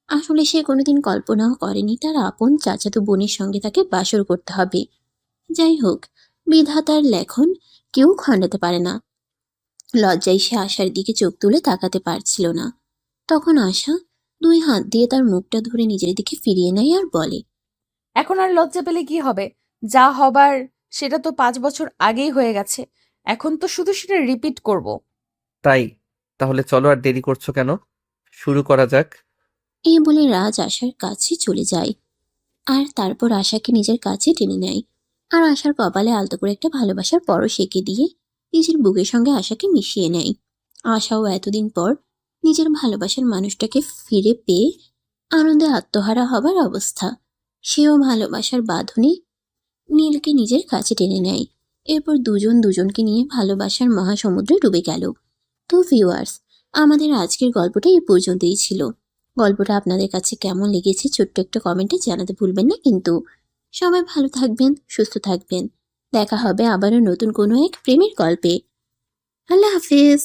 আসলে সে কোনোদিন কল্পনাও করেনি তার আপন চাচাতো বোনের সঙ্গে তাকে বাসর করতে হবে। যাই হোক, বিধাতার লেখন কেউ খণ্ডাতে পারে না। লজ্জায় সে আশার দিকে চোখ তুলে তাকাতে পারছিল না। তখন আশা 2 হাত দিয়ে তার মুখটা ধরে নিজের দিকে ফিরিয়ে নেয় আর বলে, এখন আর লজ্জা পেলে কি হবে? যা হবার সেটা তো 5 বছর আগেই হয়ে গেছে। এখন তো শুধু সেটা রিপিট করব। তাই তাহলে চলো, আর দেরি করছো কেন? শুরু করা যাক। এই বলে রাজ আশার কাছে চলে যায় আর তারপর আশাকে নিজের কাছে টেনে নেয় আর আশার কপালে আলতো করে একটা ভালোবাসার পরশ এঁকে দিয়ে নিজের বুকের সঙ্গে আশাকে মিশিয়ে নেয়। আশাও এতদিন পর নিজের ভালোবাসার মানুষটাকে ফিরে পেয়ে আনন্দে আত্মহারা হবার অবস্থা। সেও ভালোবাসার বাঁধনে নীলকে নিজের কাছে টেনে নেয়। এরপর দুজন দুজনকে নিয়ে ভালোবাসার মহাসমুদ্রে ডুবে গেল। তো ভিউয়ার্স, আমাদের আজকের গল্পটা এই পর্যন্তই ছিল। গল্পটা আপনাদের কাছে কেমন লেগেছে ছোট্ট একটা কমেন্টে জানাতে ভুলবেন না কিন্তু। সবাই ভালো থাকবেন, সুস্থ থাকবেন। দেখা হবে আবারও নতুন কোনো এক প্রেমের গল্পে। আল্লাহ হাফিজ।